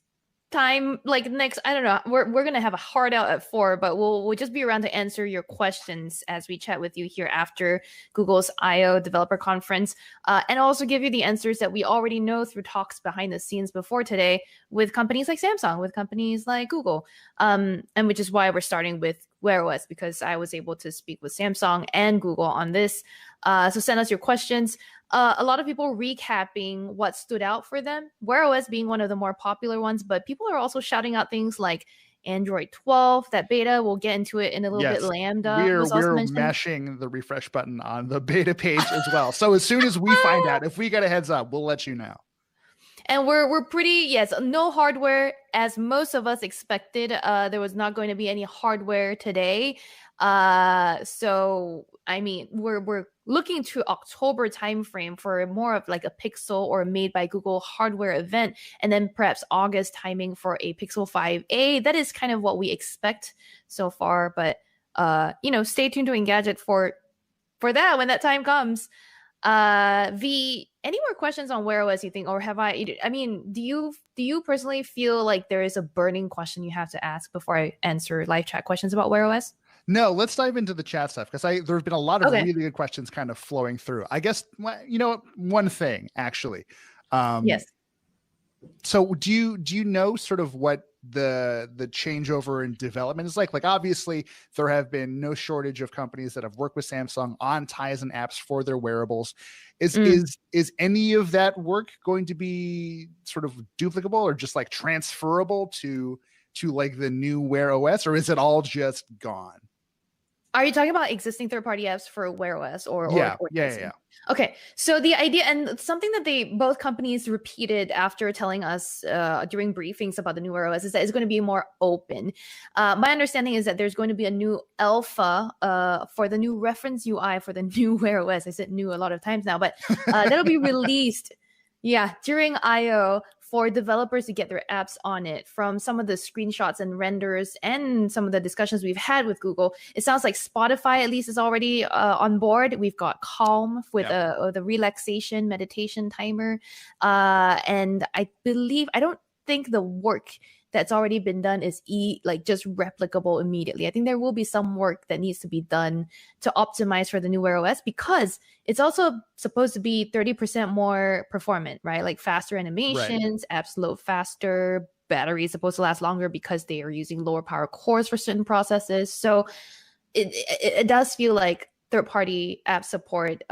time, I don't know, we're gonna have a hard out at 4, but we'll just be around to answer your questions as we chat with you here after Google's I/O developer conference, and also give you the answers that we already know through talks behind the scenes before today with companies like Samsung, with companies like Google, and which is why we're starting with Wear OS, because I was able to speak with Samsung and Google on this. So send us your questions. A lot of people recapping what stood out for them, Wear OS being one of the more popular ones, but people are also shouting out things like Android 12, that beta. We'll get into it in a little bit. LaMDA we're mashing the refresh button on the beta page as well. So as soon as we find out, if we get a heads up, we'll let you know. And we're pretty, yes, no hardware as most of us expected. There was not going to be any hardware today. So I mean, we're looking to October timeframe for more of like a Pixel or Made by Google hardware event, and then perhaps August timing for a Pixel 5a. That is kind of what we expect so far. But stay tuned to Engadget for that when that time comes. Any more questions on Wear OS, you think, or have I mean, do you personally feel like there is a burning question you have to ask before I answer live chat questions about Wear OS? No, let's dive into the chat stuff, because there have been a lot of really good questions kind of flowing through. I guess, one thing actually. Yes. So do you know sort of what the changeover in development is like? Like, obviously there have been no shortage of companies that have worked with Samsung on Tizen apps for their wearables. Is any of that work going to be sort of duplicable or just like transferable to like the new Wear OS, or is it all just gone? Are you talking about existing third-party apps for Wear OS or yeah. Okay, so the idea, and something that both companies repeated after telling us during briefings about the new Wear OS, is that it's going to be more open. My understanding is that there's going to be a new alpha for the new reference UI for the new Wear OS. I said new a lot of times now, but that'll be released during I/O for developers to get their apps on it. From some of the screenshots and renders and some of the discussions we've had with Google, it sounds like Spotify at least is already on board. We've got Calm with the relaxation meditation timer. And I don't think the work that's already been done is just replicable immediately. I think there will be some work that needs to be done to optimize for the new Wear OS, because it's also supposed to be 30% more performant, right? Like faster animations, apps load faster, battery is supposed to last longer because they are using lower power cores for certain processes. So it does feel like third-party app support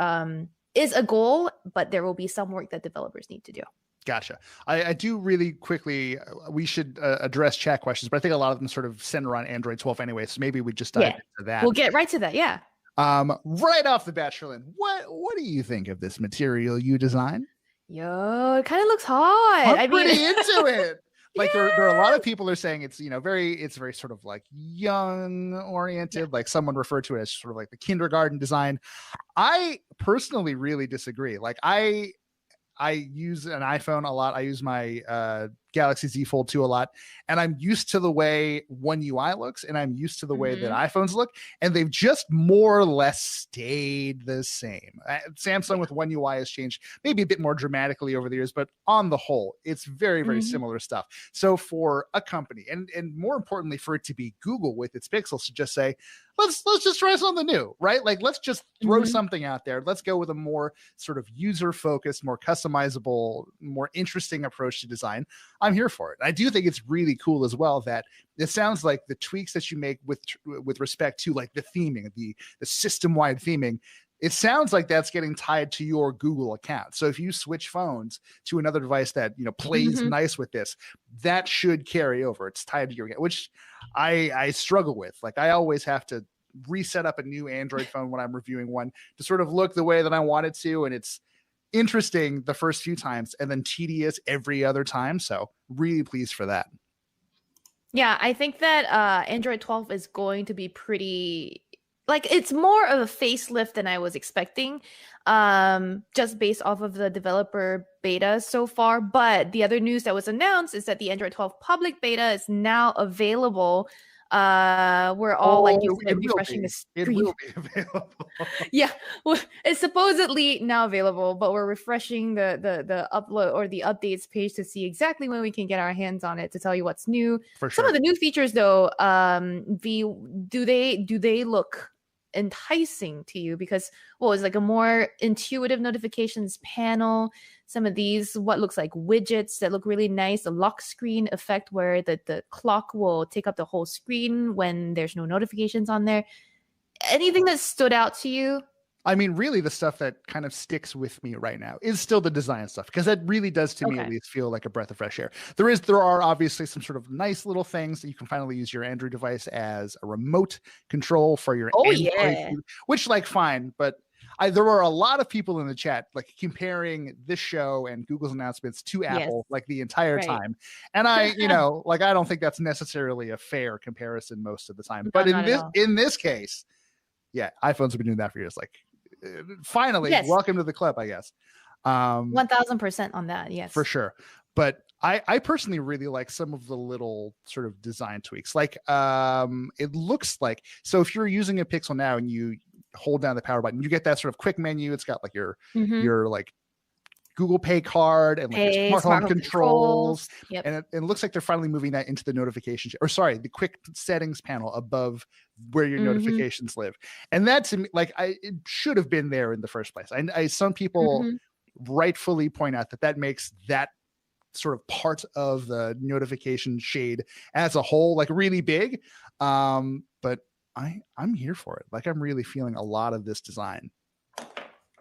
is a goal, but there will be some work that developers need to do. Gotcha. I do really quickly, we should address chat questions, but I think a lot of them sort of center on Android 12 anyway, so maybe we just dive into that. We'll get right to that, yeah. Right off the bat, Sherlyn, what do you think of this material you designed? Yo, it kind of looks hot. I'm pretty into it. Like there are a lot of people are saying it's very sort of like young oriented, like someone referred to it as sort of like the kindergarten design. I personally really disagree. Like I use an iPhone a lot. I use my Galaxy Z Fold 2 a lot, and I'm used to the way One UI looks, and I'm used to the way that iPhones look, and they've just more or less stayed the same. Samsung with One UI has changed maybe a bit more dramatically over the years, but on the whole, it's very, very similar stuff. So for a company, and more importantly, for it to be Google with its Pixels to just say, let's just try something new, right? Like, let's just throw something out there. Let's go with a more sort of user-focused, more customizable, more interesting approach to design. I'm here for it. I do think it's really cool as well that it sounds like the tweaks that you make with respect to like the theming, the system-wide theming, it sounds like that's getting tied to your Google account. So if you switch phones to another device that, you know, plays nice with this, that should carry over. It's tied to your account, which I struggle with. Like I always have to reset up a new Android phone when I'm reviewing one to sort of look the way that I want it to. And it's interesting the first few times and then tedious every other time. So really pleased for that. Yeah, I think that Android 12 is going to be pretty, like, it's more of a facelift than I was expecting, just based off of the developer beta so far. But the other news that was announced is that the Android 12 public beta is now available. We're all like refreshing the screen. It will be available. Yeah, well, it's supposedly now available, but we're refreshing the upload or the updates page to see exactly when we can get our hands on it to tell you what's new. For sure. Some of the new features, though, do they look enticing to you? Because it's like a more intuitive notifications panel. Some of these, what looks like widgets that look really nice, a lock screen effect where the clock will take up the whole screen when there's no notifications on there. Anything that stood out to you? I mean, really the stuff that kind of sticks with me right now is still the design stuff, because that really does to me at least feel like a breath of fresh air. There are obviously some sort of nice little things that you can finally use your Android device as a remote control for your Android, which like fine, but there were a lot of people in the chat like comparing this show and Google's announcements to Apple like the entire time. And I, like I don't think that's necessarily a fair comparison most of the time. But in this case, yeah, iPhones have been doing that for years. Like finally, welcome to the club, I guess. 1000% on that, yes. For sure. But I personally really like some of the little sort of design tweaks. Like it looks like, so if you're using a Pixel now and you hold down the power button, you get that sort of quick menu. It's got like your like Google Pay card and like your smart home controls. Yep. And it looks like they're finally moving that into the notifications, or sorry, the quick settings panel above where your notifications live. And that to me, like it should have been there in the first place. Some people rightfully point out that makes that sort of part of the notification shade as a whole like really big. But I'm here for it. Like I'm really feeling a lot of this design.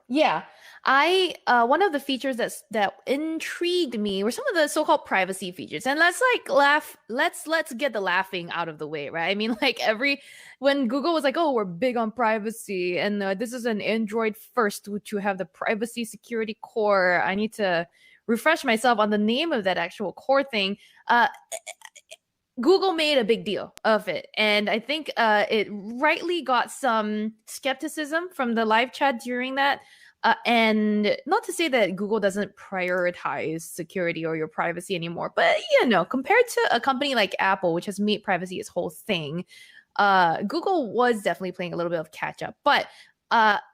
Yeah, one of the features that intrigued me were some of the so-called privacy features. And let's get the laughing out of the way, right? I mean, like when Google was like, oh, we're big on privacy, and this is an Android first, which you have the privacy security core. I need to refresh myself on the name of that actual core thing. Google made a big deal of it. And I think it rightly got some skepticism from the live chat during that. And not to say that Google doesn't prioritize security or your privacy anymore, but compared to a company like Apple, which has made privacy its whole thing, Google was definitely playing a little bit of catch up. But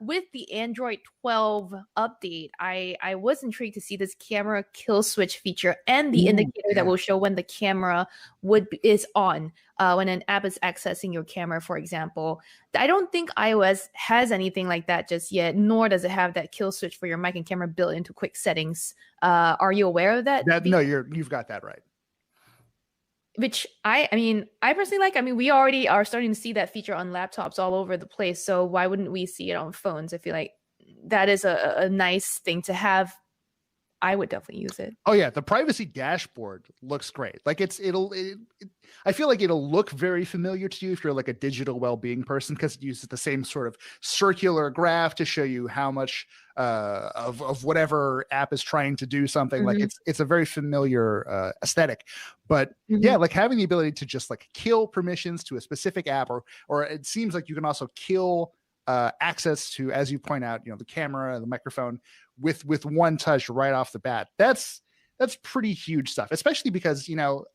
with the Android 12 update, I was intrigued to see this camera kill switch feature and the indicator that will show when the camera is on when an app is accessing your camera, for example. I don't think iOS has anything like that just yet, nor does it have that kill switch for your mic and camera built into quick settings. Are you aware of that? No, you've got that right. Which I personally like. I mean, we already are starting to see that feature on laptops all over the place. So why wouldn't we see it on phones? I feel like that is a nice thing to have I would definitely use it. Oh yeah, the privacy dashboard looks great. Like I feel like it'll look very familiar to you if you're like a digital well-being person, because it uses the same sort of circular graph to show you how much of whatever app is trying to do something. Like it's a very familiar aesthetic. But yeah, like having the ability to just like kill permissions to a specific app, or it seems like you can also kill access to, as you point out, the camera, the microphone with one touch right off the bat. That's pretty huge stuff, especially because,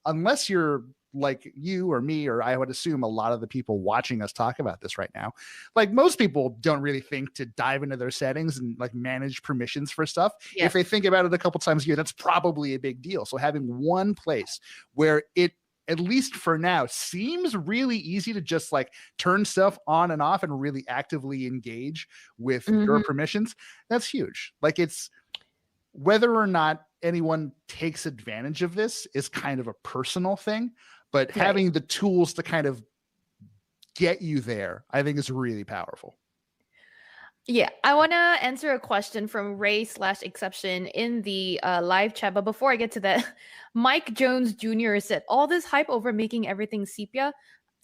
unless you're like you or me, or I would assume a lot of the people watching us talk about this right now, like most people don't really think to dive into their settings and like manage permissions for stuff. Yes. If they think about it a couple times a year, that's probably a big deal. So having one place where it, at least for now, seems really easy to just like turn stuff on and off and really actively engage with your permissions, that's huge. Like, it's whether or not anyone takes advantage of this is kind of a personal thing, but having the tools to kind of get you there, I think is really powerful. Yeah, I want to answer a question from Ray/Exception in the live chat. But before I get to that, Mike Jones Jr. said, all this hype over making everything sepia.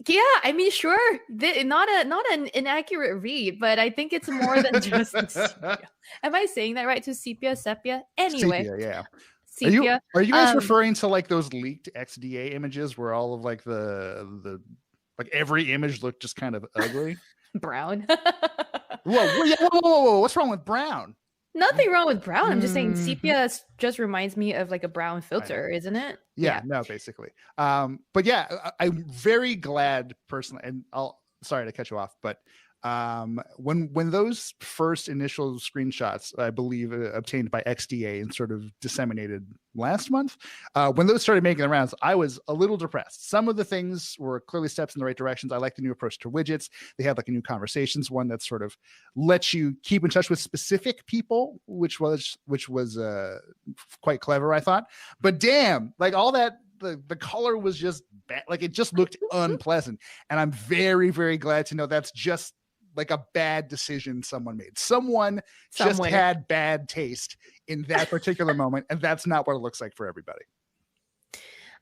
Yeah, I mean, sure, not an inaccurate read, but I think it's more than just sepia. Am I saying that right? To sepia? Anyway. Sepia, yeah. Sepia. Are you guys referring to like those leaked XDA images where all of like the like every image looked just kind of ugly? Brown. Whoa, what's wrong with brown? Nothing wrong with brown. I'm just saying sepia just reminds me of like a brown filter, isn't it? Yeah, no, basically. But yeah, I'm very glad personally, and sorry to cut you off, but when those first initial screenshots, I believe obtained by XDA and sort of disseminated last month, when those started making the rounds, I was a little depressed. Some of the things were clearly steps in the right directions. I like the new approach to widgets. They had like a new conversations one that sort of lets you keep in touch with specific people, which was quite clever, I thought. But damn, like all that, the color was just bad. Like it just looked unpleasant. And I'm very, very glad to know that's just like a bad decision someone made. Someone just had bad taste in that particular moment, and that's not what it looks like for everybody.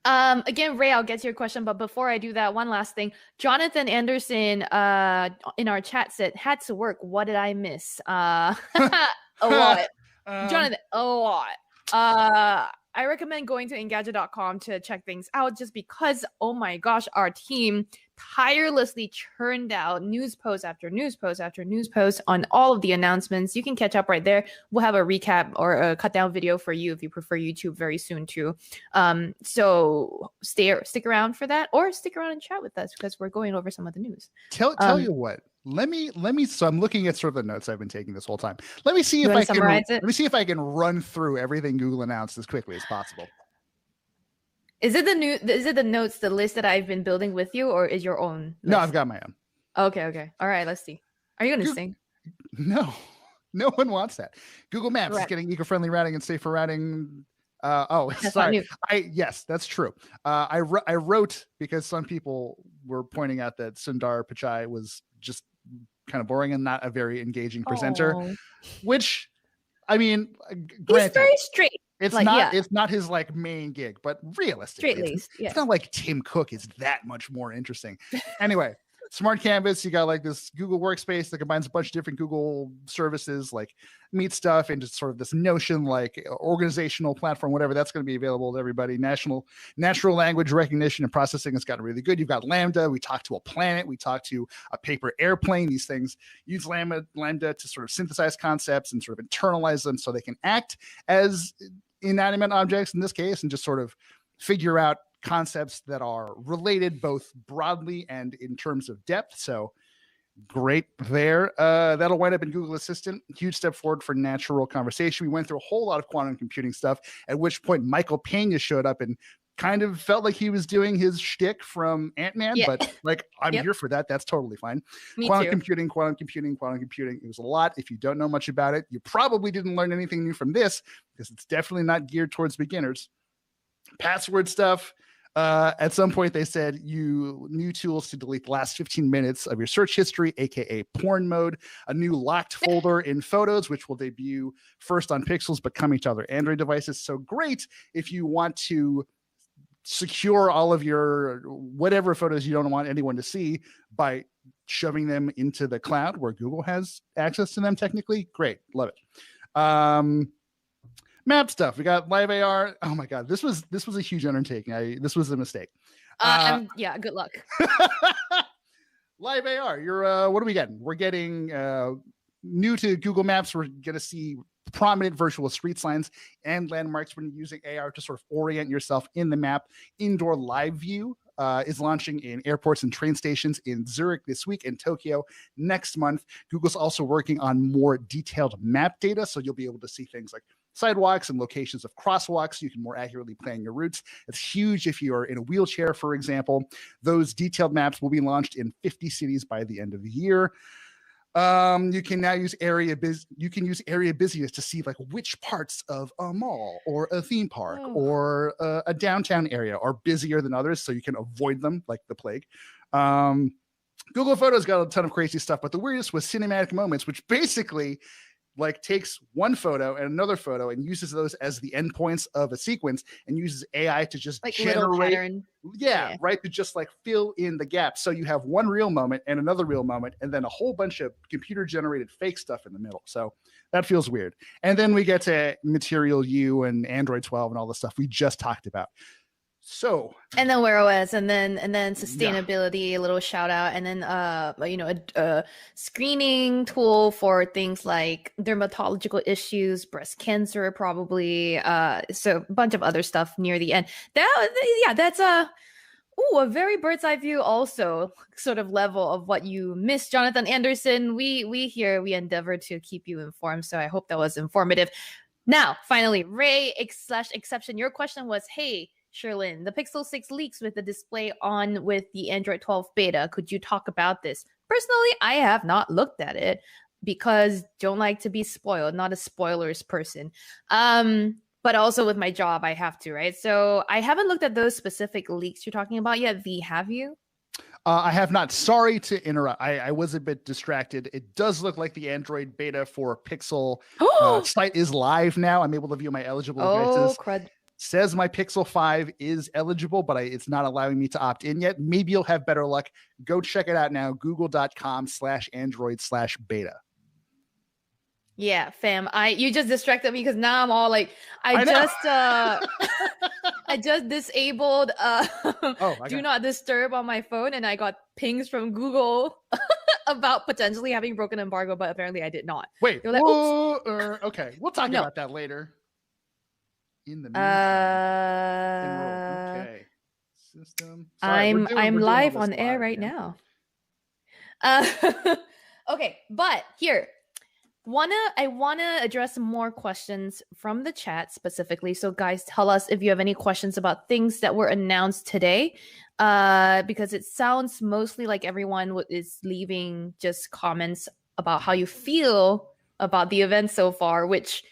Again, Ray, I'll get to your question, but before I do that, one last thing. Jonathan Anderson in our chat said, had to work. What did I miss? A lot. Jonathan, a lot. I recommend going to Engadget.com to check things out, just because, oh my gosh, our team tirelessly churned out news post after news post after news post on all of the announcements. You can catch up right there. We'll have a recap or a cut down video for you if you prefer YouTube very soon too. So stick around for that, or stick around and chat with us because we're going over some of the news. Tell you what. Let me. So I'm looking at sort of the notes I've been taking this whole time. Let me see if I can. Let me see if I can run through everything Google announced as quickly as possible. Is it the notes, the list that I've been building with you, or is your own list? No, I've got my own. Okay. All right, let's see. Are you going to sing? No one wants that. Google Maps is getting eco-friendly routing and safer routing. Sorry. Yes, that's true. I wrote because some people were pointing out that Sundar Pichai was just kind of boring and not a very engaging presenter, which, I mean, granted, he's very straight. It's it's not his like main gig, but realistically, it's not like Tim Cook is that much more interesting. Anyway, Smart Canvas, you got like this Google Workspace that combines a bunch of different Google services like Meet stuff into sort of this Notion like organizational platform, whatever. That's going to be available to everybody. Natural language recognition and processing has gotten really good. You've got LaMDA. We talked to a planet. We talked to a paper airplane. These things use LaMDA to sort of synthesize concepts and sort of internalize them so they can act as inanimate objects in this case and just sort of figure out concepts that are related both broadly and in terms of depth. So great there. That'll wind up in Google Assistant. Huge step forward for natural conversation. We went through a whole lot of quantum computing stuff, at which point Michael Pena showed up and kind of felt like he was doing his shtick from Ant-Man, but like, I'm here for that. That's totally fine. Quantum computing. It was a lot. If you don't know much about it, you probably didn't learn anything new from this because it's definitely not geared towards beginners. Password stuff. At some point, they said new tools to delete the last 15 minutes of your search history, aka porn mode, a new locked folder in Photos, which will debut first on Pixels, but coming to other Android devices. So great if you want to secure all of your whatever photos you don't want anyone to see by shoving them into the cloud where Google has access to them technically. Great. Love it. Map stuff. We got live AR. Oh my God. This was a huge undertaking. This was a mistake. Yeah, good luck. Live AR. What are we getting? We're getting new to Google Maps. We're going to see prominent virtual street signs and landmarks when using AR to sort of orient yourself in the map. Indoor live view is launching in airports and train stations in Zurich this week and Tokyo next month. Google's also working on more detailed map data, so you'll be able to see things like sidewalks and locations of crosswalks. You can more accurately plan your routes. It's huge if you are in a wheelchair, for example. Those detailed maps will be launched in 50 cities by the end of the year. You can now use area busyness to see like which parts of a mall or a theme park or a downtown area are busier than others, so you can avoid them like the plague. Google Photos got a ton of crazy stuff, but the weirdest was cinematic moments, which basically like takes one photo and another photo and uses those as the endpoints of a sequence and uses AI to just like generate, right, to just like fill in the gaps. So you have one real moment and another real moment, and then a whole bunch of computer generated fake stuff in the middle. So that feels weird. And then we get to Material You and Android 12 and all the stuff we just talked about. So and then Wear OS, and then sustainability, a little shout out, and then a screening tool for things like dermatological issues, breast cancer, probably. So a bunch of other stuff near the end. That's a very bird's eye view, also sort of level of what you missed, Jonathan Anderson. We here we endeavor to keep you informed, so I hope that was informative. Now, finally, Ray/exception. Your question was, hey, Sherlyn, the Pixel 6 leaks with the display on with the Android 12 beta. Could you talk about this? Personally, I have not looked at it because don't like to be spoiled, not a spoilers person. But also with my job, I have to, right? So I haven't looked at those specific leaks you're talking about yet. V, have you? I have not. Sorry to interrupt. I was a bit distracted. It does look like the Android beta for Pixel site is live now. I'm able to view my eligible devices. Crud. Says my Pixel 5 is eligible, but it's not allowing me to opt in yet. Maybe you'll have better luck. Go check it out now. Google.com/Android/beta. Yeah, fam. You just distracted me because now I'm all like, I just disabled do not disturb on my phone, and I got pings from Google about potentially having broken embargo, but apparently I did not. Wait, like, okay, we'll talk about that later. In the meantime, okay. System. Sorry, I'm live on air right now. Okay, but here. I wanna address some more questions from the chat specifically. So guys, tell us if you have any questions about things that were announced today, because it sounds mostly like everyone is leaving just comments about how you feel about the event so far, which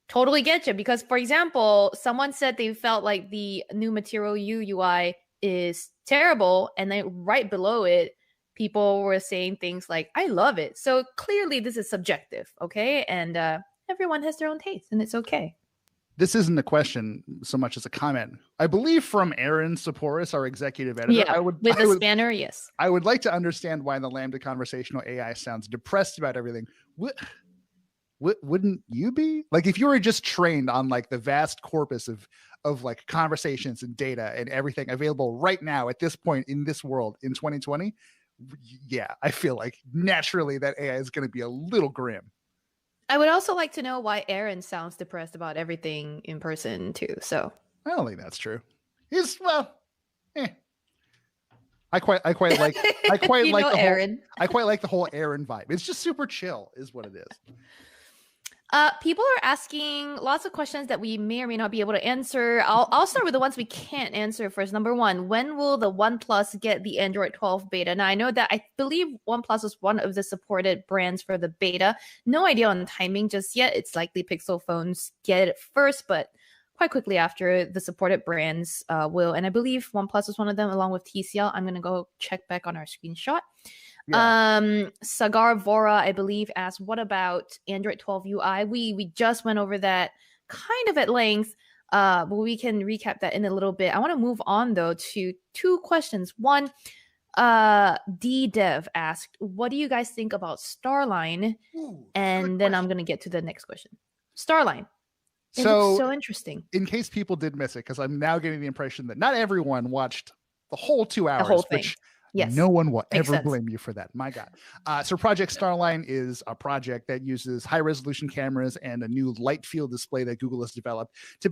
totally get you. Because for example, someone said they felt like the new Material You UI is terrible, and then right below it, people were saying things like, I love it. So clearly this is subjective, okay? And everyone has their own taste, and it's okay. This isn't a question so much as a comment. I believe from Aaron Saporis, our executive editor. Yeah, with the spanner, yes. I would like to understand why the LaMDA conversational AI sounds depressed about everything. Wouldn't you be? Like, if you were just trained on like the vast corpus of like conversations and data and everything available right now at this point in this world in 2020, yeah, I feel like naturally that AI is going to be a little grim. I would also like to know why Aaron sounds depressed about everything in person too. So I don't think that's true. He's I quite like Aaron. I quite like the whole Aaron vibe. It's just super chill, is what it is. People are asking lots of questions that we may or may not be able to answer. I'll start with the ones we can't answer first. Number one, when will the OnePlus get the Android 12 beta? Now, I know that I believe OnePlus was one of the supported brands for the beta. No idea on timing just yet. It's likely Pixel phones get it first, but quite quickly after the supported brands will. And I believe OnePlus was one of them, along with TCL. I'm going to go check back on our screenshot. Sagar Vora, I believe, asked, what about Android 12 UI? We just went over that kind of at length, but we can recap that in a little bit. I want to move on, though, to two questions. One, DDev asked, what do you guys think about Starline? And then I'm going to get to the next question. Starline. It looks so interesting. In case people did miss it, because I'm now getting the impression that not everyone watched the whole 2 hours, the whole thing. Which yes. No one will Makes ever sense. blame you for that. My God. So Project Starline is a project that uses high resolution cameras and a new light field display that Google has developed to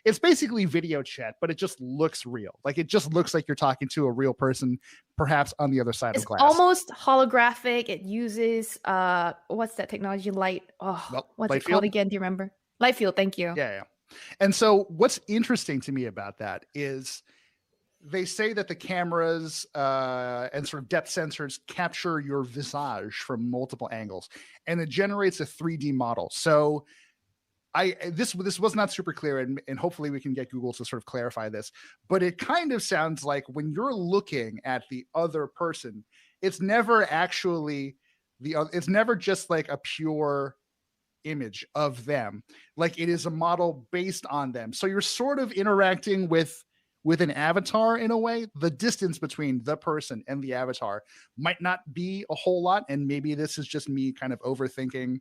it's basically video chat, but it just looks real. Like, it just looks like you're talking to a real person, perhaps on the other side of glass. Almost holographic. It uses, what's that technology? What's it called again? Do you remember? Light field. Thank you. Yeah. And so what's interesting to me about that is they say that the cameras and sort of depth sensors capture your visage from multiple angles, and it generates a 3D model. So this was not super clear, and hopefully we can get Google to sort of clarify this, but it kind of sounds like when you're looking at the other person, it's never actually it's never just like a pure image of them. Like, it is a model based on them. So you're sort of interacting with an avatar in a way. The distance between the person and the avatar might not be a whole lot, and maybe this is just me kind of overthinking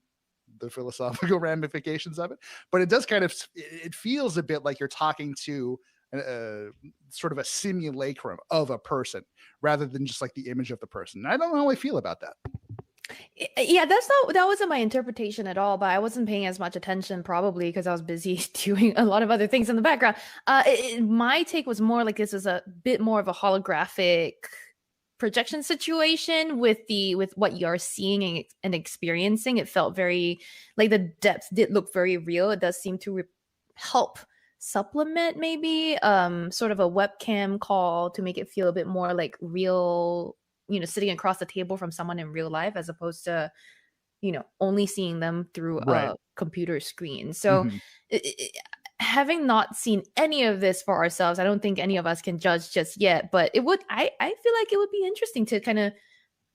the philosophical ramifications of it, but it does it feels a bit like you're talking to sort of a simulacrum of a person rather than just like the image of the person. I don't know how I feel about that. Yeah, that wasn't my interpretation at all, but I wasn't paying as much attention, probably because I was busy doing a lot of other things in the background. My take was more like this is a bit more of a holographic projection situation with what you're seeing and experiencing. It felt very like the depth did look very real. It does seem to help supplement maybe sort of a webcam call to make it feel a bit more like real, sitting across the table from someone in real life, as opposed to, only seeing them through a computer screen. So having not seen any of this for ourselves, I don't think any of us can judge just yet, but I feel like it would be interesting to kind of,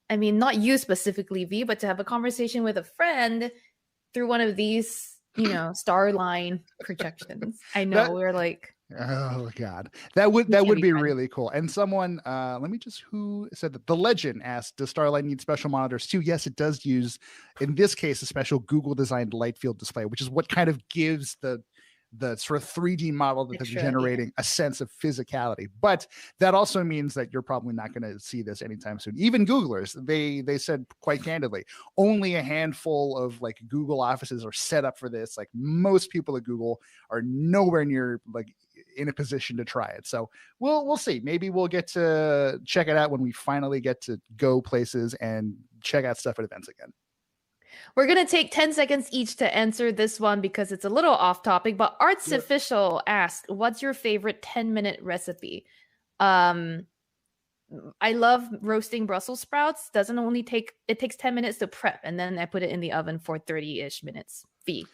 not you specifically, V, but to have a conversation with a friend through one of these, Starline projections. I know we're like, oh God, that would be really cool. And someone, who said that? The Legend asked, does Starline need special monitors too? Yes, it does use, in this case, a special Google designed light field display, which is what kind of gives the sort of 3D model that they're generating a sense of physicality. But that also means that you're probably not going to see this anytime soon. Even Googlers, they said quite candidly, only a handful of like Google offices are set up for this. Like, most people at Google are nowhere near like in a position to try it. So we'll see. Maybe we'll get to check it out when we finally get to go places and check out stuff at events again. We're going to take 10 seconds each to answer this one because it's a little off topic, but Arts Official asked, what's your favorite 10-minute recipe? I love roasting Brussels sprouts. It takes 10 minutes to prep, and then I put it in the oven for 30-ish minutes. V.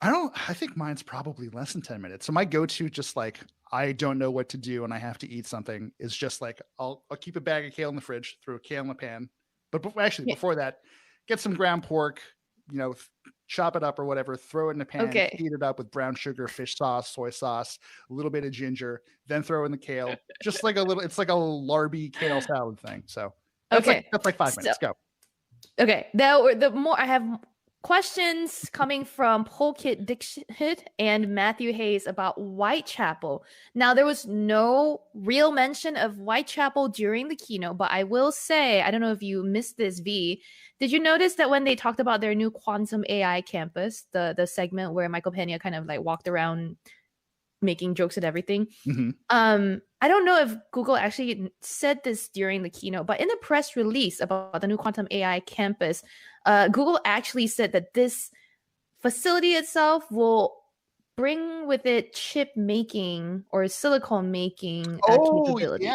I think mine's probably less than 10 minutes. So my go-to, just like, I don't know what to do and I have to eat something, is just like, I'll keep a bag of kale in the fridge, throw a kale in the pan. But before that, get some ground pork, chop it up or whatever, throw it in a pan, heat it up with brown sugar, fish sauce, soy sauce, a little bit of ginger, then throw in the kale. Just like it's like a larby kale salad thing. So that's like 5 minutes. Go. Okay. The more I have questions coming from Polkit Dixit and Matthew Hayes about Whitechapel. Now, there was no real mention of Whitechapel during the keynote, but I will say, I don't know if you missed this, V. Did you notice that when they talked about their new quantum AI campus, the segment where Michael Pena kind of like walked around making jokes and everything? I don't know if Google actually said this during the keynote, but in the press release about the new quantum AI campus, Google actually said that this facility itself will bring with it chip making or silicone making capabilities.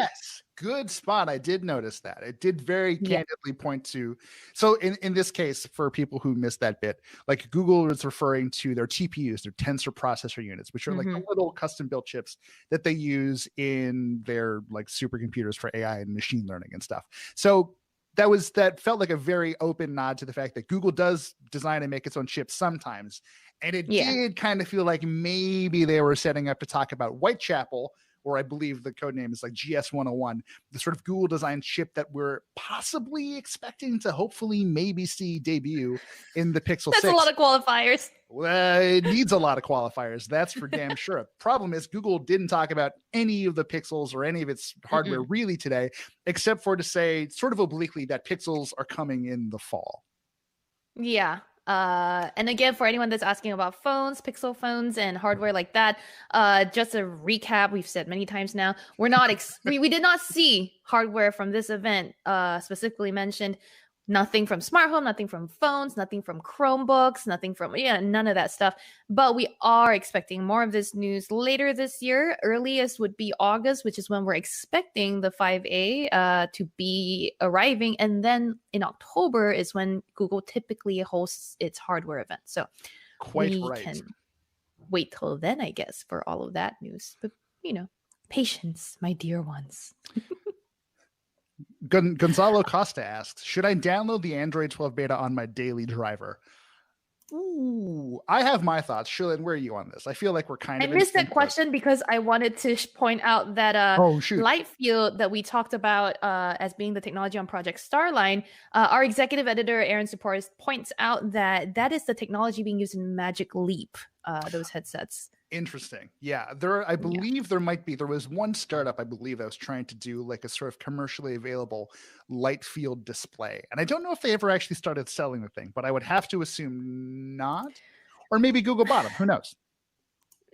good spot. I did notice that. It did very candidly point to, so in this case, for people who missed that bit, like Google is referring to their TPUs, their tensor processor units, which are like the little custom built chips that they use in their like supercomputers for AI and machine learning and stuff. So that felt like a very open nod to the fact that Google does design and make its own chips sometimes. And it did kind of feel like maybe they were setting up to talk about Whitechapel, or I believe the code name is like GS101, the sort of Google design chip that we're possibly expecting to hopefully maybe see debut in the Pixel 6. That's a lot of qualifiers. Well, it needs a lot of qualifiers. That's for damn sure. Problem is, Google didn't talk about any of the Pixels or any of its hardware really today, except for to say sort of obliquely that Pixels are coming in the fall. Yeah. And again, for anyone that's asking about phones, Pixel phones and hardware like that, just a recap, we've said many times now, we're not we did not see hardware from this event specifically mentioned. Nothing from smart home, nothing from phones, nothing from Chromebooks, nothing from, none of that stuff. But we are expecting more of this news later this year. Earliest would be August, which is when we're expecting the 5A to be arriving. And then in October is when Google typically hosts its hardware event. So we can wait till then, I guess, for all of that news. But, patience, my dear ones. Gonzalo Costa asks, should I download the Android 12 beta on my daily driver? Ooh, I have my thoughts. Shilin, where are you on this? I feel like we're kind of... I missed that question because I wanted to point out that light field that we talked about as being the technology on Project Starline, our executive editor, Aaron Supportis, points out that is the technology being used in Magic Leap, those headsets. Interesting. Yeah, I believe there was one startup, I believe, that was trying to do like a sort of commercially available light field display. And I don't know if they ever actually started selling the thing, but I would have to assume not. Or maybe Google bought them. Who knows?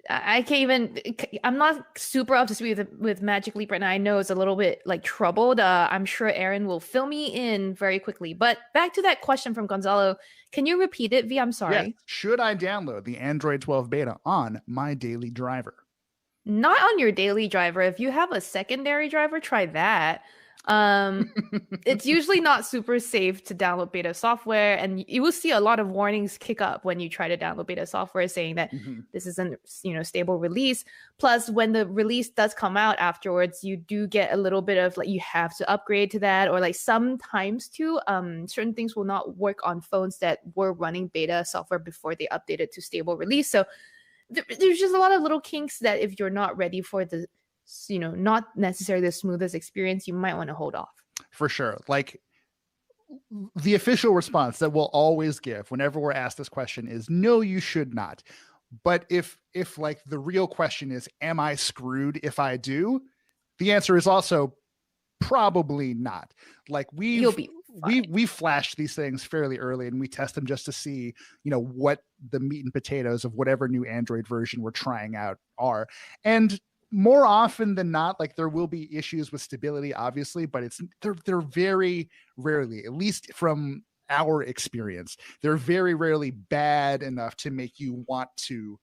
I can't even, I'm not super up to speed with Magic Leap right now. I know it's a little bit like troubled. I'm sure Aaron will fill me in very quickly. But back to that question from Gonzalo. Can you repeat it, V? I'm sorry. Yeah. Should I download the Android 12 beta on my daily driver? Not on your daily driver. If you have a secondary driver, try that. It's usually not super safe to download beta software, and you will see a lot of warnings kick up when you try to download beta software saying that this isn't stable release. Plus, when the release does come out afterwards, you do get a little bit of like you have to upgrade to that, or like sometimes too certain things will not work on phones that were running beta software before they updated to stable release. So there's just a lot of little kinks that if you're not ready for the not necessarily the smoothest experience, you might want to hold off. For sure. Like the official response that we'll always give whenever we're asked this question is no, you should not. But if like the real question is, am I screwed if I do? The answer is also probably not. Like we flash these things fairly early and we test them just to see, what the meat and potatoes of whatever new Android version we're trying out are. And more often than not, like there will be issues with stability, obviously, but they're very rarely, at least from our experience, they're very rarely bad enough to make you want to,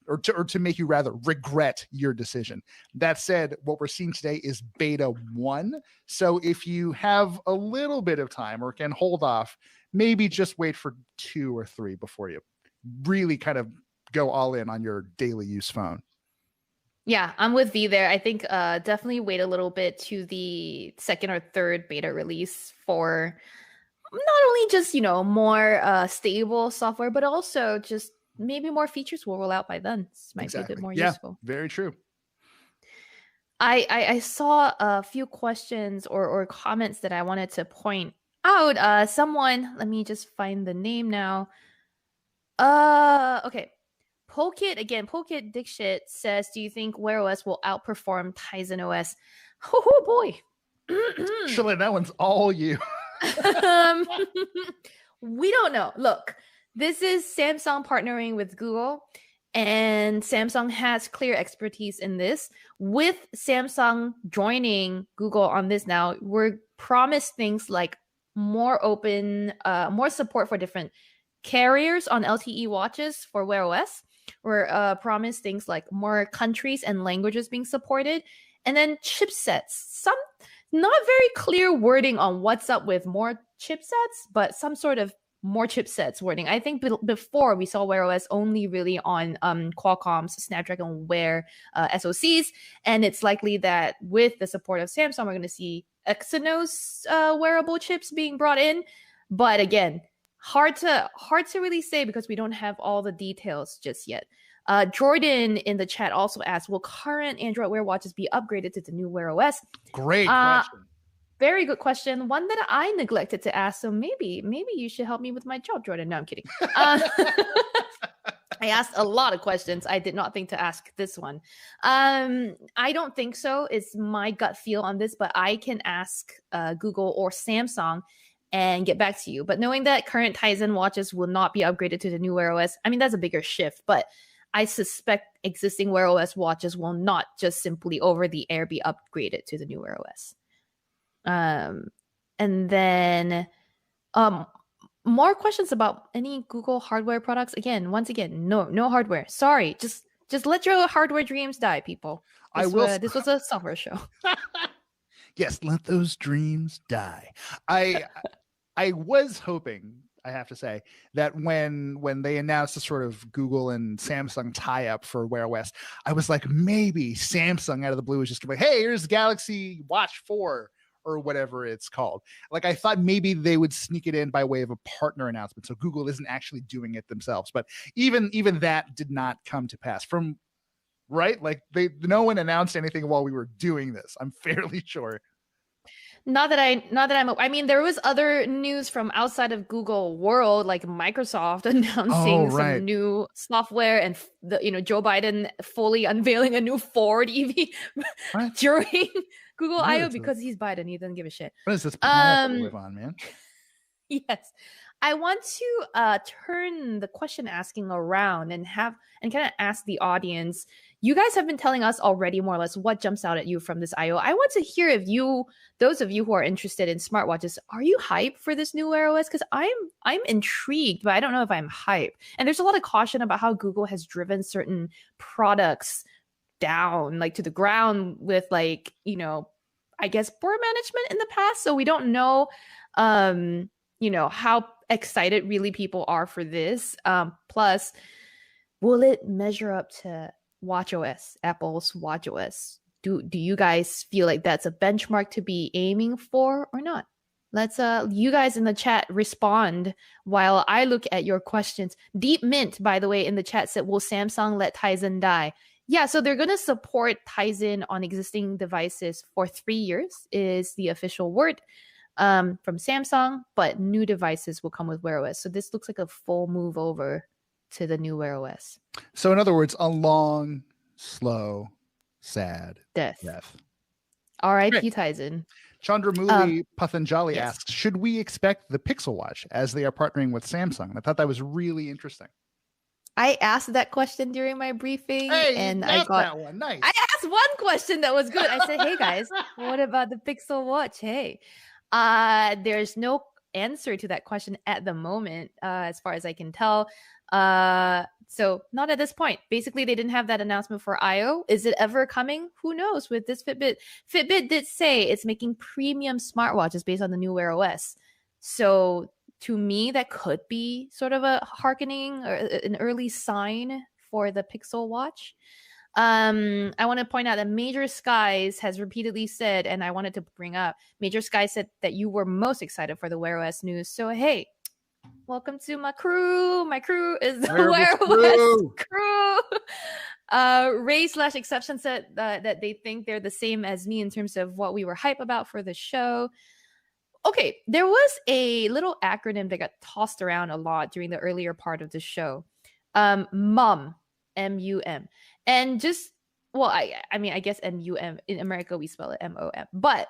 or to make you rather regret your decision. That said, what we're seeing today is beta 1. So if you have a little bit of time or can hold off, maybe just wait for 2 or 3 before you really kind of go all in on your daily use phone. Yeah, I'm with V there. I think definitely wait a little bit to the second or third beta release for not only just, more stable software, but also just maybe more features will roll out by then. This might be a bit more useful. Very true. I saw a few questions or comments that I wanted to point out. Someone, let me just find the name now. Okay. Polkit Dixit says, do you think Wear OS will outperform Tizen OS? Oh boy. Surely that one's all you. We don't know. Look, this is Samsung partnering with Google, and Samsung has clear expertise in this. With Samsung joining Google on this now, we're promised things like more open, more support for different carriers on LTE watches for Wear OS. We're promised things like more countries and languages being supported, and then chipsets. Not very clear wording on what's up with more chipsets, but some sort of more chipsets wording. I think before we saw Wear OS only really on Qualcomm's Snapdragon Wear SoCs, and it's likely that with the support of Samsung, we're going to see Exynos wearable chips being brought in. But again, hard to really say because we don't have all the details just yet. Jordan in the chat also asked, will current Android Wear watches be upgraded to the new Wear OS? Great question. Very good question. One that I neglected to ask. So maybe you should help me with my job, Jordan. No, I'm kidding. I asked a lot of questions. I did not think to ask this one. I don't think so. It's my gut feel on this, but I can ask Google or Samsung and get back to you. But knowing that current Tizen watches will not be upgraded to the new Wear OS, I mean, that's a bigger shift. But I suspect existing Wear OS watches will not just simply over the air be upgraded to the new Wear OS. And then more questions about any Google hardware products. Once again, no hardware. Sorry, just let your hardware dreams die, people. This was a software show. Yes, let those dreams die. I was hoping, I have to say, that when they announced the sort of Google and Samsung tie-up for Wear OS, I was like, maybe Samsung out of the blue is just going to be, hey, here's Galaxy Watch 4 or whatever it's called. Like, I thought maybe they would sneak it in by way of a partner announcement, so Google isn't actually doing it themselves. But even that did not come to pass. Right? Like, no one announced anything while we were doing this, I'm fairly sure. I mean, there was other news from outside of Google world, like Microsoft announcing some new software, and Joe Biden fully unveiling a new Ford EV during Google I/O because he's Biden. He doesn't give a shit. What is this planet we live on, man? Yes. I want to turn the question asking around and kind of ask the audience. You guys have been telling us already more or less what jumps out at you from this I/O. I want to hear if those of you who are interested in smartwatches, are you hyped for this new Wear OS? Because I'm intrigued, but I don't know if I'm hyped. And there's a lot of caution about how Google has driven certain products down, like to the ground with I guess poor management in the past. So we don't know how excited really people are for this. Plus, will it measure up to watchOS, Apple's watchOS? Do you guys feel like that's a benchmark to be aiming for or not? Let's you guys in the chat respond while I look at your questions. Deep Mint, by the way, in the chat said, will Samsung let Tizen die? Yeah, so they're going to support Tizen on existing devices for 3 years is the official word from Samsung, but new devices will come with Wear OS. So this looks like a full move over to the new Wear OS. So in other words, a long, slow, sad death. R.I.P. Tizen. Chandramuli Pathanjali asks, should we expect the Pixel Watch as they are partnering with Samsung? I thought that was really interesting. I asked that question during my briefing, and I got that one. Nice. I asked one question that was good. I said, "Hey guys, what about the Pixel Watch?" Hey, there's no answer to that question at the moment, as far as I can tell. So not at this point. Basically, they didn't have that announcement for I/O. Is it ever coming? Who knows? With this Fitbit, Fitbit did say it's making premium smartwatches based on the new Wear OS. So to me, that could be sort of a hearkening or an early sign for the Pixel Watch. I want to point out that Major Skies has repeatedly said, and I wanted to bring up, Major Skies said that you were most excited for the Wear OS news. So, hey, welcome to my crew. My crew is the Wear OS crew. Ray/Exception said that they think they're the same as me in terms of what we were hype about for the show. Okay, there was a little acronym that got tossed around a lot during the earlier part of the show. MUM, M-U-M. And just, well, I mean, I guess M-U-M. In America, we spell it M-O-M. But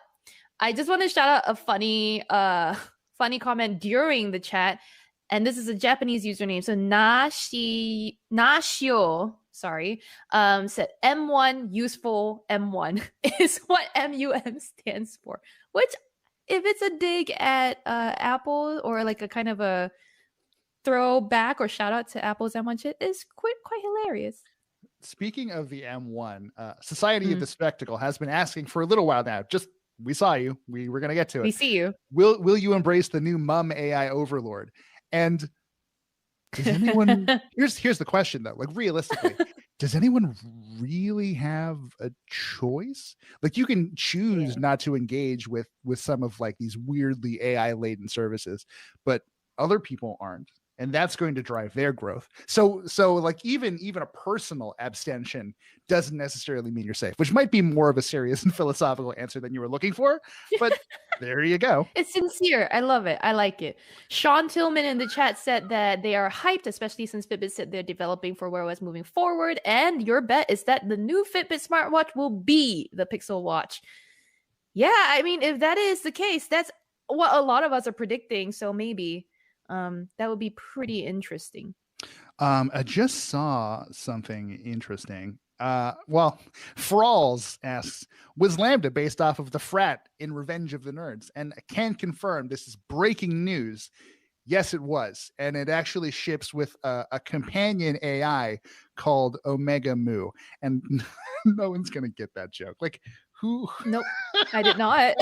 I just want to shout out a funny comment during the chat. And this is a Japanese username. So Nashio, sorry, said M1, useful M1 is what M-U-M stands for. Which, if it's a dig at Apple or like a kind of a throwback or shout out to Apple's M1 chip, is quite hilarious. Speaking of the M1, Society of the Spectacle has been asking for a little while now, just we saw you. We were going to get to it. We see you. Will you embrace the new mum AI overlord? And does anyone here's the question though, like realistically, does anyone really have a choice? Like you can choose not to engage with some of like these weirdly AI laden services, but other people aren't, and that's going to drive their growth. So like even a personal abstention doesn't necessarily mean you're safe, which might be more of a serious and philosophical answer than you were looking for, but there you go. It's sincere. I love it. I like it. Sean Tillman in the chat said that they are hyped, especially since Fitbit said they're developing for wearables moving forward. And your bet is that the new Fitbit smartwatch will be the Pixel Watch. Yeah, I mean, if that is the case, that's what a lot of us are predicting. So maybe that would be pretty interesting. I just saw something interesting. Well, Frawls asks, was LaMDA based off of the frat in Revenge of the Nerds? And I can confirm this is breaking news. Yes, it was. And it actually ships with a companion AI called Omega Mu. And no one's going to get that joke. Like, who? Nope, I did not.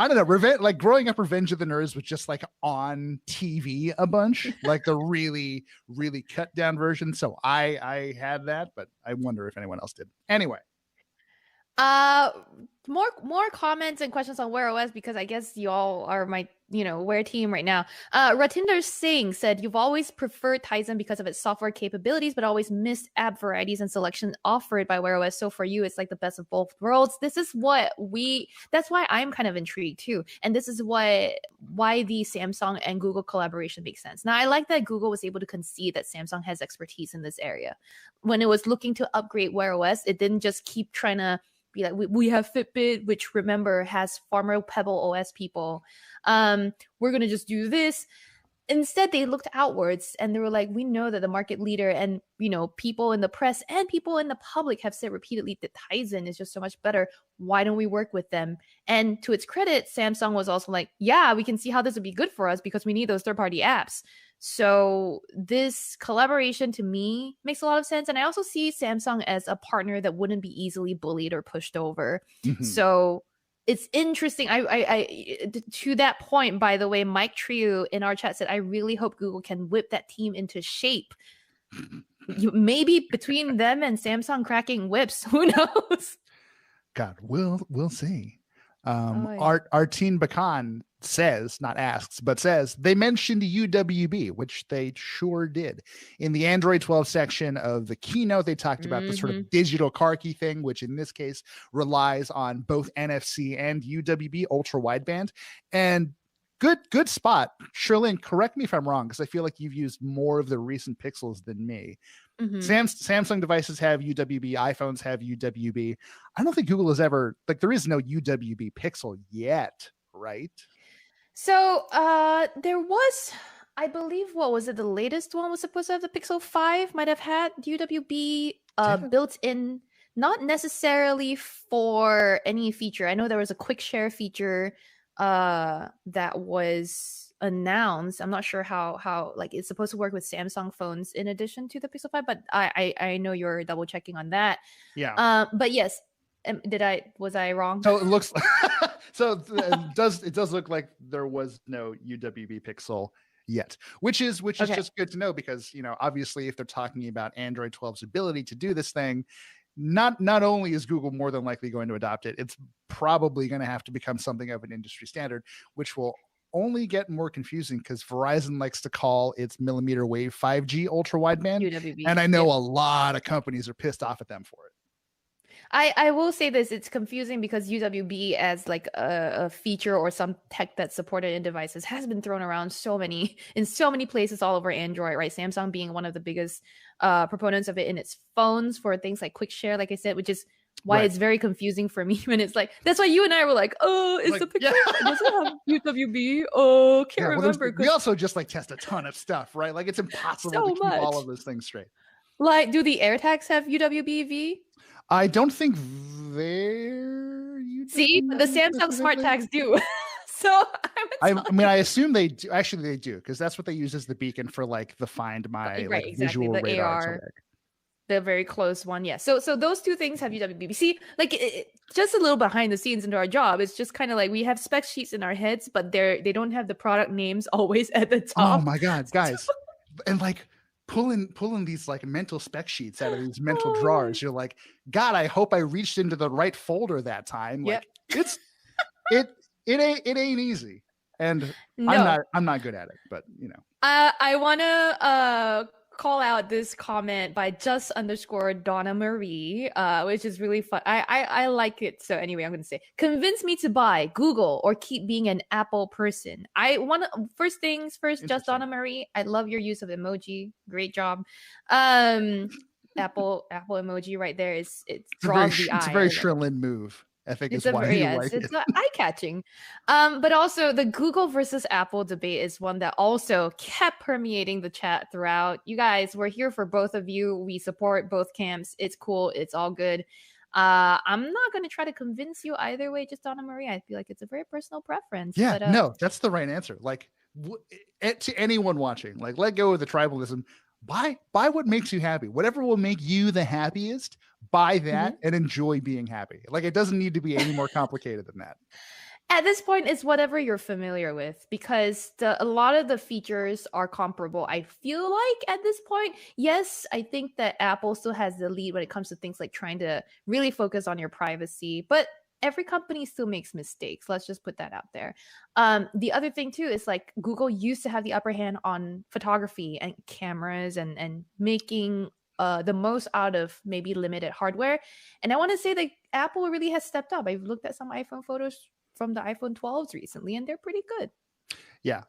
I don't know. Like growing up, Revenge of the Nerds was just like on TV a bunch, like the really, really cut down version. So I had that, but I wonder if anyone else did. Anyway. More comments and questions on Wear OS, because I guess y'all are my Wear team right now. Ratinder Singh said, you've always preferred Tizen because of its software capabilities, but always missed app varieties and selection offered by Wear OS. So for you, it's like the best of both worlds. This is that's why I'm kind of intrigued too. And this is why the Samsung and Google collaboration makes sense. Now, I like that Google was able to concede that Samsung has expertise in this area. When it was looking to upgrade Wear OS, it didn't just keep trying to be like, we have Fitbit, which remember has former Pebble OS people. We're going to just do this. Instead, they looked outwards and they were like, we know that the market leader and, people in the press and people in the public have said repeatedly that Tizen is just so much better. Why don't we work with them? And to its credit, Samsung was also like, yeah, we can see how this would be good for us because we need those third-party apps. So this collaboration to me makes a lot of sense. And I also see Samsung as a partner that wouldn't be easily bullied or pushed over. Mm-hmm. So it's interesting. I to that point, by the way, Mike Trieu in our chat said, I really hope Google can whip that team into shape. Maybe between them and Samsung cracking whips, who knows? God, we'll see. Artin Bakan says, not asks, but says they mentioned UWB, which they sure did. In the Android 12 section of the keynote, they talked about the sort of digital car key thing, which in this case relies on both NFC and UWB ultra wideband. And good spot. Sherlyn, correct me if I'm wrong, because I feel like you've used more of the recent Pixels than me. Mm-hmm. Samsung devices have UWB, iPhones have UWB. I don't think Google has ever, there is no UWB Pixel yet, right? So there was, I believe, what was it? The latest one was supposed to have the Pixel 5, might have had UWB built in, not necessarily for any feature. I know there was a quick share feature that was announced. I'm not sure how it's supposed to work with Samsung phones in addition to the Pixel 5, but I know you're double checking on that. Yeah. But yes, was I wrong? So it looks so it does look like there was no UWB Pixel yet, which is okay. Just good to know, because obviously if they're talking about Android 12's ability to do this thing, not only is Google more than likely going to adopt it, it's probably going to have to become something of an industry standard, which will only get more confusing because Verizon likes to call its millimeter wave 5G ultra wideband, UWB, and I know a lot of companies are pissed off at them for it. I will say this, it's confusing because UWB as a feature or some tech that's supported in devices has been thrown around in so many places all over Android, right? Samsung being one of the biggest proponents of it in its phones for things like quick share, like I said, which is why it's very confusing for me when it's like, that's why you and I were like, oh, is the Pixel, does it have UWB? Oh, can't remember. We also just test a ton of stuff, right? It's impossible to keep all of those things straight. Do the AirTags have UWB-V? I don't think they're See, the Samsung Smart Tags do. So I assume they do. Actually, they do, because that's what they use as the beacon for the Find My right, exactly, visual the radar. AR. the very close one. Yeah. So those two things have UWB. See, like just a little behind the scenes into our job. It's just kind of like we have spec sheets in our heads, but they don't have the product names always at the top. Oh my God, guys. And like pulling these like mental spec sheets out of these mental drawers. You're like, God, I hope I reached into the right folder that time. Like it ain't easy. And No. I'm not good at it, but you know. I want to call out this comment by _Donna Marie, which is really fun. I like it. So anyway, I'm going to say, convince me to buy Google or keep being an Apple person. I want to, first things first, just Donna Marie. I love your use of emoji. Great job. Apple emoji right there it draws the eye. It's a very Shrillin move. I think it's it's eye-catching. But also the Google versus Apple debate is one that also kept permeating the chat throughout. You guys, we're here for both of you. We support both camps. It's cool. It's all good. I'm not going to try to convince you either way, just Donna Marie. I feel like it's a very personal preference. Yeah, but, no, that's the right answer. Like to anyone watching, like let go of the tribalism. Buy what makes you happy. Whatever will make you the happiest, buy that and enjoy being happy. Like it doesn't need to be any more complicated than that. At this point, it's whatever you're familiar with, because a lot of the features are comparable. I feel like at this point, yes, I think that Apple still has the lead when it comes to things like trying to really focus on your privacy, but every company still makes mistakes. Let's just put that out there. The other thing too is like Google used to have the upper hand on photography and cameras and making the most out of maybe limited hardware. And I want to say that Apple really has stepped up. I've looked at some iPhone photos from the iPhone 12s recently, and they're pretty good. Yeah.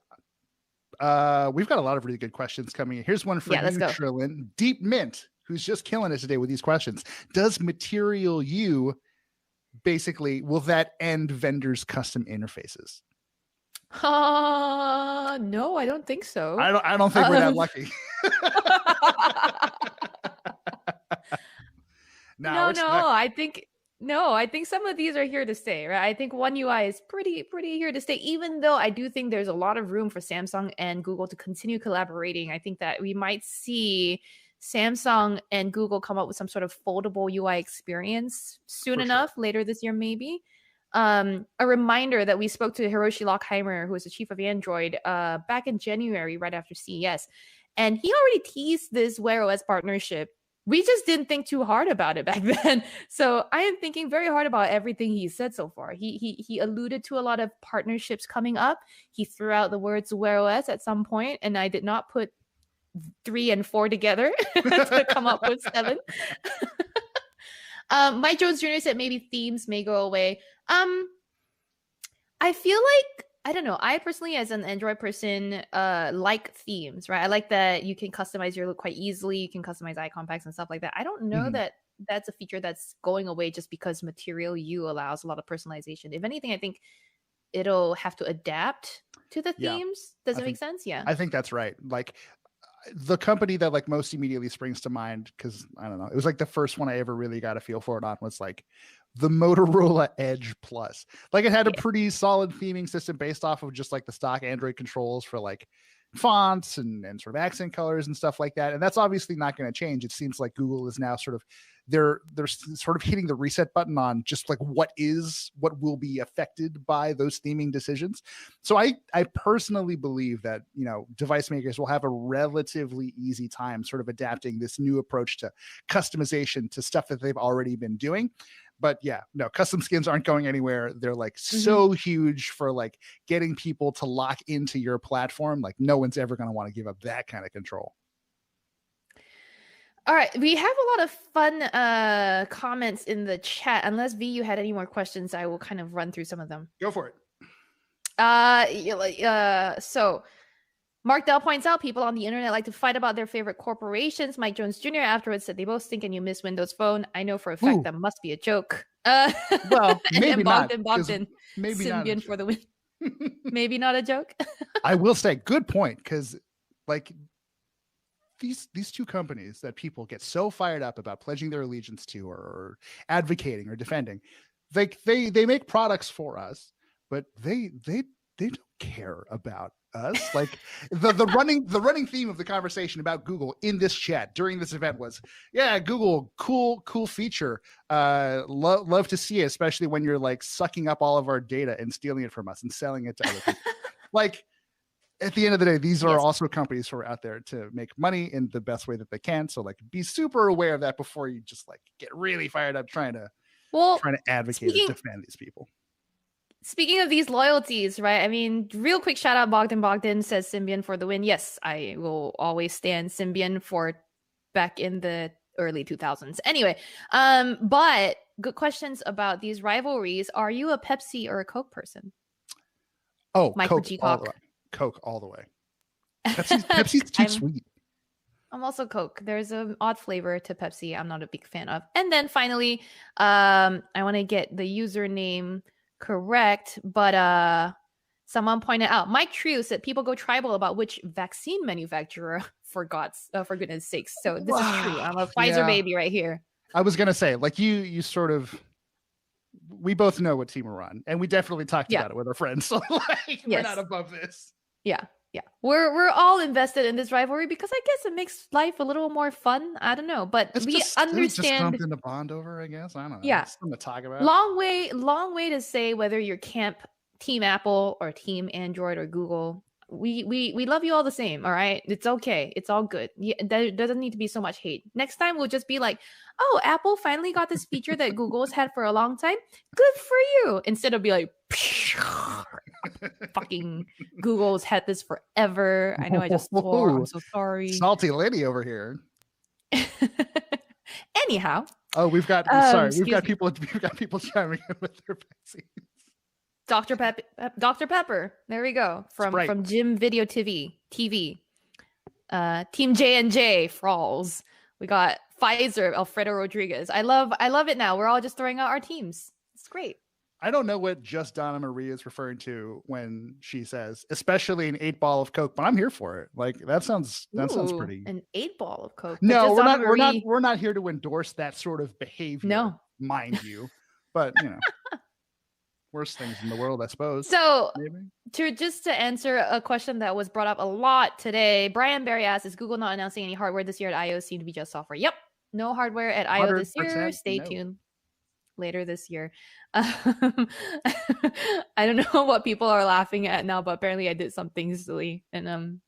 We've got a lot of really good questions coming in. Here's one for you, Shrillin. Deep Mint, who's just killing us today with these questions. Does Material U basically, will that end vendors' custom interfaces? No, I don't think so. I don't think we're that lucky. I think some of these are here to stay, right? I think One UI is pretty here to stay, even though I do think there's a lot of room for Samsung and Google to continue collaborating. I think that we might see Samsung and Google come up with some sort of foldable UI experience soon enough, later this year, maybe. A reminder that we spoke to Hiroshi Lockheimer, who is the chief of Android, back in January, right after CES. And he already teased this Wear OS partnership. We just didn't think too hard about it back then. So I am thinking very hard about everything he said so far. He alluded to a lot of partnerships coming up. He threw out the words Wear OS at some point, and I did not put 3 and 4 together to come up with 7. Mike Jones Jr. said maybe themes may go away. I feel like, I don't know, I personally as an Android person like themes, right? I like that you can customize your look quite easily. You can customize icon packs and stuff like that. I don't know that that's a feature that's going away just because Material U allows a lot of personalization. If anything, I think it'll have to adapt to the themes. Does it make sense? Yeah. I think that's right. Like the company that like most immediately springs to mind, because I don't know, it was like the first one I ever really got a feel for it on, was like the Motorola Edge Plus. Like it had a pretty solid theming system based off of just like the stock Android controls for like fonts and sort of accent colors and stuff like that. And that's obviously not going to change. It seems like Google is now sort of they're sort of hitting the reset button on just like what will be affected by those theming decisions. So I personally believe that, you know, device makers will have a relatively easy time sort of adapting this new approach to customization to stuff that they've already been doing. But yeah, no, custom skins aren't going anywhere. They're like so huge for like getting people to lock into your platform. Like no one's ever going to want to give up that kind of control. All right, we have a lot of fun comments in the chat. Unless V, you had any more questions, I will kind of run through some of them. Go for it. So Mark Dell points out people on the internet like to fight about their favorite corporations. Mike Jones Jr. afterwards said they both stink and you miss Windows Phone. I know for a fact that must be a joke. Well, maybe not. Maybe Symbian not for the win. Maybe not a joke. I will say, good point, because like these two companies that people get so fired up about pledging their allegiance to or advocating or defending, like they make products for us, but they they don't care about us. Like the running theme of the conversation about Google in this chat during this event was, yeah, Google, cool feature. Love to see it, especially when you're like sucking up all of our data and stealing it from us and selling it to other people. Like at the end of the day, these are also companies who are out there to make money in the best way that they can. So like be super aware of that before you just like get really fired up trying to advocate and defend these people. Speaking of these loyalties, right? I mean, real quick shout out Bogdan says Symbian for the win. Yes, I will always stand Symbian for back in the early 2000s. Anyway, but good questions about these rivalries. Are you a Pepsi or a Coke person? Oh, Michael Coke G. all Cock. the way. Coke all the way. Pepsi's too sweet. I'm also Coke. There's an odd flavor to Pepsi I'm not a big fan of. And then finally, I want to get the username correct, but someone pointed out, Mike True said people go tribal about which vaccine manufacturer for goodness sakes. So this is true. I'm a Pfizer baby right here. I was gonna say, like you sort of, we both know what team we're on, and we definitely talked about it with our friends. So like we're not above this. Yeah. We're all invested in this rivalry because I guess it makes life a little more fun. I don't know, but we understand. Just something to bond over, I guess. I don't know. Yeah, something to talk about. Long way to say whether you're team Apple or team Android or Google. We love you all the same. All right, it's okay. It's all good. Yeah, there doesn't need to be so much hate. Next time we'll just be like, oh, Apple finally got this feature that Google's had for a long time. Good for you. Instead of be like, fucking Google's had this forever. I know I just swore. I'm so sorry. Salty lady over here. Anyhow. Oh, we've got people chiming in with their vaccines. Dr. Pepper. There we go. From Jim Video TV. Team J&J Fralls. We got Pfizer, Alfredo Rodriguez. I love it now. We're all just throwing out our teams. It's great. I don't know what Just Donna Marie is referring to when she says, especially an 8-ball of Coke, but I'm here for it. Like that sounds pretty. An 8-ball of Coke. No, we're not here to endorse that sort of behavior. No, mind you, but you know, worst things in the world, I suppose. So to answer a question that was brought up a lot today, Brian Berry asks, is Google not announcing any hardware this year at I/O? Seem to be just software. Yep, no hardware at I/O this year. Stay tuned. Later this year. I don't know what people are laughing at now, but apparently I did something silly and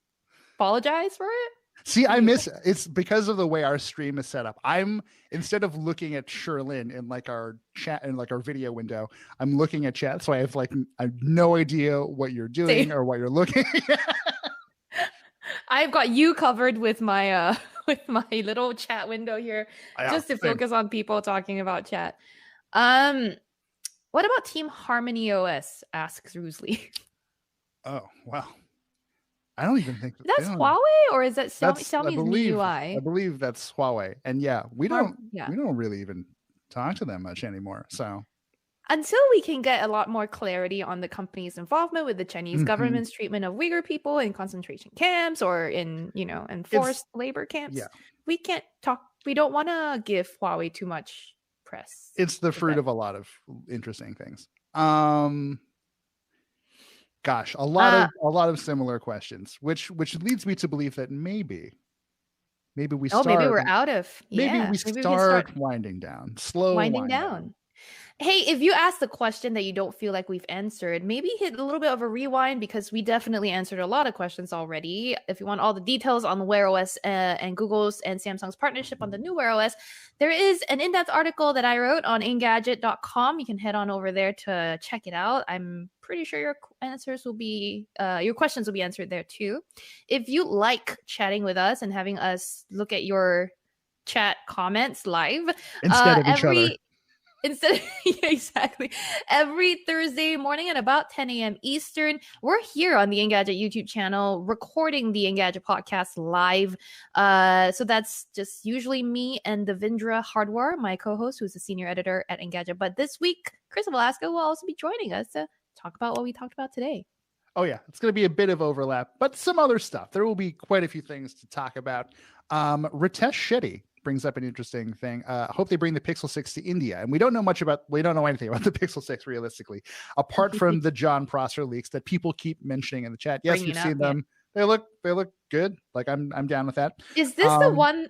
apologize for it. See, it's because of the way our stream is set up. Instead of looking at Sherlyn in like our chat and like our video window, I'm looking at chat. So I have no idea what you're doing or what you're looking at. I've got you covered with my little chat window here just to focus on people talking about chat. What about Team Harmony OS? Asks Roosley. Oh, wow. I don't even think that's Huawei, or is that Xiaomi's MIUI? I believe that's Huawei. And we don't really even talk to them much anymore. So until we can get a lot more clarity on the company's involvement with the Chinese government's treatment of Uyghur people in concentration camps or in forced labor camps, we can't talk. We don't want to give Huawei too much press. It's the fruit of a lot of interesting things. Gosh, a lot of similar questions, which leads me to believe that maybe we start. Maybe we're out of. Maybe we start winding down. Winding down. Hey, if you ask the question that you don't feel like we've answered, maybe hit a little bit of a rewind because we definitely answered a lot of questions already. If you want all the details on the Wear OS and Google's and Samsung's partnership on the new Wear OS, there is an in-depth article that I wrote on Engadget.com. You can head on over there to check it out. I'm pretty sure your questions will be answered there too. If you like chatting with us and having us look at your chat comments live instead of each other. Exactly. Every Thursday morning at about 10 a.m. Eastern, we're here on the Engadget YouTube channel recording the Engadget podcast live. So that's just usually me and Devindra Hardwar, my co-host, who's the senior editor at Engadget. But this week, Chris Velasco will also be joining us to talk about what we talked about today. Oh, yeah. It's going to be a bit of overlap, but some other stuff. There will be quite a few things to talk about. Ritesh Shetty brings up an interesting thing. Hope they bring the Pixel 6 to India. And we don't know anything about the Pixel 6 realistically, apart from the John Prosser leaks that people keep mentioning in the chat. Yes, we've seen them. They look good. Like I'm down with that. Is this the one?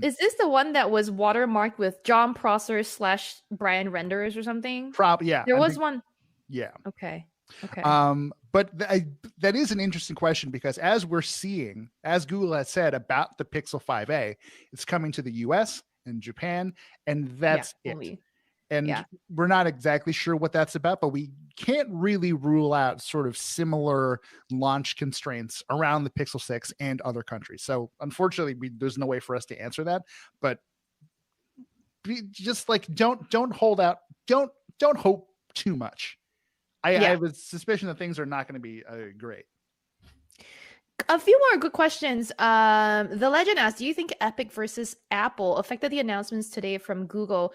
Is this the one that was watermarked with John Prosser / Brian Renderers or something? Yeah. There was one. Yeah. Okay. But that is an interesting question, because as Google has said about the Pixel 5a, it's coming to the US and Japan, and that's it. Only. And we're not exactly sure what that's about, but we can't really rule out sort of similar launch constraints around the Pixel 6 and other countries. So unfortunately, there's no way for us to answer that. But just like don't hold out, don't hope too much. I have a suspicion that things are not going to be great. A few more good questions. The Legend asks, do you think Epic versus Apple affected the announcements today from Google?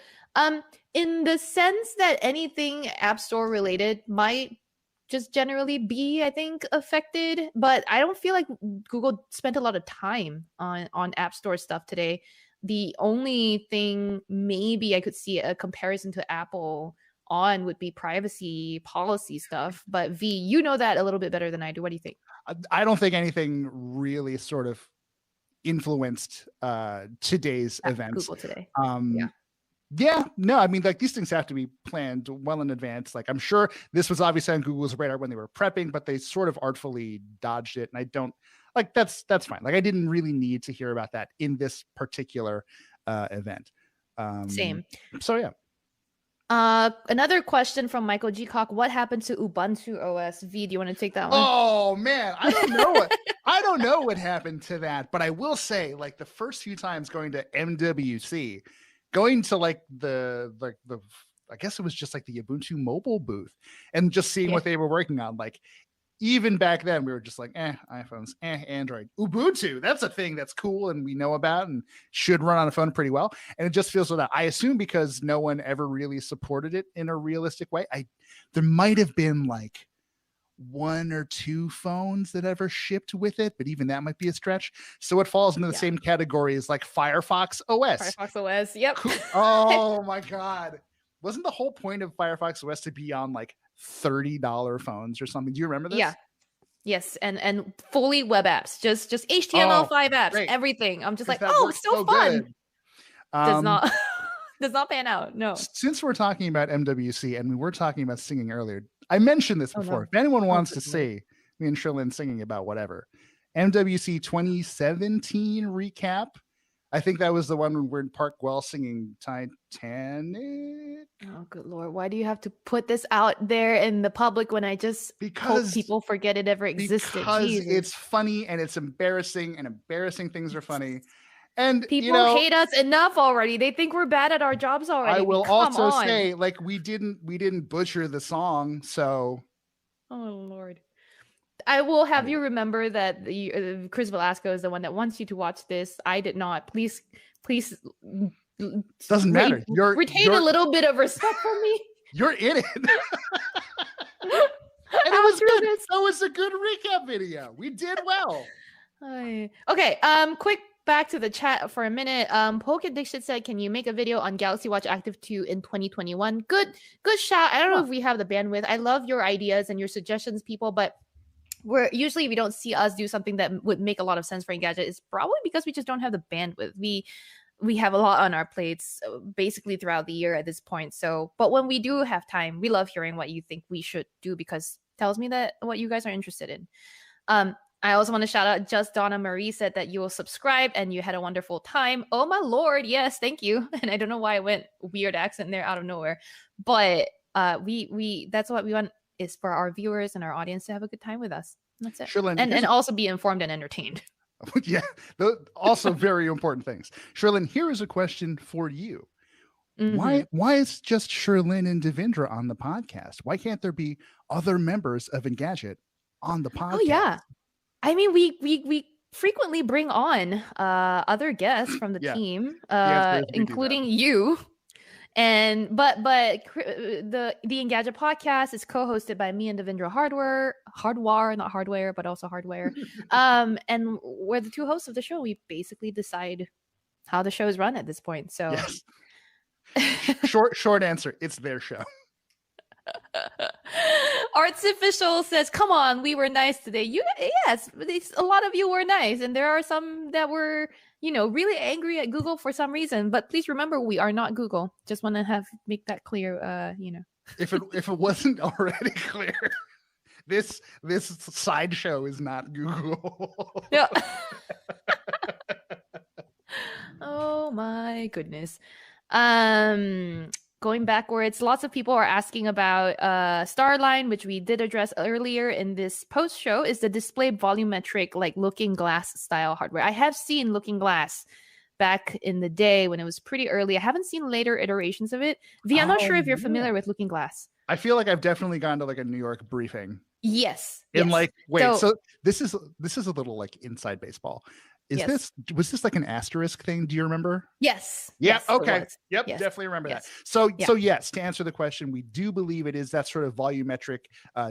In the sense that anything App Store related might just generally be, I think, affected. But I don't feel like Google spent a lot of time on App Store stuff today. The only thing maybe I could see a comparison to Apple on would be privacy policy stuff. But V, you know that a little bit better than I do. What do you think? I don't think anything really sort of influenced today's events. Google today. No, I mean, like, these things have to be planned well in advance. Like, I'm sure this was obviously on Google's radar when they were prepping, but they sort of artfully dodged it. And I don't like, that's fine. Like, I didn't really need to hear about that in this particular event. Same. So yeah. Another question from Michael G. Cock. What happened to Ubuntu OS? V, do you want to take that one? Oh man, I don't know I don't know what happened to that, but I will say, like, the first few times going to MWC, going to like the I guess it was just like the Ubuntu mobile booth, and just seeing what they were working on, like, even back then we were just like, iPhones, Android. Ubuntu, that's a thing that's cool and we know about and should run on a phone pretty well. And it just feels like that. I assume because no one ever really supported it in a realistic way. There might have been like 1 or 2 phones that ever shipped with it, but even that might be a stretch. So it falls into the same category as like Firefox OS. Firefox OS, yep. Oh my God. Wasn't the whole point of Firefox OS to be on like $30 phones or something? Do you remember this? Yeah. Yes, and fully web apps, just HTML5 apps, great. Everything. I'm just like, it's so fun. Does not pan out. No. Since we're talking about MWC and we were talking about singing earlier, I mentioned this before. If anyone wants to see me and Sherlyn singing about whatever, MWC 2017 recap. I think that was the one when we're in Park Guel singing Titanic. Oh, good Lord. Why do you have to put this out there in the public when I just hope people forget it ever existed? Because it's funny and it's embarrassing, and embarrassing things are funny. And people hate us enough already. They think we're bad at our jobs already. I will also say, like, we didn't butcher the song, so. Oh, Lord. I will have you remember that Chris Velasco is the one that wants you to watch this. I did not. Please. Doesn't matter. Retain a little bit of respect from me. You're in it. And it was good. That was a good recap video. We did well. Okay. Quick back to the chat for a minute. Poke Addiction said, "Can you make a video on Galaxy Watch Active 2 in 2021?" Good shout. I don't know if we have the bandwidth. I love your ideas and your suggestions, people, but if you don't see us do something that would make a lot of sense for Engadget, it's probably because we just don't have the bandwidth. We have a lot on our plates basically throughout the year at this point. So, but when we do have time, we love hearing what you think we should do, because it tells me that what you guys are interested in. I also want to shout out, Just Donna Marie said that you will subscribe and you had a wonderful time. Oh my Lord, yes, thank you. And I don't know why I went weird accent there out of nowhere, but we that's what we want, is for our viewers and our audience to have a good time with us. That's it. Sherlyn, and also be informed and entertained. Yeah, also very important things. Sherlyn, here is a question for you. Mm-hmm. Why is just Sherlyn and Devindra on the podcast? Why can't there be other members of Engadget on the podcast? Oh yeah, I mean, we frequently bring on other guests from the team, including you. And but the Engadget podcast is co-hosted by me and Devindra Hardware, not hardware, but also hardware. And we're the two hosts of the show. We basically decide how the show is run at this point. So yes. short answer, it's their show. Arts Official says, come on, we were nice today. Yes, a lot of you were nice, and there are some that were, really angry at Google for some reason. But please remember, we are not Google. Just want to make that clear. If it wasn't already clear, this sideshow is not Google. Yeah. Oh my goodness. Going backwards, lots of people are asking about Starline, which we did address earlier in this post show. Is the display volumetric, like Looking Glass style hardware? I have seen Looking Glass back in the day when it was pretty early. I haven't seen later iterations of it. V, I'm not sure if you're familiar with Looking Glass. I feel like I've definitely gone to like a New York briefing. Yes. So this is a little like inside baseball. Was this like an asterisk thing? Do you remember? Yes. Yeah. Yes, okay. Yep. Yes. Definitely remember Yes. that. So yes, to answer the question, we do believe it is that sort of volumetric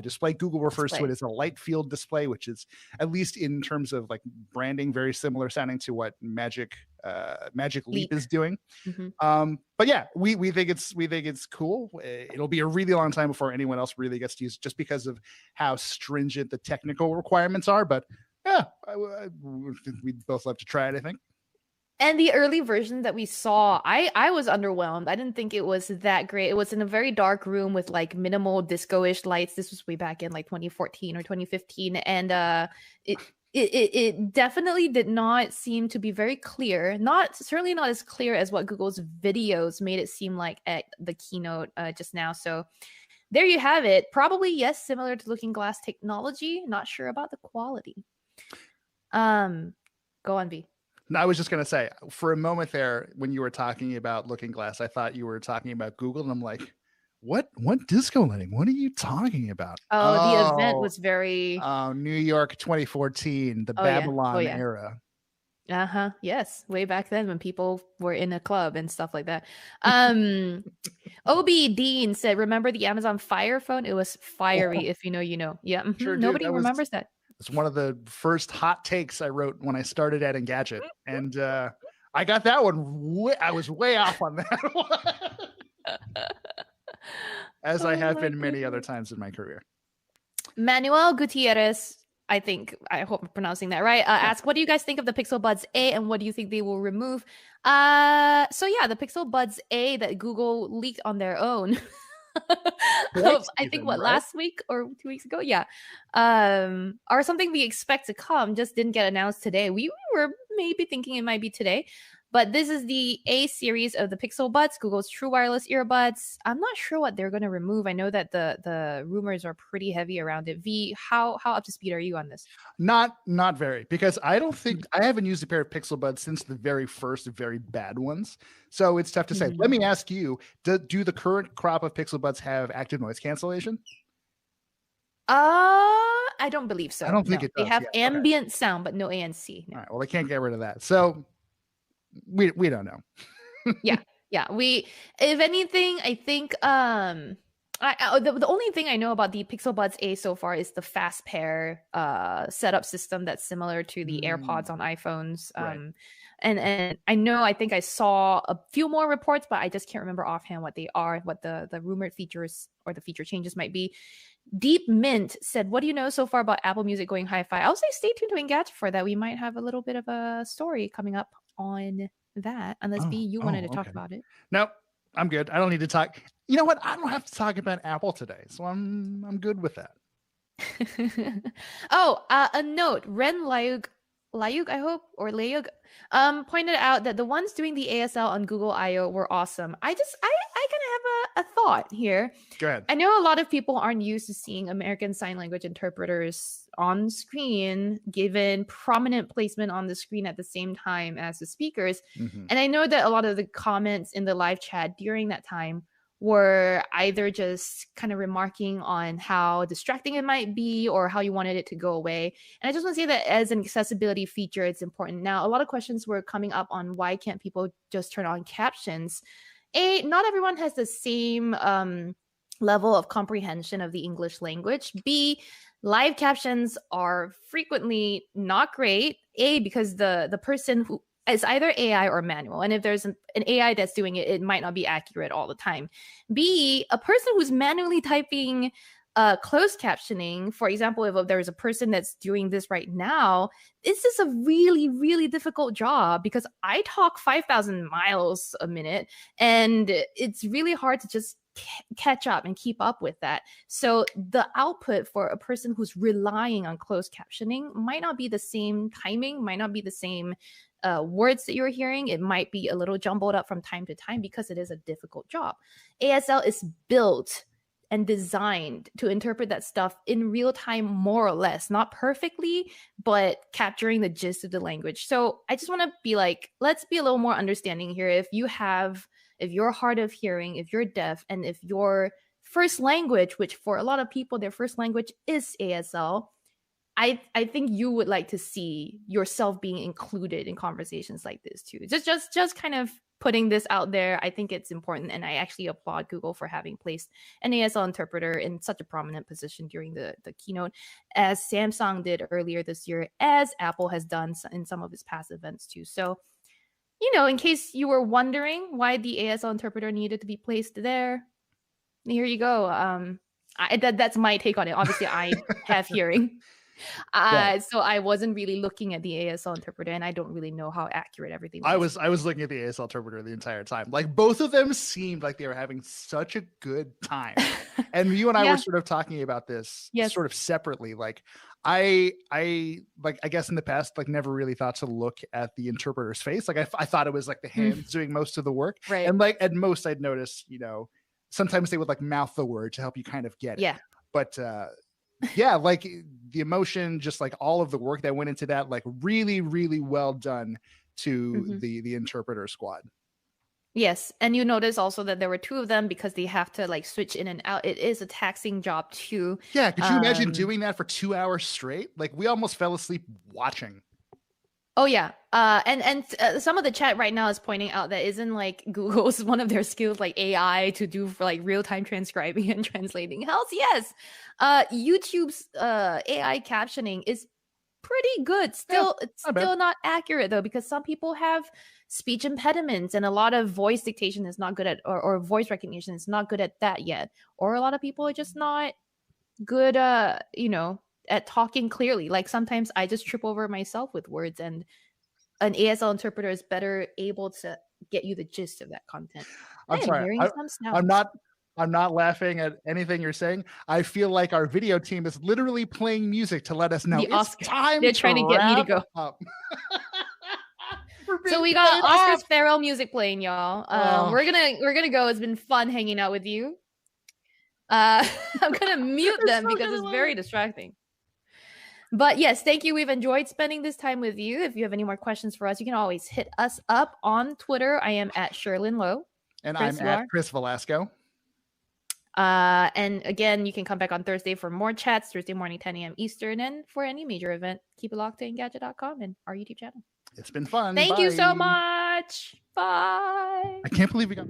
display. Google refers to it as a light field display, which is, at least in terms of like branding, very similar sounding to what Magic Leap is doing. Mm-hmm. But yeah, we think it's cool. It'll be a really long time before anyone else really gets to use it, just because of how stringent the technical requirements are. But yeah, we'd both love to try it, I think. And the early version that we saw, I was underwhelmed. I didn't think it was that great. It was in a very dark room with like minimal disco-ish lights. This was way back in like 2014 or 2015. And it definitely did not seem to be very clear. Certainly not as clear as what Google's videos made it seem like at the keynote just now. So there you have it. Probably, yes, similar to Looking Glass technology. Not sure about the quality. Go on, V. No, I was just going to say, for a moment there, when you were talking about Looking Glass, I thought you were talking about Google, and I'm like, what disco lighting? What are you talking about? The event was very... New York 2014, the Babylon era. Uh-huh. Yes. Way back then when people were in a club and stuff like that. Obi Dean said, remember the Amazon Fire phone? It was fiery. If you know, you know. Yeah. Mm-hmm. Sure, nobody remembers that. It's one of the first hot takes I wrote when I started at Engadget. And I got that one. I was way off on that one. As I have been many other times in my career. Manuel Gutierrez, I hope I'm pronouncing that right, ask, what do you guys think of the Pixel Buds A and what do you think they will remove? So yeah, the Pixel Buds A that Google leaked on their own. I think last week or 2 weeks ago, or something we expect to come, just didn't get announced today. We were maybe thinking it might be today, but this is the A series of the Pixel Buds, Google's true wireless earbuds. I'm not sure what they're going to remove. I know that the rumors are pretty heavy around it. V, how up to speed are you on this? Not very, because I don't think I haven't used a pair of Pixel Buds since the very first very bad ones. So it's tough to say. Let me ask you, do the current crop of Pixel Buds have active noise cancellation? I don't believe so. I don't think it does. They have ambient sound, but no ANC. No. All right. Well, they can't get rid of that. So we don't know. Yeah. If anything, I think the only thing I know about the Pixel Buds A so far is the fast pair setup system that's similar to the AirPods on iPhones. Right. And I think I saw a few more reports, but I just can't remember offhand what they are, what the rumored features or the feature changes might be. Deep Mint said, what do you know so far about Apple Music going hi-fi? I'll say stay tuned to Engadget for that. We might have a little bit of a story coming up on that, unless B, you wanted to talk about it. Nope, I'm good. I don't need to talk. You know what? I don't have to talk about Apple today, so I'm good with that. A note. Ren Layug, I hope, or Layug, pointed out that the ones doing the ASL on Google I/O were awesome. I kind of have a thought here. Go ahead. I know a lot of people aren't used to seeing American Sign Language interpreters on screen, given prominent placement on the screen at the same time as the speakers. Mm-hmm. And I know that a lot of the comments in the live chat during that time were either just kind of remarking on how distracting it might be or how you wanted it to go away. And I just want to say that as an accessibility feature, it's important. Now, a lot of questions were coming up on why can't people just turn on captions? A, not everyone has the same level of comprehension of the English language. B, live captions are frequently not great. A, because the person who, it's either AI or manual. And if there's an AI that's doing it, it might not be accurate all the time. B, a person who's manually typing closed captioning, for example, if there's a person that's doing this right now, this is a really, really difficult job because I talk 5,000 miles a minute, and it's really hard to just catch up and keep up with that. So the output for a person who's relying on closed captioning might not be the same timing, might not be the same words that you're hearing. It might be a little jumbled up from time to time because it is a difficult job. ASL is built and designed to interpret that stuff in real time, more or less, not perfectly, but capturing the gist of the language. So I just want to be like, let's be a little more understanding here. If you're hard of hearing, if you're deaf, and if your first language, which for a lot of people, their first language is ASL, I think you would like to see yourself being included in conversations like this too. Just kind of putting this out there. I think it's important, and I actually applaud Google for having placed an ASL interpreter in such a prominent position during the keynote, as Samsung did earlier this year, as Apple has done in some of its past events too. So, in case you were wondering why the ASL interpreter needed to be placed there, here you go. That's my take on it. Obviously, I have hearing. So I wasn't really looking at the ASL interpreter, and I don't really know how accurate everything was. I was looking at the ASL interpreter the entire time. Like, both of them seemed like they were having such a good time. And you and I were sort of talking about this sort of separately. Like, I guess in the past, like, never really thought to look at the interpreter's face. Like, I thought it was like the hands doing most of the work. Right. And like at most I'd notice, sometimes they would like mouth the word to help you kind of get it. Yeah. But yeah, like the emotion, just like all of the work that went into that, like really, really well done to the interpreter squad. Yes, and you notice also that there were two of them because they have to like switch in and out. It is a taxing job too. Yeah, could you imagine doing that for 2 hours straight? Like, we almost fell asleep watching. Oh yeah, and some of the chat right now is pointing out that isn't like Google's one of their skills like AI to do for like real-time transcribing and translating. Hells yes, YouTube's AI captioning is pretty good. Still, it's still not accurate though, because some people have speech impediments, and a lot of voice dictation is not good at, or voice recognition is not good at that yet, or a lot of people are just not good, at talking clearly. Like, sometimes I just trip over myself with words, and an ASL interpreter is better able to get you the gist of that content. I'm sorry. I'm not laughing at anything you're saying. I feel like our video team is literally playing music to let us know it's time. They're trying to get me to go up. So we got Oscar's farewell music playing, y'all. We're gonna go. It's been fun hanging out with you. I'm gonna mute them because it's very distracting. But yes, thank you. We've enjoyed spending this time with you. If you have any more questions for us, you can always hit us up on Twitter. I am at Sherlyn Lowe. And Chris, I'm at Chris Velasco. And again, you can come back on Thursday for more chats, Thursday morning, 10 a.m. Eastern. And for any major event, keep it locked to Engadget.com and our YouTube channel. It's been fun. Thank Bye. you so much. Bye. I can't believe we got...